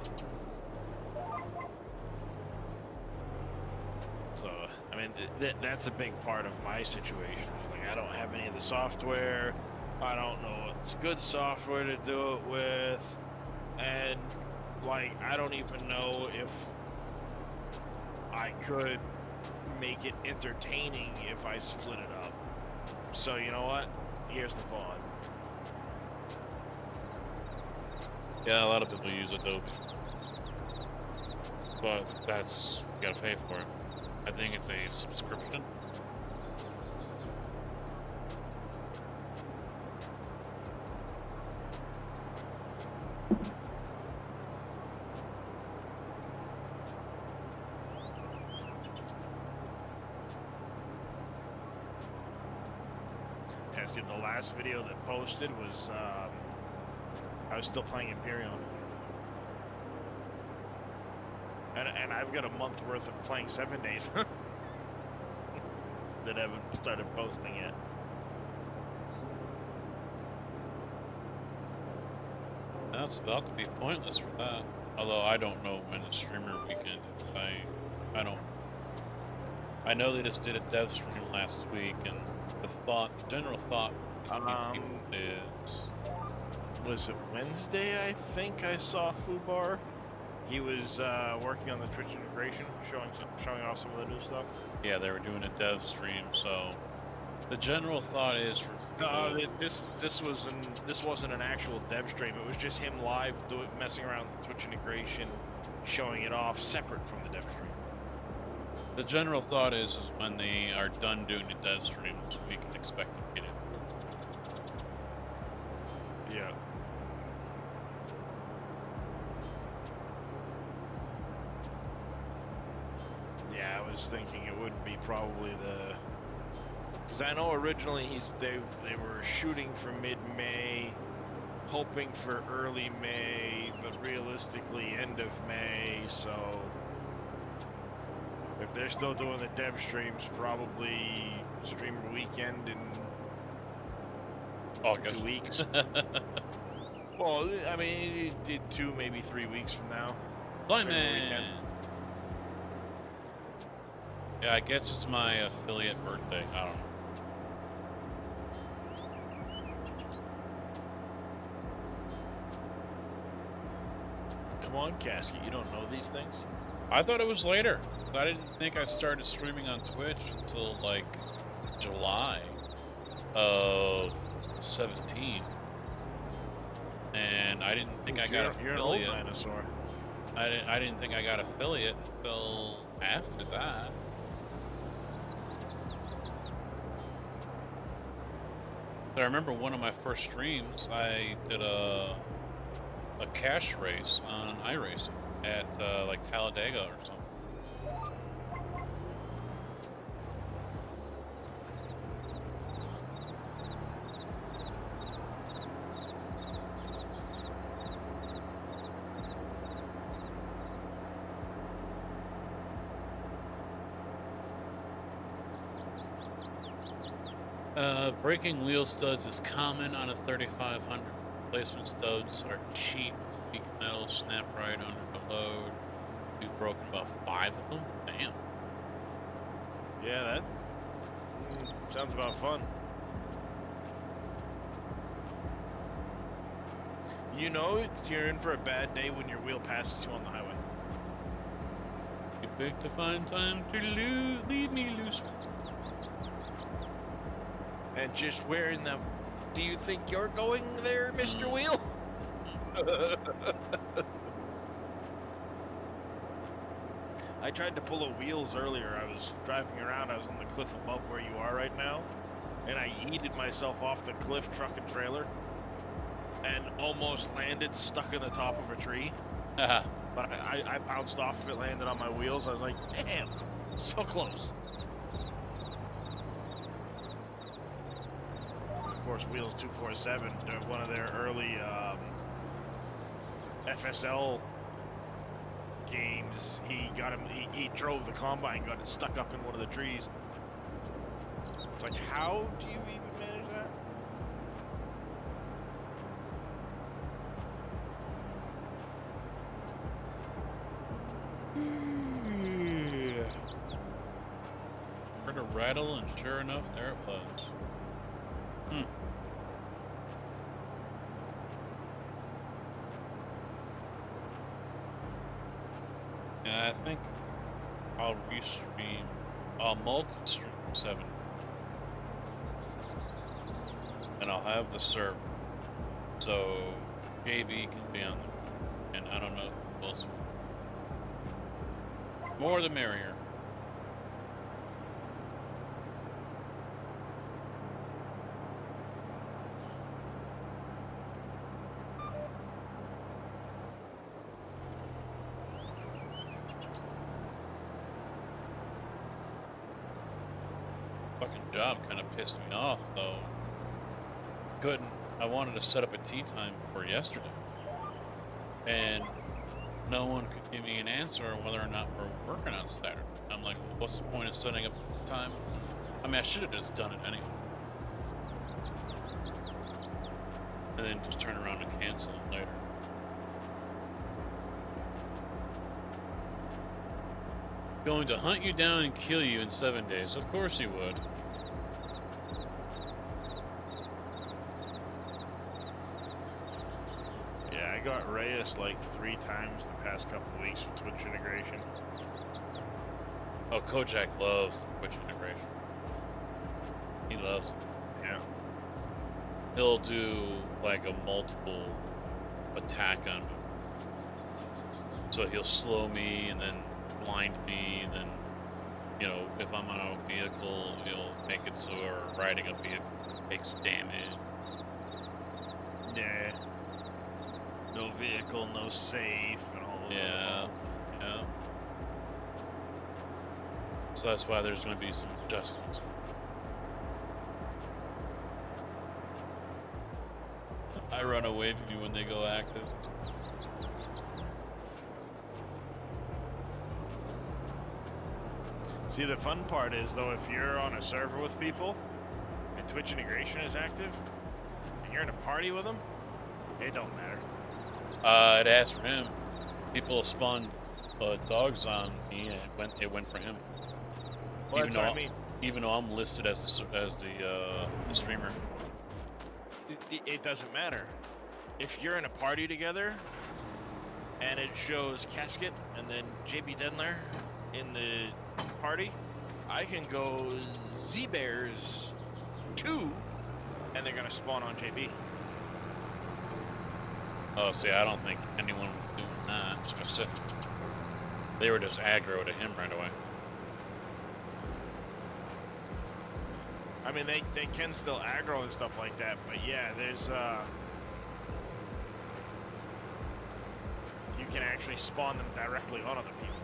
So, I mean, that's a big part of my situation. Like, I don't have any of the software. I don't know what's good software to do it with. And, like, I don't even know if I could make it entertaining if I split it up. So, you know what? Here's the VOD. Yeah, a lot of people use Adobe. But that's, you gotta pay for it. I think it's a subscription. Yeah, see, the last video that posted was, I was still playing Imperium. And I've got a month worth of playing 7 days that haven't started posting yet. That's about to be pointless for that. Although I don't know when a streamer weekend is. I know they just did a dev stream last week, and the general thought between people is, Was it Wednesday? I think I saw Fubar. He was working on the Twitch integration, showing off some of the new stuff. yeah, they were doing a dev stream. So the general thought is for No, this wasn't an actual dev stream. It was just him live messing around with the Twitch integration, showing it off separate from the dev stream. the general thought is when they are done doing the dev streams, we can expect to get it. Yeah. Yeah, I was thinking it would be probably because I know originally they were shooting for mid-May, hoping for early May, but realistically end of May. So if they're still doing the dev streams, probably streamer weekend in August. 2 weeks. Well, I mean, it did 2, maybe 3 weeks from now. Blind Streamer man. weekend. Yeah, I guess it's my affiliate birthday. I don't know. Come on, Casket, you don't know these things? I thought it was later. I didn't think I started streaming on Twitch until like July of 17. And I didn't think I got You're an old affiliate. dinosaur. I didn't think I got affiliate until after that. I remember one of my first streams, I did a cash race on iRacing at like Talladega or something. Breaking wheel studs is common on a 3500. Replacement studs are cheap. Weak metal snap right under the load. We've broken about 5 of them. Damn. Yeah, that sounds about fun. You know you're in for a bad day when your wheel passes you on the highway. You picked to find time to leave me loose. And just where in the... Do you think you're going there, Mr. Wheel? I tried to pull a wheels earlier. I was driving around. I was on the cliff above where you are right now. And I yeeted myself off the cliff, truck and trailer. And almost landed stuck in the top of a tree. But I bounced off of it, landed on my wheels. I was like, damn, so close. Of course, Wheels 247, one of their early FSL games, he got him. He drove the combine, got it stuck up in one of the trees. It's like, how do you even manage that? Heard a rattle, and sure enough, there it was. Yeah, I think I'll restream. I'll multi-stream 7. And I'll have the server. So JB can be on the... And I don't know who else. More the merrier. Fucking job kind of pissed me off though. I wanted to set up a tea time for yesterday, and no one could give me an answer on whether or not we're working on Saturday. I'm like, well, what's the point of setting up a time? I mean, I should have just done it anyway, and then just turn around and cancel it later. Going to hunt you down and kill you in 7 days. Of course he would. Yeah, I got Reyes like 3 times in the past couple of weeks with Twitch integration. Oh, Kojak loves Twitch integration. He loves it. Yeah. He'll do like a multiple attack on me. So he'll slow me and then blind me, and then, you know, if I'm on a vehicle, he'll make it so we're riding a vehicle takes damage. Yeah. No vehicle, no safe, and all of Yeah, yeah. So that's why there's going to be some adjustments. I run away from you when they go active. See, the fun part is, though, if you're on a server with people and Twitch integration is active and you're in a party with them, it don't matter. It asked for him. People spawned dogs on me, and it went for him. Well, that's what I mean. Even though I'm listed as the streamer. It doesn't matter. If you're in a party together and it shows Casket and then JB Denler in the party, I can go Z-Bears 2 and they're gonna spawn on JB. Oh, see, I don't think anyone was doing that specific. They were just aggro to him right away. I mean, they can still aggro and stuff like that, but yeah, there's you can actually spawn them directly on other people.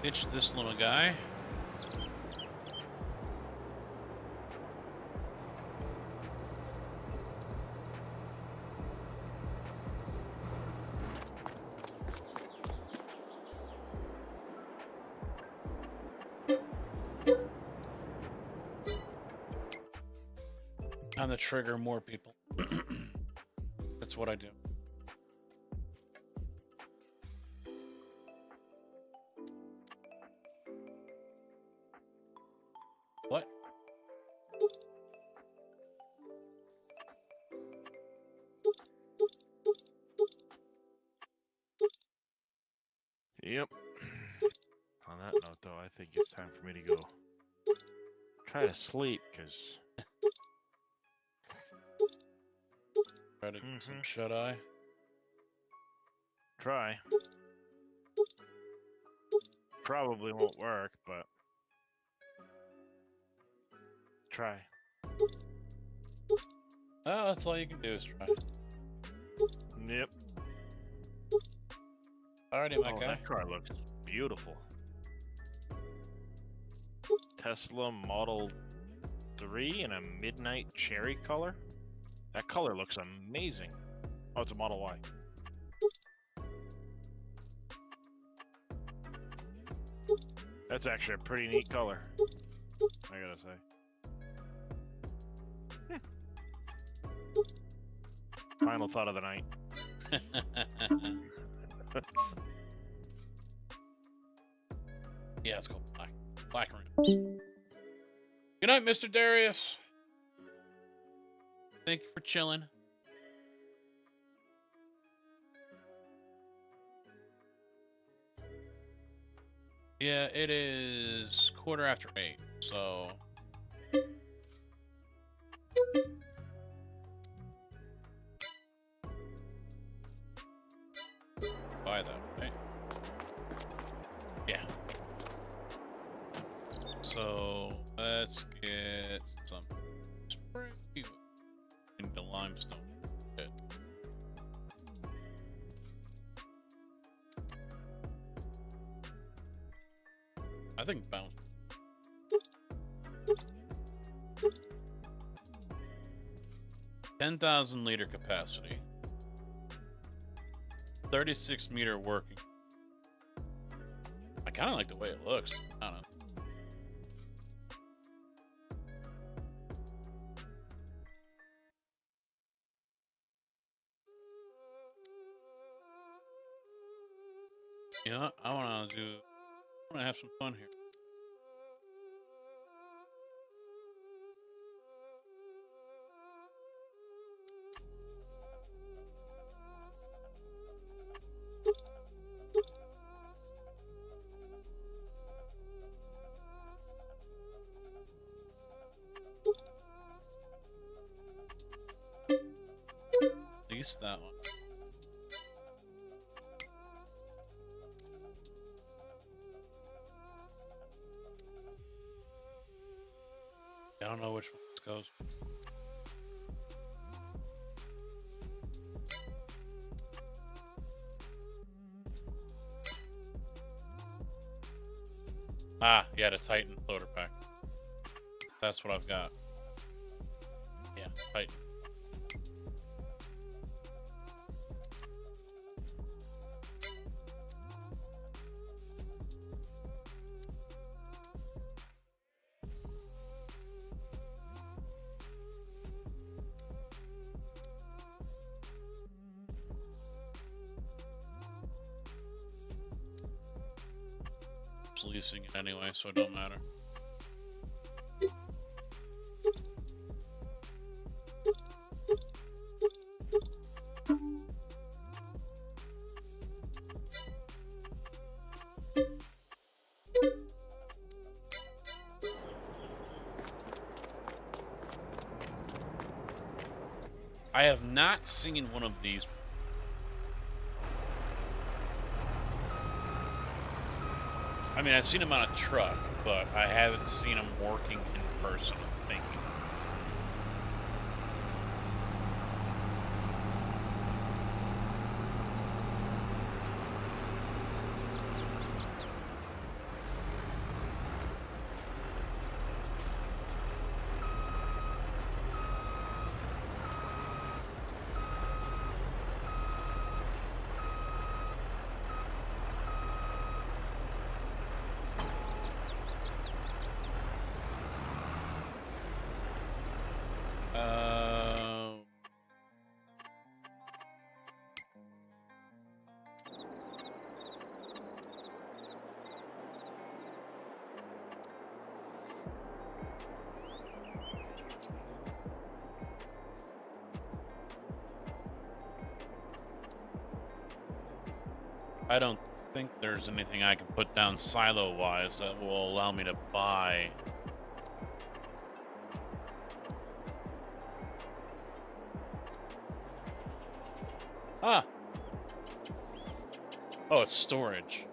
Ditch this little guy. On the trigger, more people. That's what I do. What? Yep. On that note, though, I think it's time for me to go try to sleep, because... Try to get some shut-eye. Try. Probably won't work, but... Try. Oh, that's all you can do is try. Yep. Alrighty, my Oh, guy. that car looks beautiful. Tesla Model 3 in a midnight cherry color. That color looks amazing. Oh, it's a Model Y. That's actually a pretty neat color, I gotta say. Final thought of the night. Yeah, it's called black. Black rims. Good night, Mr. Darius. Thank you for chilling. Yeah, it is 8:15, so... Buy that, right? Yeah. So, let's get some spray into limestone. Good. I think bounce. $10,000 liter capacity. 36-meter working. I kind of like the way it looks. I don't know. You know what? I want to have some fun here. At least that one. I don't know which one this goes. Ah, yeah, the Titan floater pack. That's what I've got. Yeah, Titan. Leasing it anyway, so it don't matter. I have not seen one of these. I mean, I've seen them on a truck, but I haven't seen them working in person, I think. I don't think there's anything I can put down silo-wise that will allow me to buy. Ah! Oh, it's storage.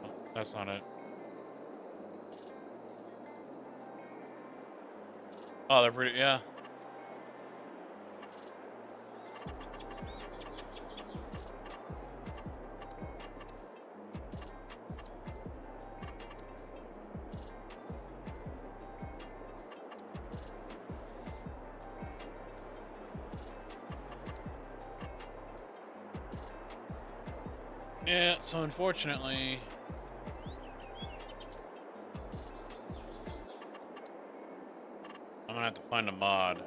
Oh, that's not it. Oh, they're pretty, yeah. Yeah, so unfortunately, I'm gonna have to find a mod.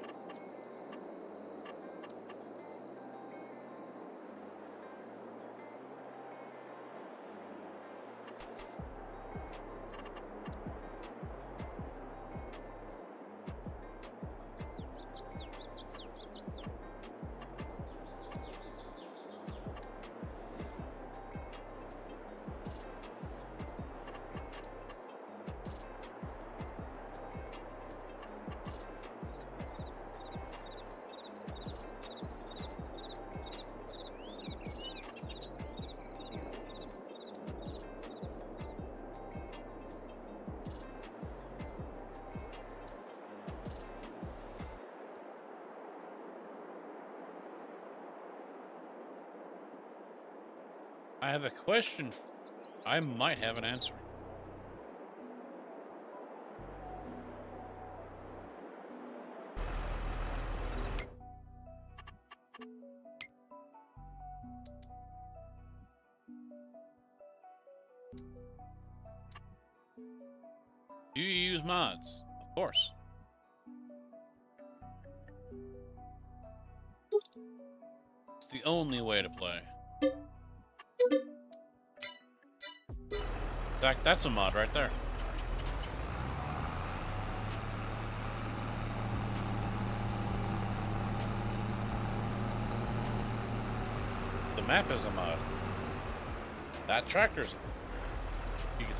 I have a question. I might have an answer. Do you use mods? Of course. It's the only way to play. In fact, that's a mod right there. The map is a mod. That tractor's a mod. You can...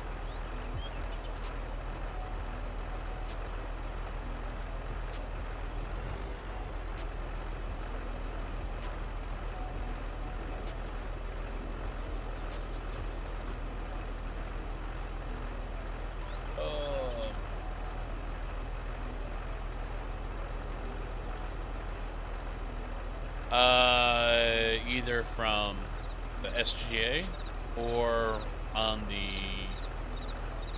Either from the SGA or on the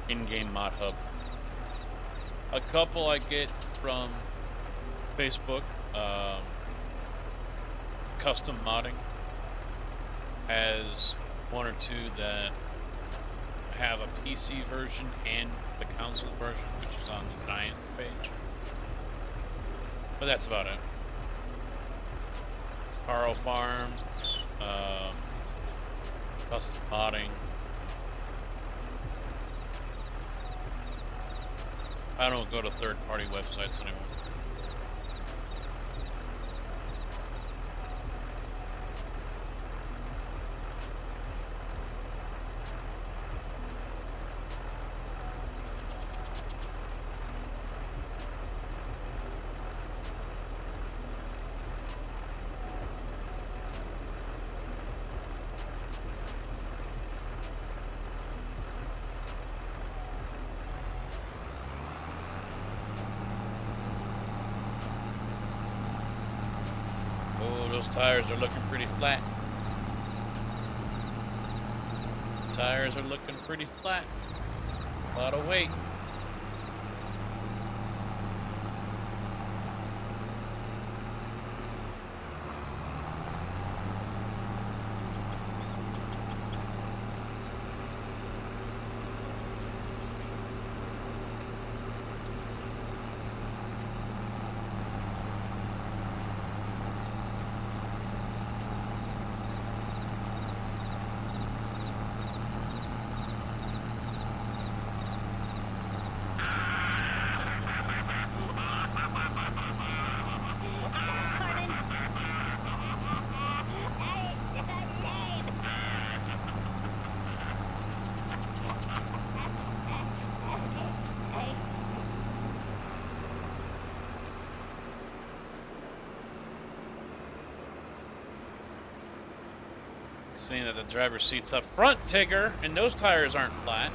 in-game mod hub. A couple I get from Facebook. Custom modding has one or two that have a PC version and the console version, which is on the Dajnet page. But that's about it. Carl Farms, custom modding. I don't go to third-party websites anymore. Those tires are looking pretty flat. Tires are looking pretty flat. A lot of weight. Seeing that the driver's seat's up front, Tigger, and those tires aren't flat.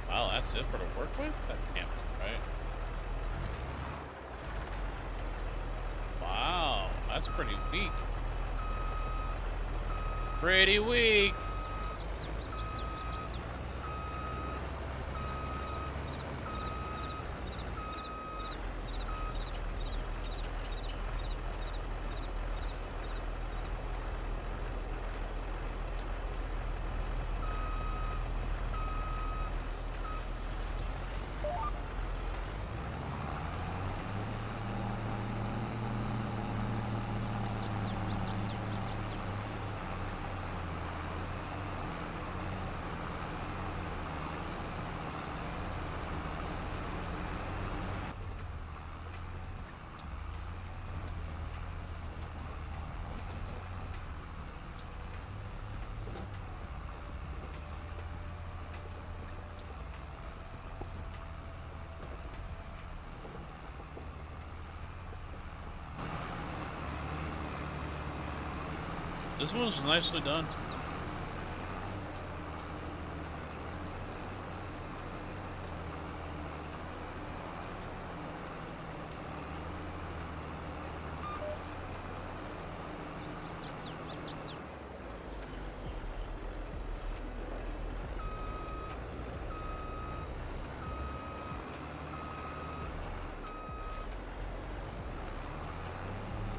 Wow, that's it for to work with? That can't be right. Wow, that's pretty weak. Pretty weak. This one's nicely done.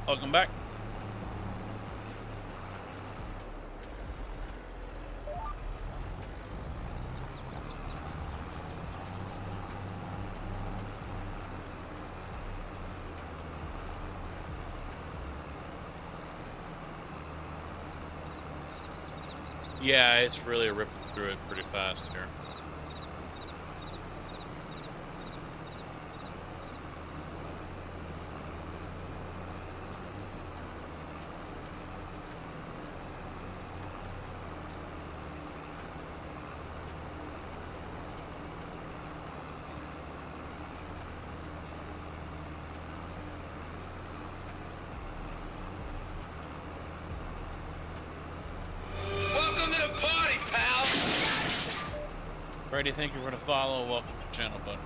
Welcome back. Yeah, it's really ripping through it pretty fast here. Brady, thank you for the follow. Welcome to the channel, bud.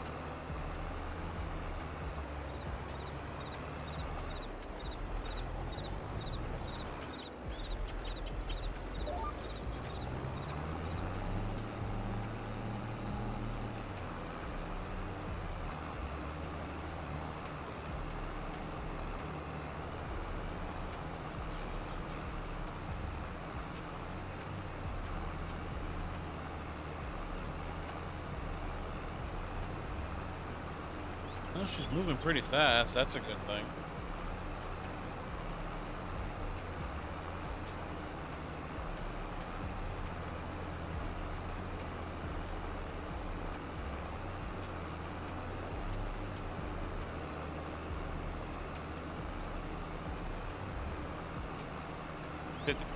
Well, she's moving pretty fast. That's a good thing.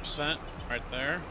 %, right there.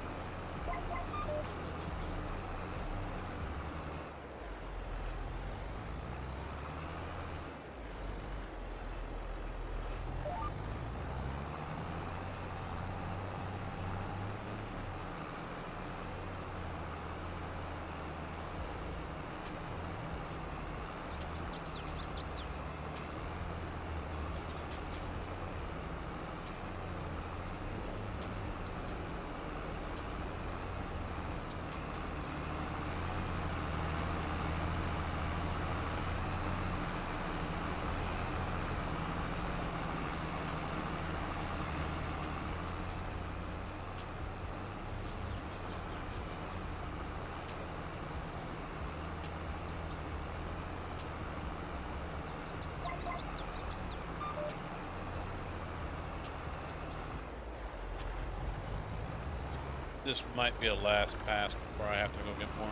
This might be a last pass before I have to go get more.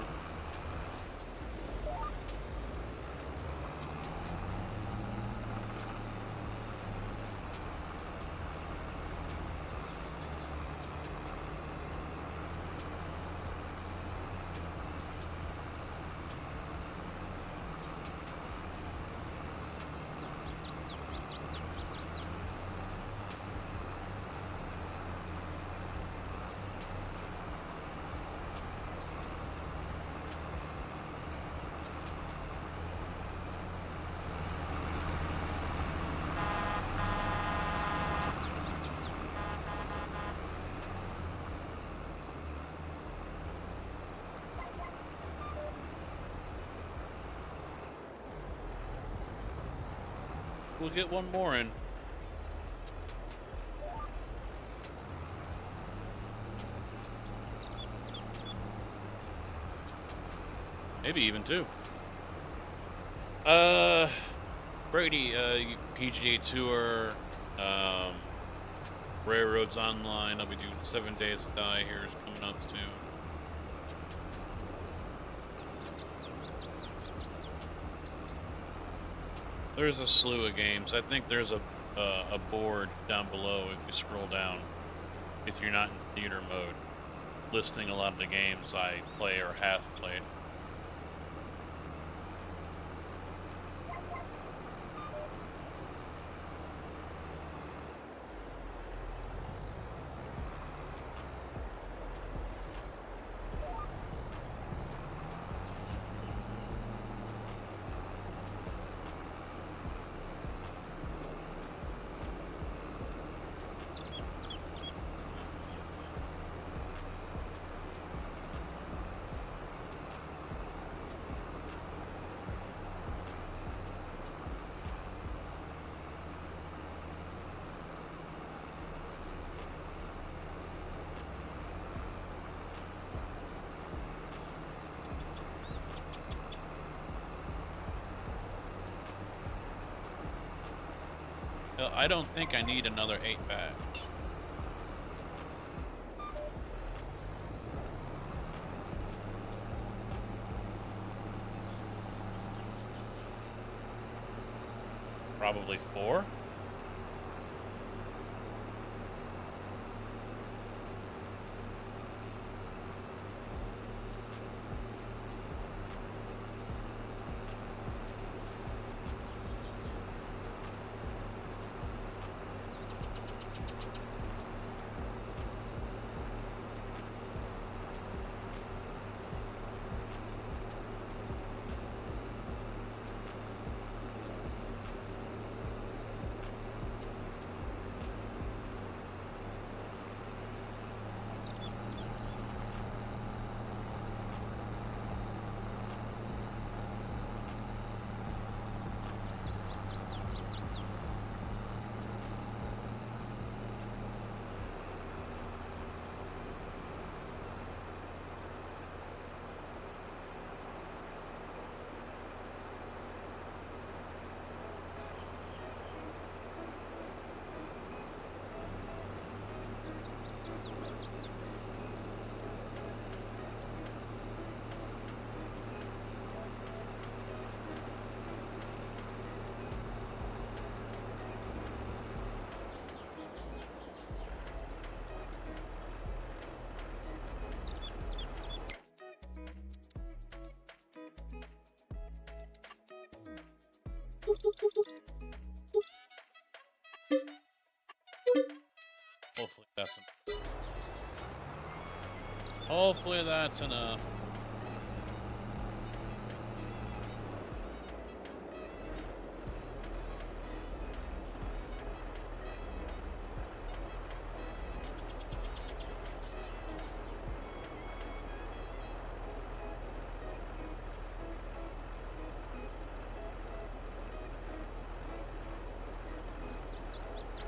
we'll get one more in. Maybe even two. Brady, PGA Tour, Railroads Online. I'll be doing 7 Days to Die here is coming up soon. There's a slew of games. I think there's a board down below if you scroll down, if you're not in theater mode, listing a lot of the games I play or have played. I don't think I need another 8 badge. Probably 4. Hopefully that's enough.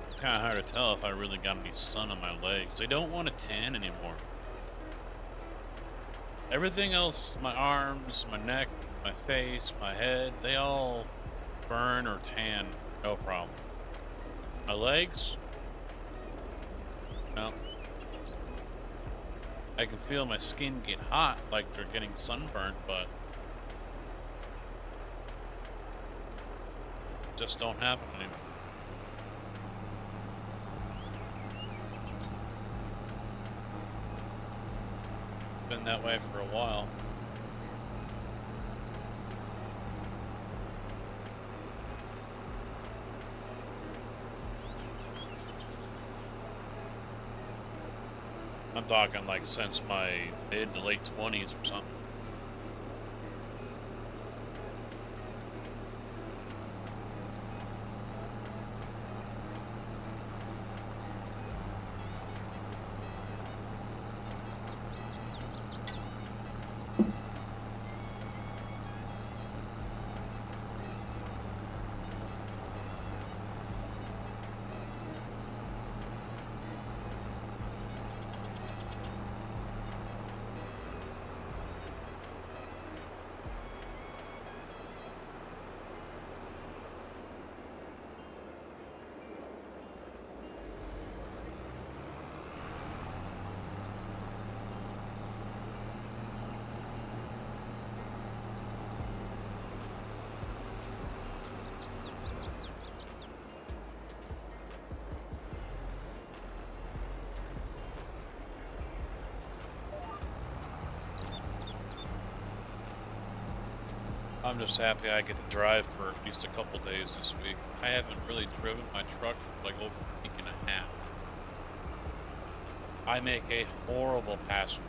It's kind of hard to tell if I really got any sun on my legs. I don't want a tan anymore. Everything else, my arms, my neck, my face, my head, they all burn or tan, no problem. My legs, no. I can feel my skin get hot, like they're getting sunburnt, but just don't happen anymore. Been that way for a while. I'm talking like since my mid to late 20s or something. I'm just happy I get to drive for at least a couple days this week. I haven't really driven my truck for like over a week and a half. I make a horrible passenger.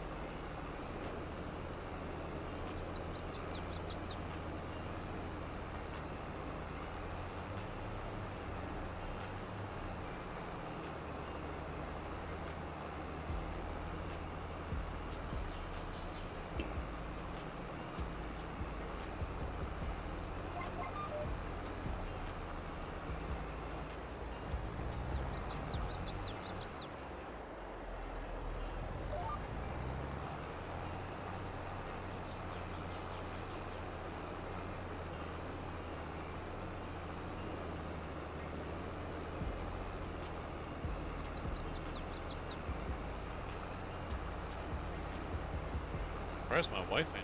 Where's my wife in?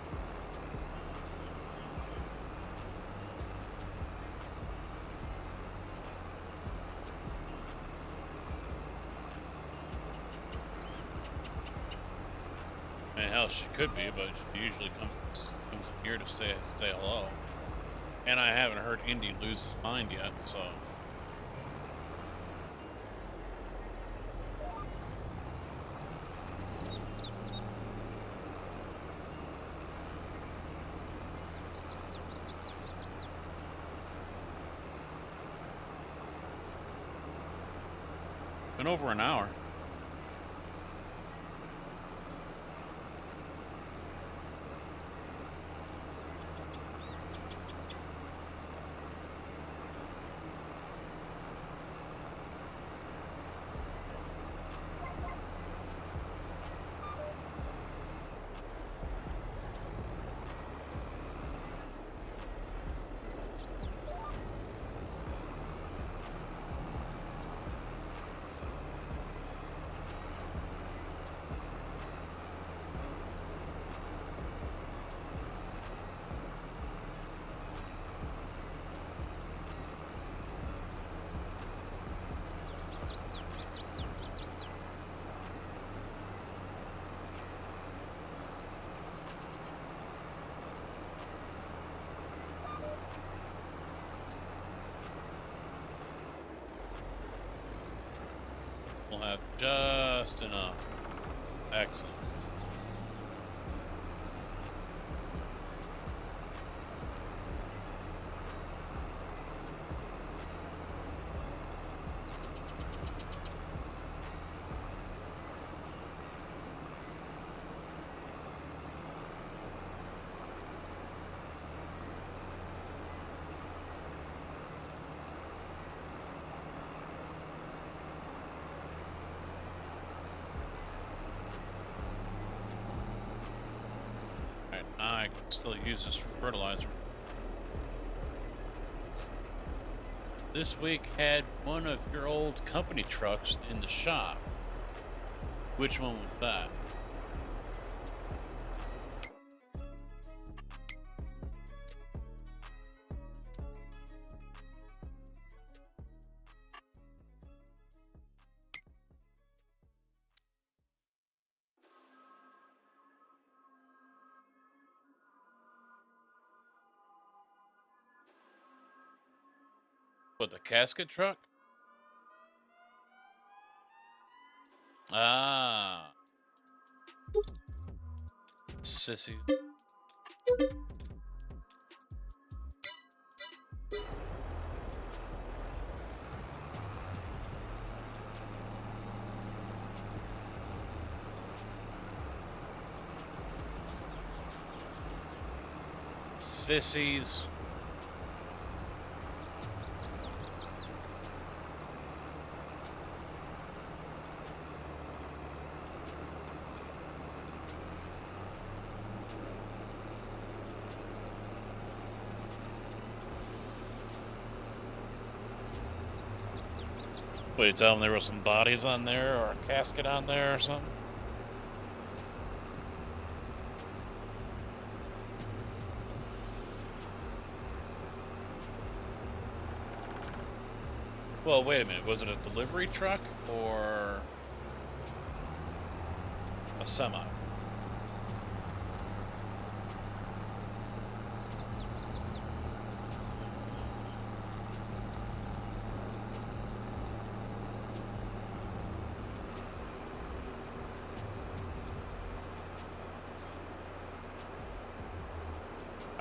I mean, hell, she could be, but she usually comes here to say hello. And I haven't heard Indy lose his mind yet, so. Been over an hour. We'll have just enough. Excellent. I can still use this for fertilizer. This week had one of your old company trucks in the shop. Which one was that? What, the casket truck? Ah. Sissy. Sissies. What, you tell them there were some bodies on there or a casket on there or something? Well, wait a minute. Was it a delivery truck or a semi?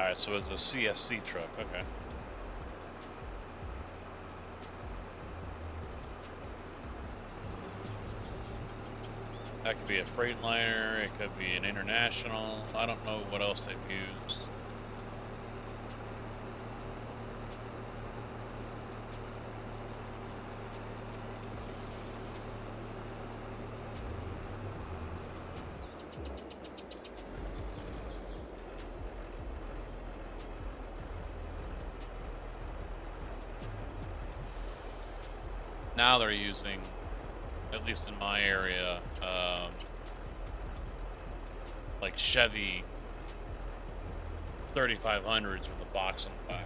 Alright, so it's a CSC truck, okay. That could be a Freightliner, it could be an International. I don't know what else they've used. Now they're using, at least in my area, like Chevy 3500s with a box on the back.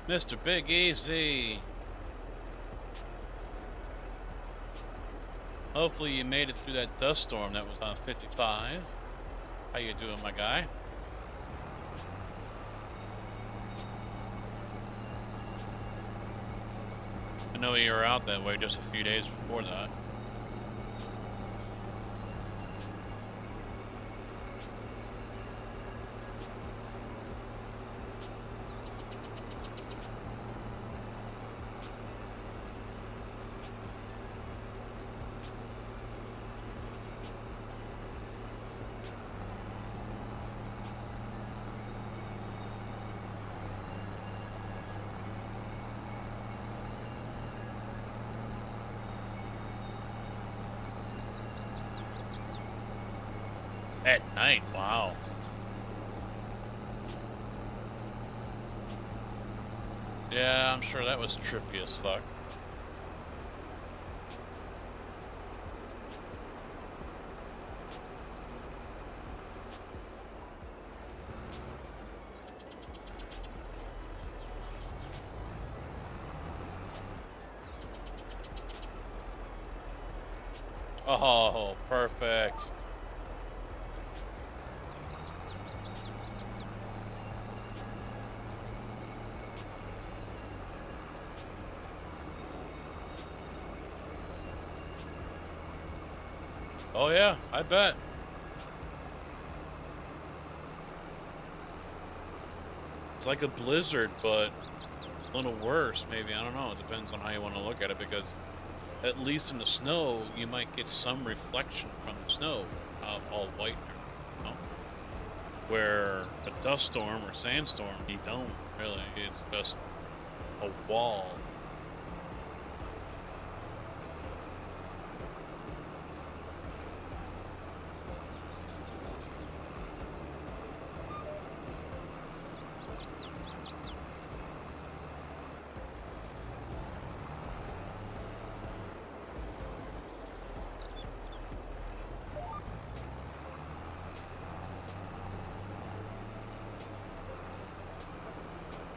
Mr. Big Easy. Hopefully you made it through that dust storm that was on 55. How you doing, my guy? I know you were out that way just a few days before that. At night, wow. Yeah, I'm sure that was trippy as fuck. Oh, perfect. Oh yeah, I bet. It's like a blizzard, but a little worse, maybe. I don't know. It depends on how you want to look at it, because at least in the snow, you might get some reflection from the snow, all white, you know? Where a dust storm or sandstorm, you don't really. It's just a wall.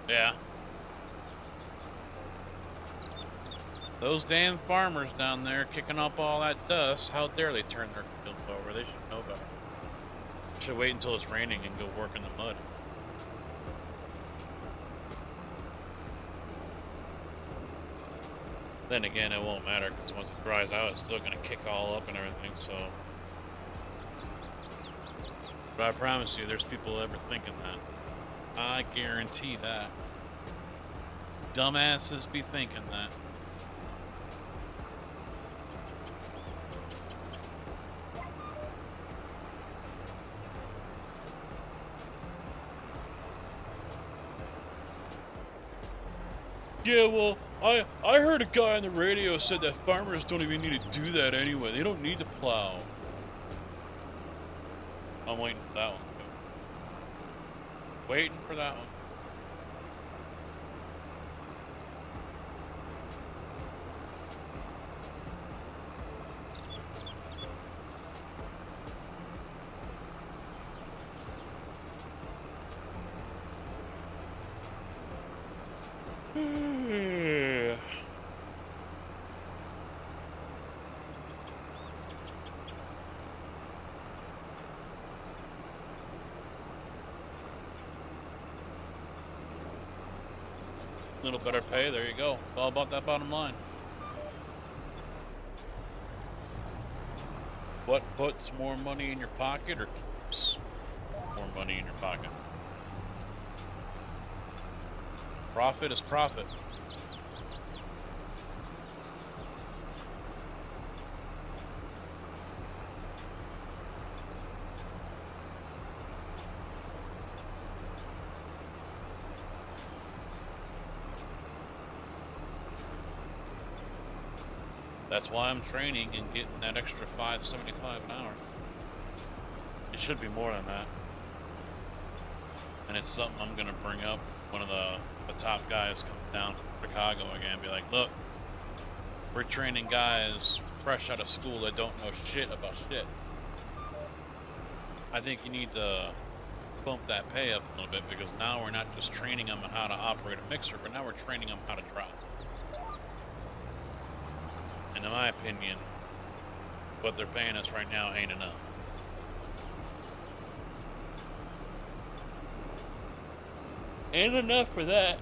Yeah. Those damn farmers down there kicking up all that dust, how dare they turn their fields over? They should know better. Should wait until it's raining and go work in the mud. Then again, it won't matter, because once it dries out, it's still going to kick all up and everything, so. But I promise you, there's people ever thinking that. I guarantee that. Dumbasses be thinking that. Yeah, well, I heard a guy on the radio said that farmers don't even need to do that anyway. They don't need to plow. I'm waiting for that one. Waiting for that one. Little better pay, there you go. It's all about that bottom line. What puts more money in your pocket or keeps more money in your pocket? Profit is profit. That's why I'm training and getting that extra $5.75 an hour. It should be more than that. And it's something I'm gonna bring up. One of the top guys comes down from Chicago again and be like, look, we're training guys fresh out of school that don't know shit about shit. I think you need to bump that pay up a little bit, because now we're not just training them on how to operate a mixer, but now we're training them how to drive. And in my opinion, what they're paying us right now ain't enough. Ain't enough for that.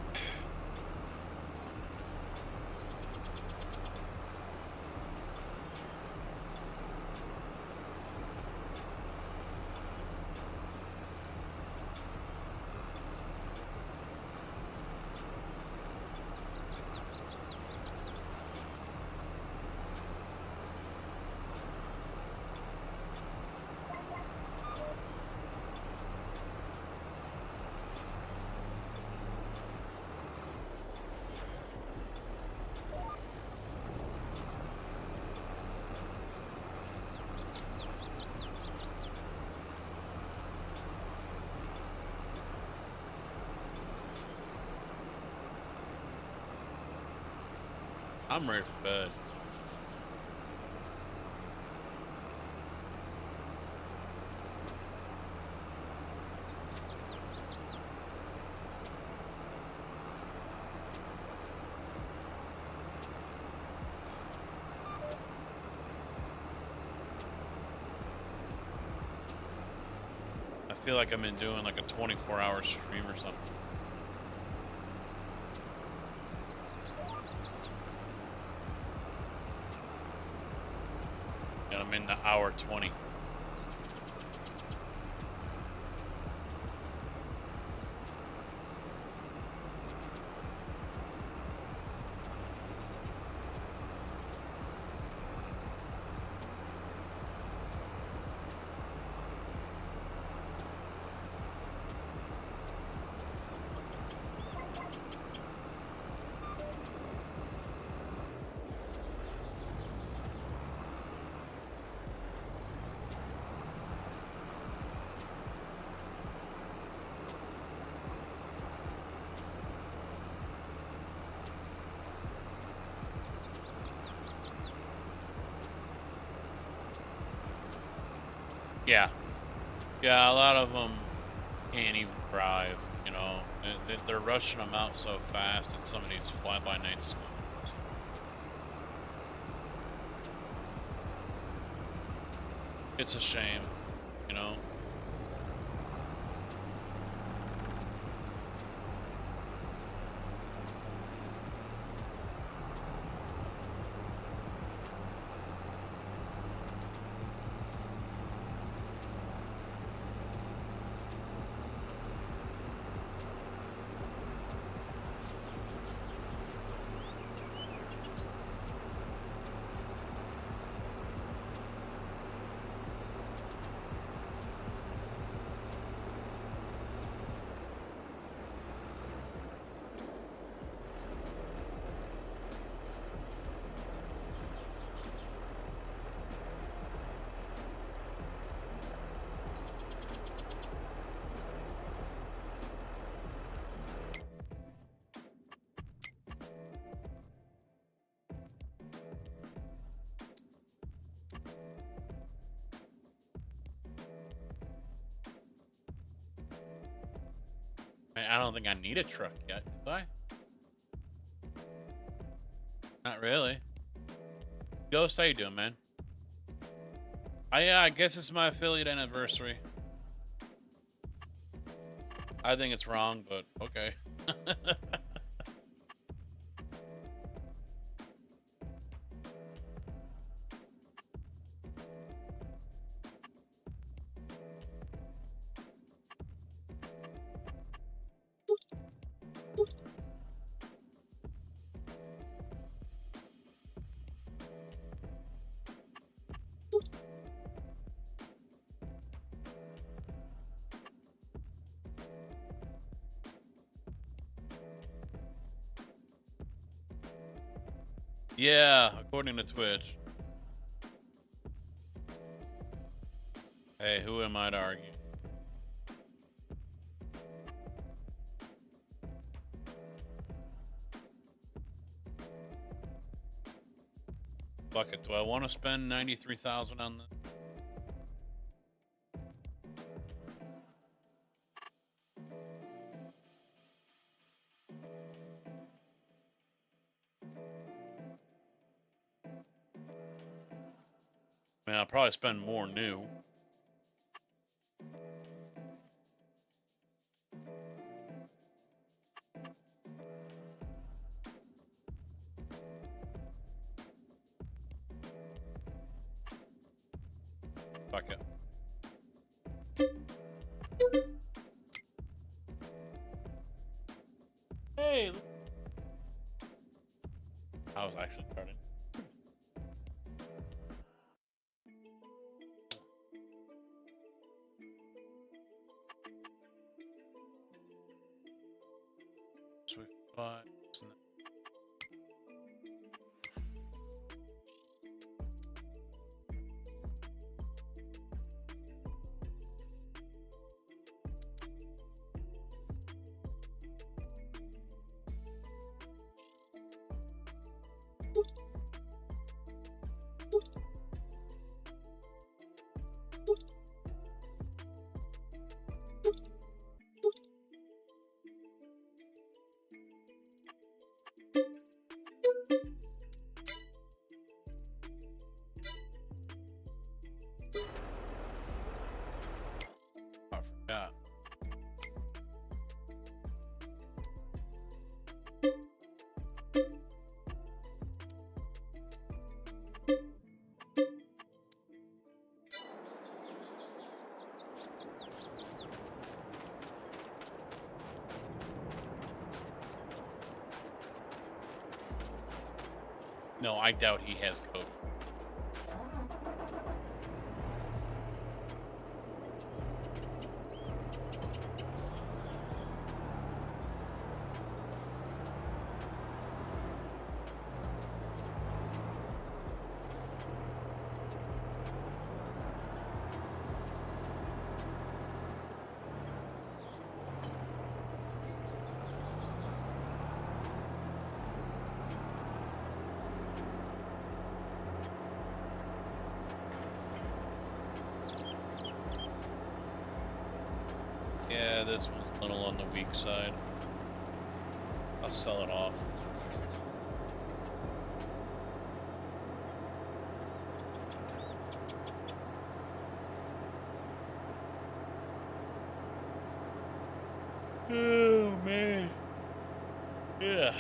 I'm ready for bed. I feel like I've been doing like a 24-hour stream or something. And I'm in the hour 20. Yeah. Yeah, a lot of them can't even drive, you know. They're rushing them out so fast at some of these fly-by-night schools. It's a shame, you know. I don't think I need a truck yet, do I? Not really. Ghost, how you doing, man? I guess it's my affiliate anniversary. I think it's wrong, but okay. Yeah, according to Twitch. Hey, who am I to argue? Fuck it. Do I want to spend 93,000 on this? I mean, I'll probably spend more new. Fuck it. Hey! I was actually starting. Swift bot. I forgot. No, I doubt he has code. Yeah, this one's a little on the weak side. I'll sell it off. Oh, man. Yeah.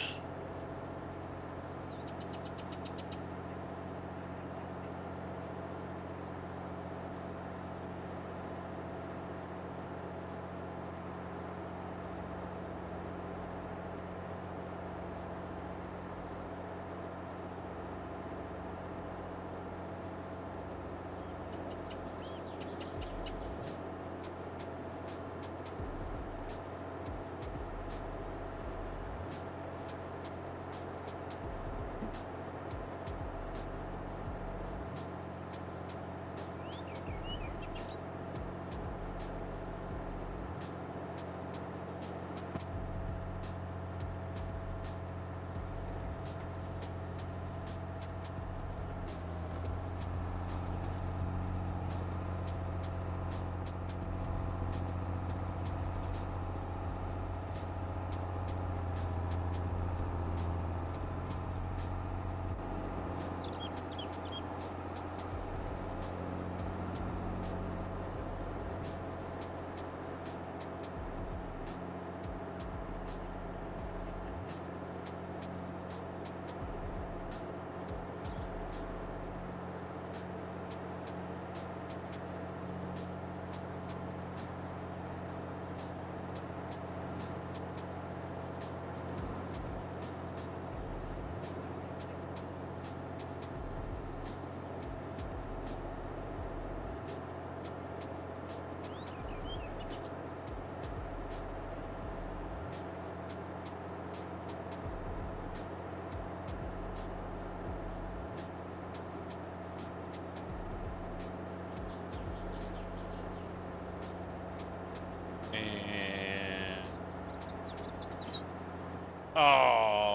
Oh,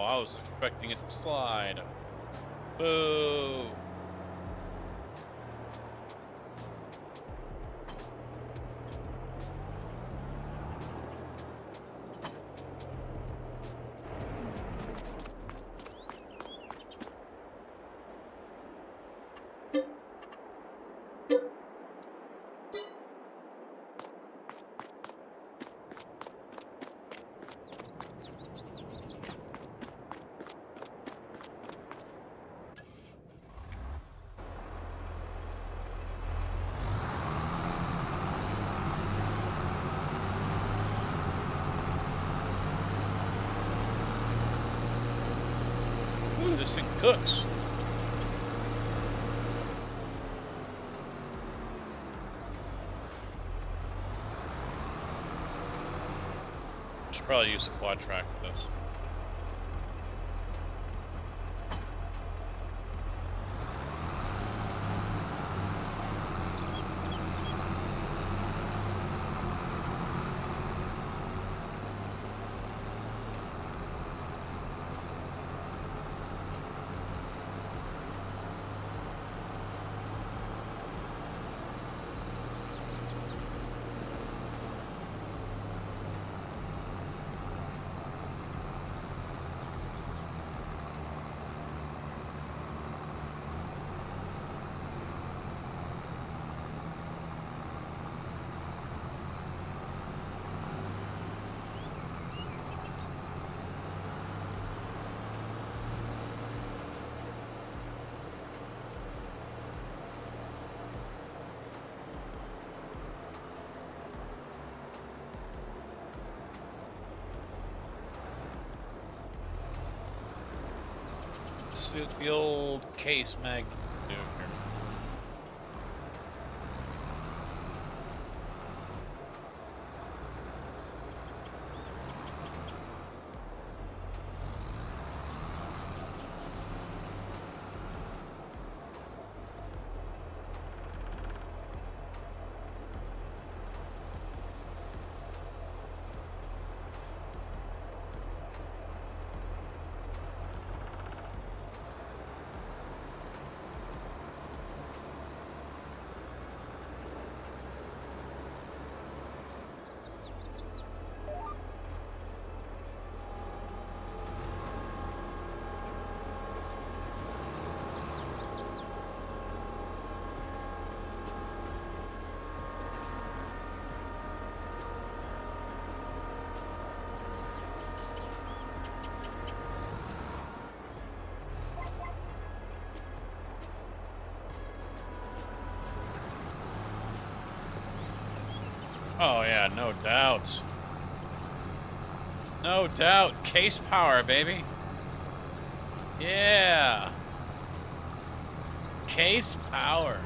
I was expecting it to slide. Boo. Ooh, this thing cooks. Should probably use the quad track for this. It's the old case magnet do here. Oh yeah, no doubt. No doubt. Case power, baby. Yeah. Case power.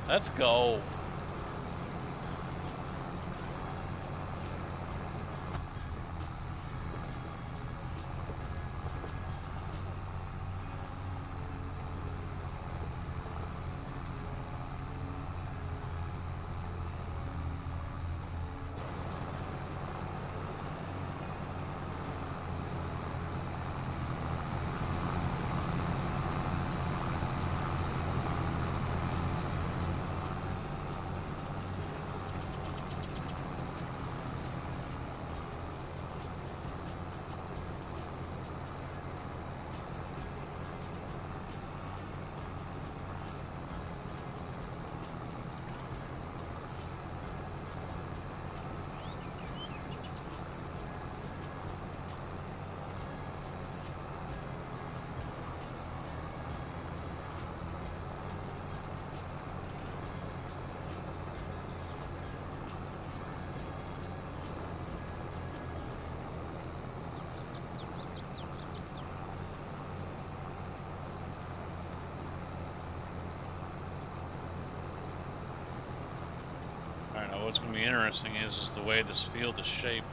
Let's go. Alright, now what's going to be interesting is the way this field is shaped.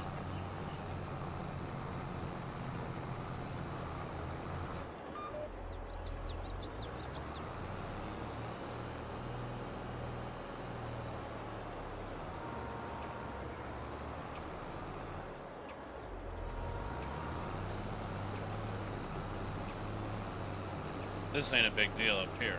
This ain't a big deal up here.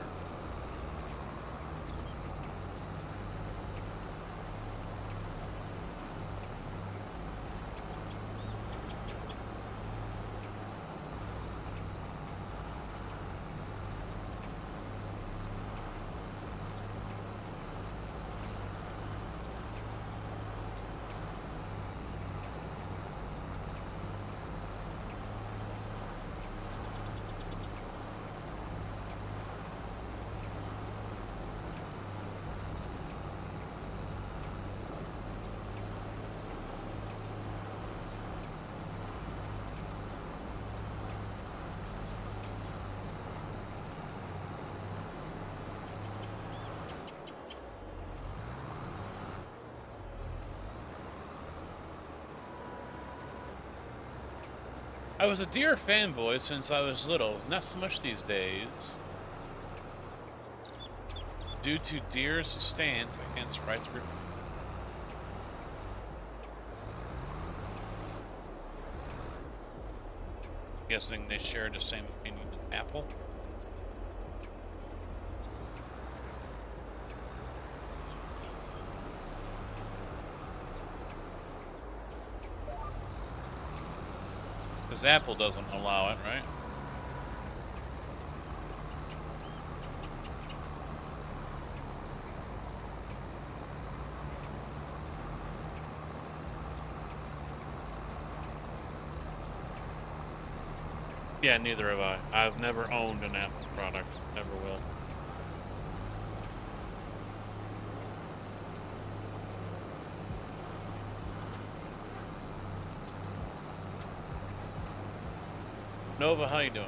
I was a deer fanboy since I was little, not so much these days. Due to deer's stance against right to guessing they share the same opinion as Apple. Because Apple doesn't allow it, right? Yeah, neither have I. I've never owned an Apple product. Never will. Nova, how you doing?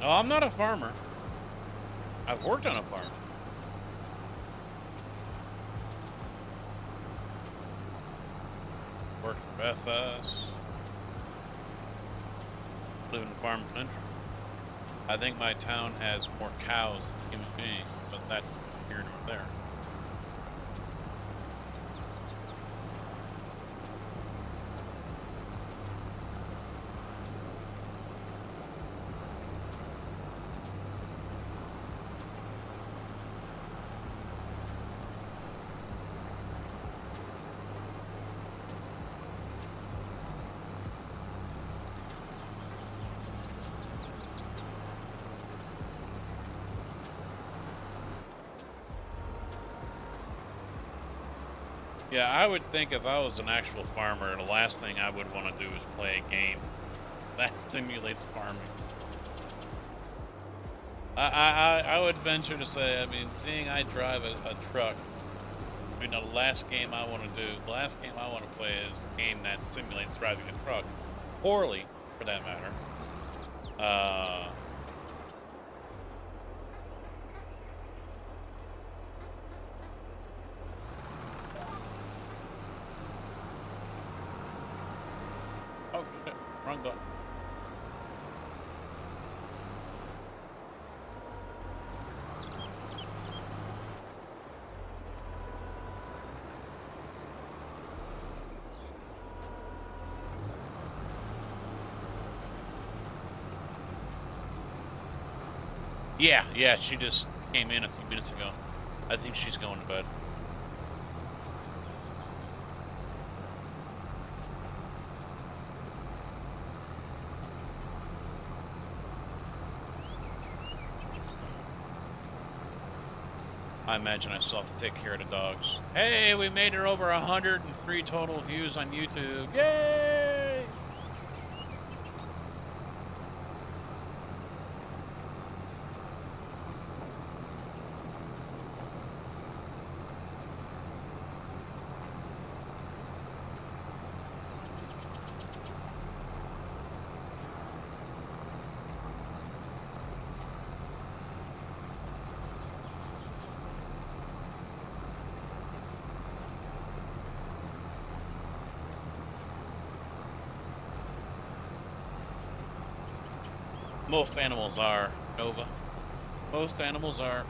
No, I'm not a farmer. I've worked on a farm. Worked for FS. Live in farm country. I think my town has more cows than human beings, but that's here nor there. Yeah, I would think if I was an actual farmer, the last thing I would want to do is play a game that simulates farming. I would venture to say, I mean, seeing I drive a truck, I mean, the last game I want to play is a game that simulates driving a truck, poorly, for that matter. Oh, shit. Wrong button. Yeah, she just came in a few minutes ago. I think she's going to bed. I imagine I still have to take care of the dogs. Hey, we made it over 103 total views on YouTube. Yay! Most animals are, Nova. Most animals are.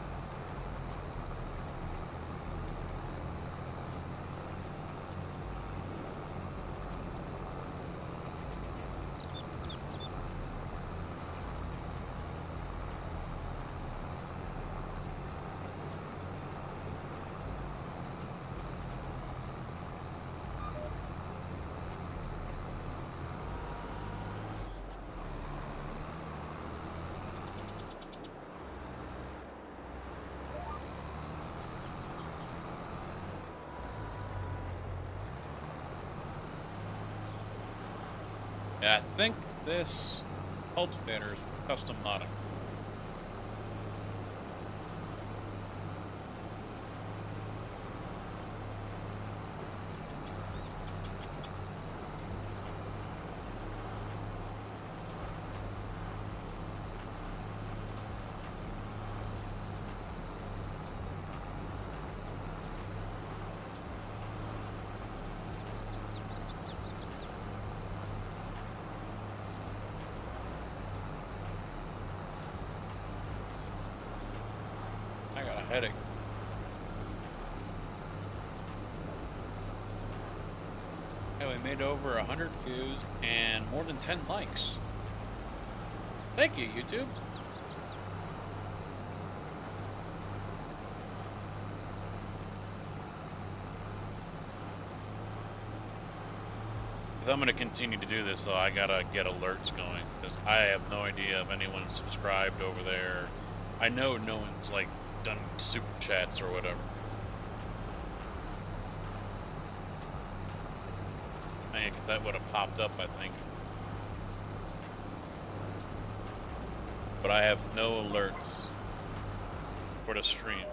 Yeah, I think this cultivator is custom modding. I got a headache. Yeah, we made over 100 views and more than 10 likes. Thank you, YouTube. If I'm going to continue to do this, though, I gotta get alerts going, because I have no idea if anyone subscribed over there. I know no one's, like, done super chats or whatever. I think that would have popped up, I think. But I have no alerts for the stream.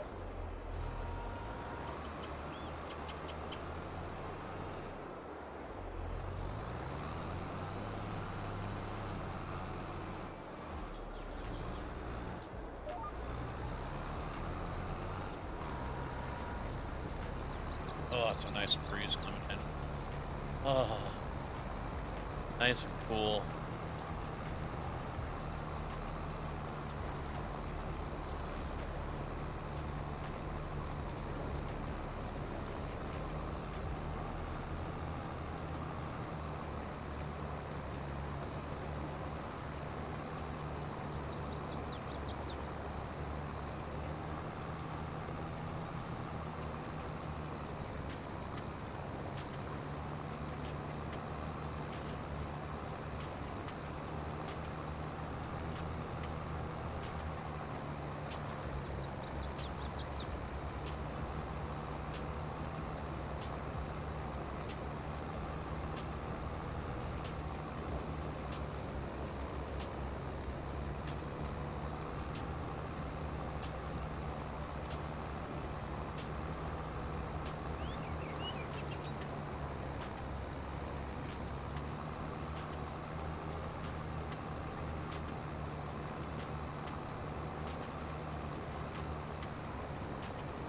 Oh, that's a nice breeze coming in. Oh, nice and cool.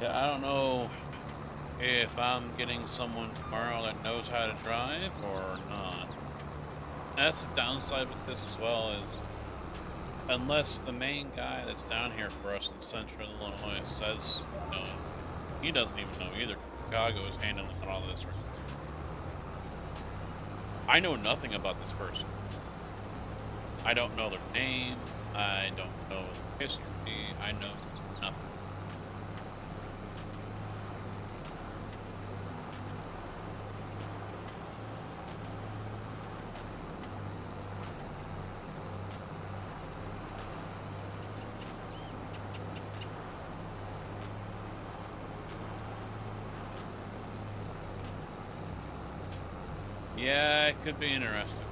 Yeah, I don't know if I'm getting someone tomorrow that knows how to drive or not. That's the downside with this as well, is unless the main guy that's down here for us in Central Illinois says, you know, he doesn't even know either. Chicago is handling all this. I know nothing about this person. I don't know their name. I don't know their history. I know nothing. Yeah, it could be interesting.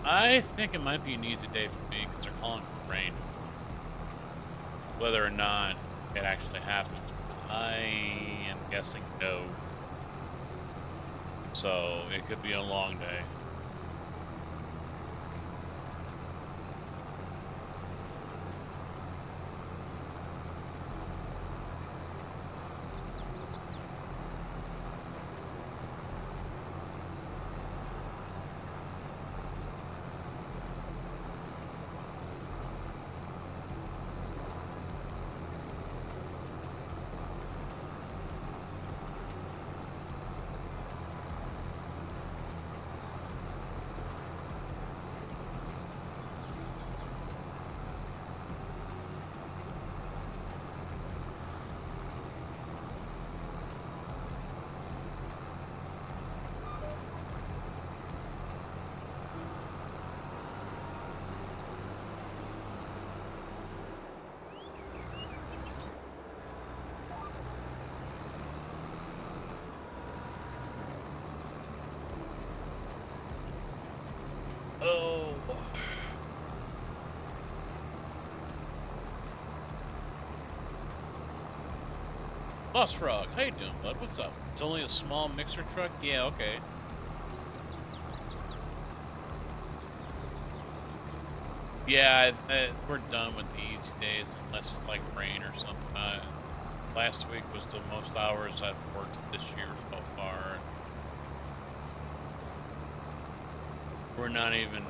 I think it might be an easy day for me because they're calling for rain. Whether or not it actually happens, I am guessing no. So it could be a long day. Oh. Boss Frog, how you doing, bud? What's up? It's only a small mixer truck? Yeah, okay. Yeah, we're done with the easy days unless it's like rain or something. Last week was the most hours I've worked this year so far. We're not even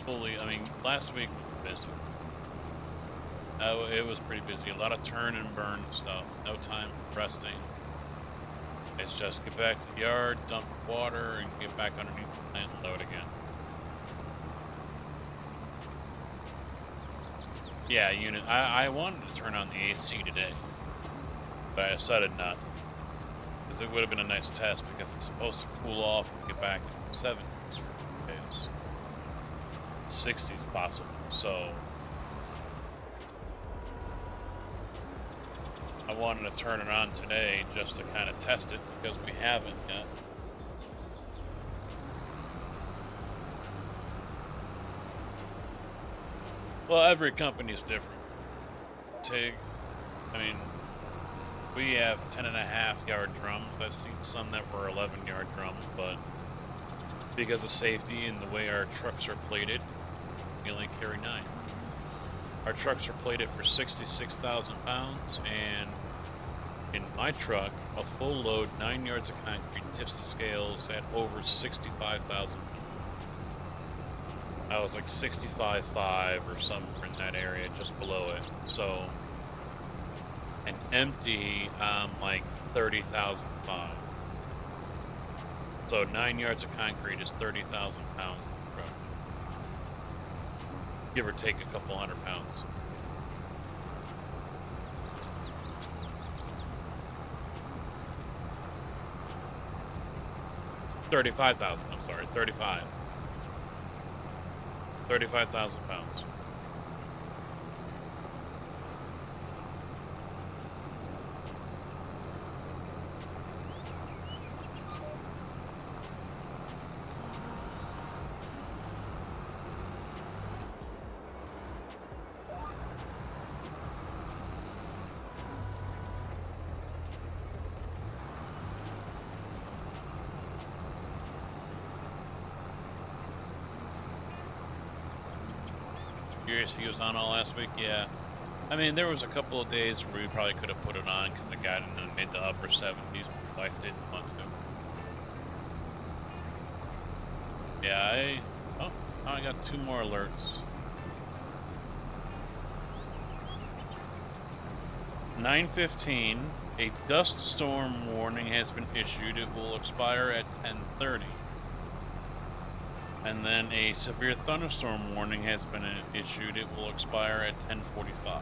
fully, I mean, last week was busy. It was pretty busy. A lot of turn and burn stuff. No time for resting. It's just get back to the yard, dump water, and get back underneath the plant and load again. Yeah, unit. I wanted to turn on the AC today, but I decided not. Because it would have been a nice test because it's supposed to cool off and get back to 70s for days. 60s possible. So I wanted to turn it on today just to kind of test it because we haven't yet. Well, every company is different. I mean, we have 10.5-yard drums. I've seen some that were 11-yard drums, but because of safety and the way our trucks are plated, we only carry 9. Our trucks are plated for 66,000 pounds, and in my truck, a full load, 9 yards of concrete, tips the scales at over 65,000 pounds. I was like 65.5 or somewhere in that area, just below it. So, and empty, like 30,000 pounds. So 9 yards of concrete is 30,000 pounds. Give or take a couple hundred pounds. $35,000. I'm sorry, 35. 35,000 pounds. He was on all last week, yeah. I mean, there was a couple of days where we probably could have put it on because it got in the mid to upper 70s. My wife didn't want to. Yeah, I got 2 more alerts. 9:15, a dust storm warning has been issued. It will expire at 10:30. And then a severe thunderstorm warning has been issued. It will expire at 10:45.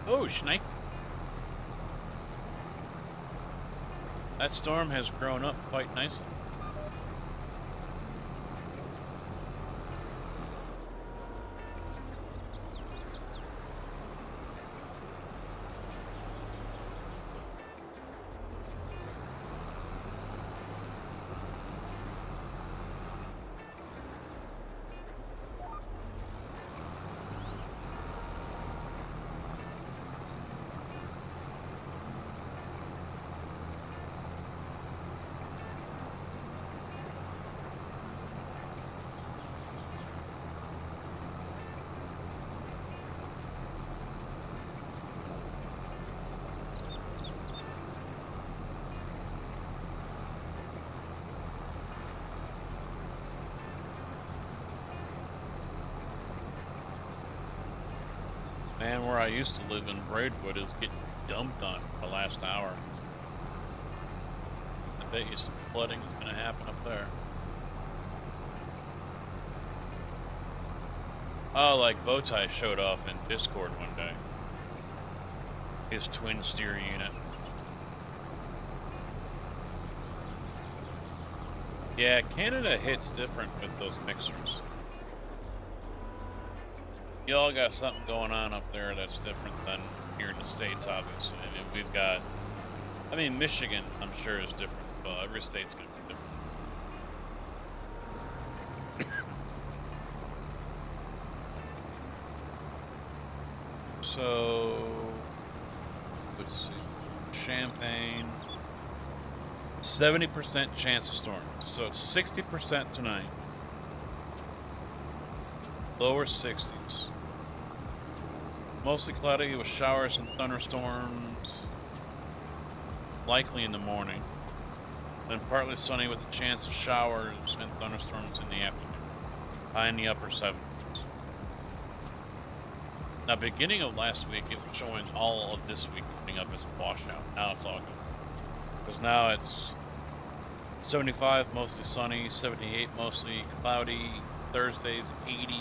Oh, Schneik. That storm has grown up quite nicely. Man, where I used to live in Braidwood is getting dumped on for the last hour. I bet you some flooding is going to happen up there. Oh, like Bowtie showed off in Discord one day. His twin steer unit. Yeah, Canada hits different with those mixers. Y'all got something going on up there that's different than here in the States, obviously. I mean, we've got, I mean, Michigan, I'm sure, is different, but every state's going to be different. So, let's see. Champagne. 70% chance of storm. So it's 60% tonight. Lower 60s. Mostly cloudy with showers and thunderstorms. Likely in the morning. Then partly sunny with a chance of showers and thunderstorms in the afternoon. High in the upper 70s. Now, beginning of last week, it was showing all of this week coming up as a washout. Now it's all good. Because now it's 75, mostly sunny, 78, mostly cloudy, Thursday's 80,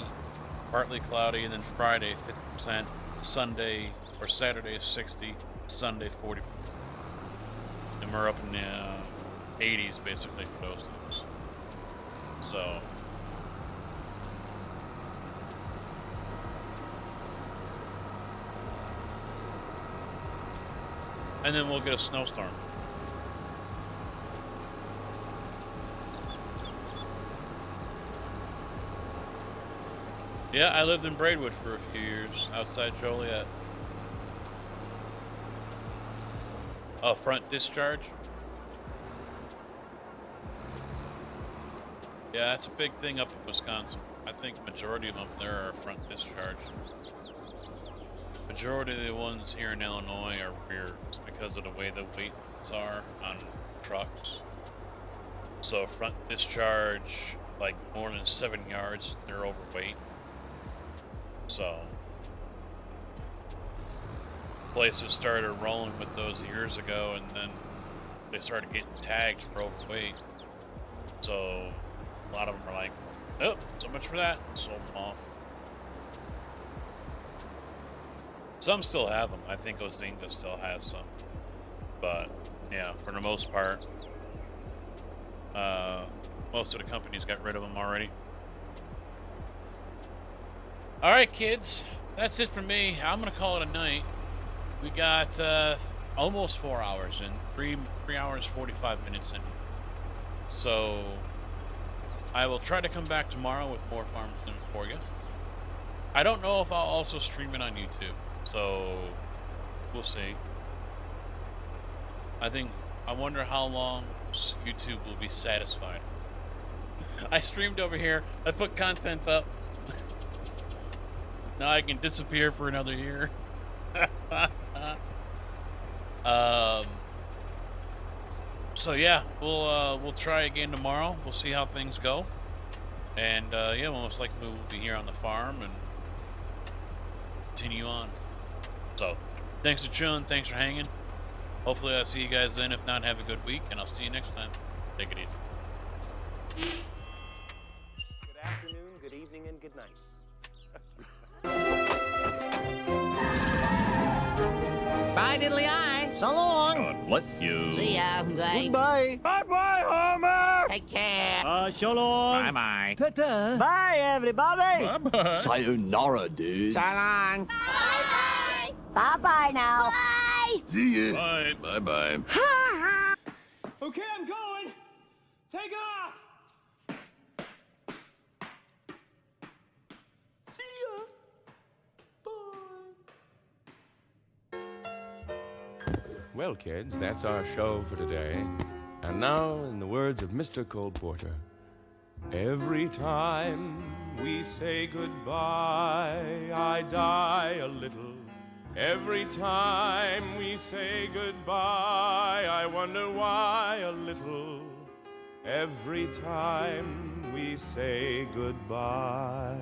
partly cloudy, and then Friday, 50%, Sunday, or Saturday, 60, Sunday, 40%. And we're up in the 80s, basically, for those days. So... and then we'll get a snowstorm. Yeah, I lived in Braidwood for a few years, outside Joliet. Oh, front discharge? Yeah, that's a big thing up in Wisconsin. I think majority of them there are front discharge. Majority of the ones here in Illinois are rear, just because of the way the weight limits are on trucks. So front discharge, like more than 7 yards, they're overweight. So places started rolling with those years ago, and then they started getting tagged for overweight. So a lot of them are like, "Nope, so much for that," and sold them off. Some still have them. I think Ozinga still has some. But, yeah, for the most part, most of the companies got rid of them already. All right, kids. That's it for me. I'm going to call it a night. We got almost 4 hours in. 3 hours, 45 minutes in. So, I will try to come back tomorrow with more Farm Sim for you. I don't know if I'll also stream it on YouTube. So, we'll see. I wonder how long YouTube will be satisfied. I streamed over here. I put content up. Now I can disappear for another year. So yeah, we'll try again tomorrow. We'll see how things go. And yeah, most likely we'll be here on the farm and continue on. So, thanks for chilling, thanks for hanging. Hopefully I'll see you guys then. If not, have a good week, and I'll see you next time. Take it easy. Good afternoon, good evening, and good night. Bye, diddly-eye. So long. God bless you. See ya. Bye. Goodbye. Bye-bye, Homer. Take care. So long. Bye-bye. Ta-ta. Bye, everybody. Bye-bye. Sayonara, dude. So long. Bye-bye. Bye-bye now. Bye. See ya. Bye. Bye-bye. Okay, I'm going. Take off. Well, kids, that's our show for today. And now, in the words of Mr. Cole Porter, every time we say goodbye, I die a little. Every time we say goodbye, I wonder why a little. Every time we say goodbye.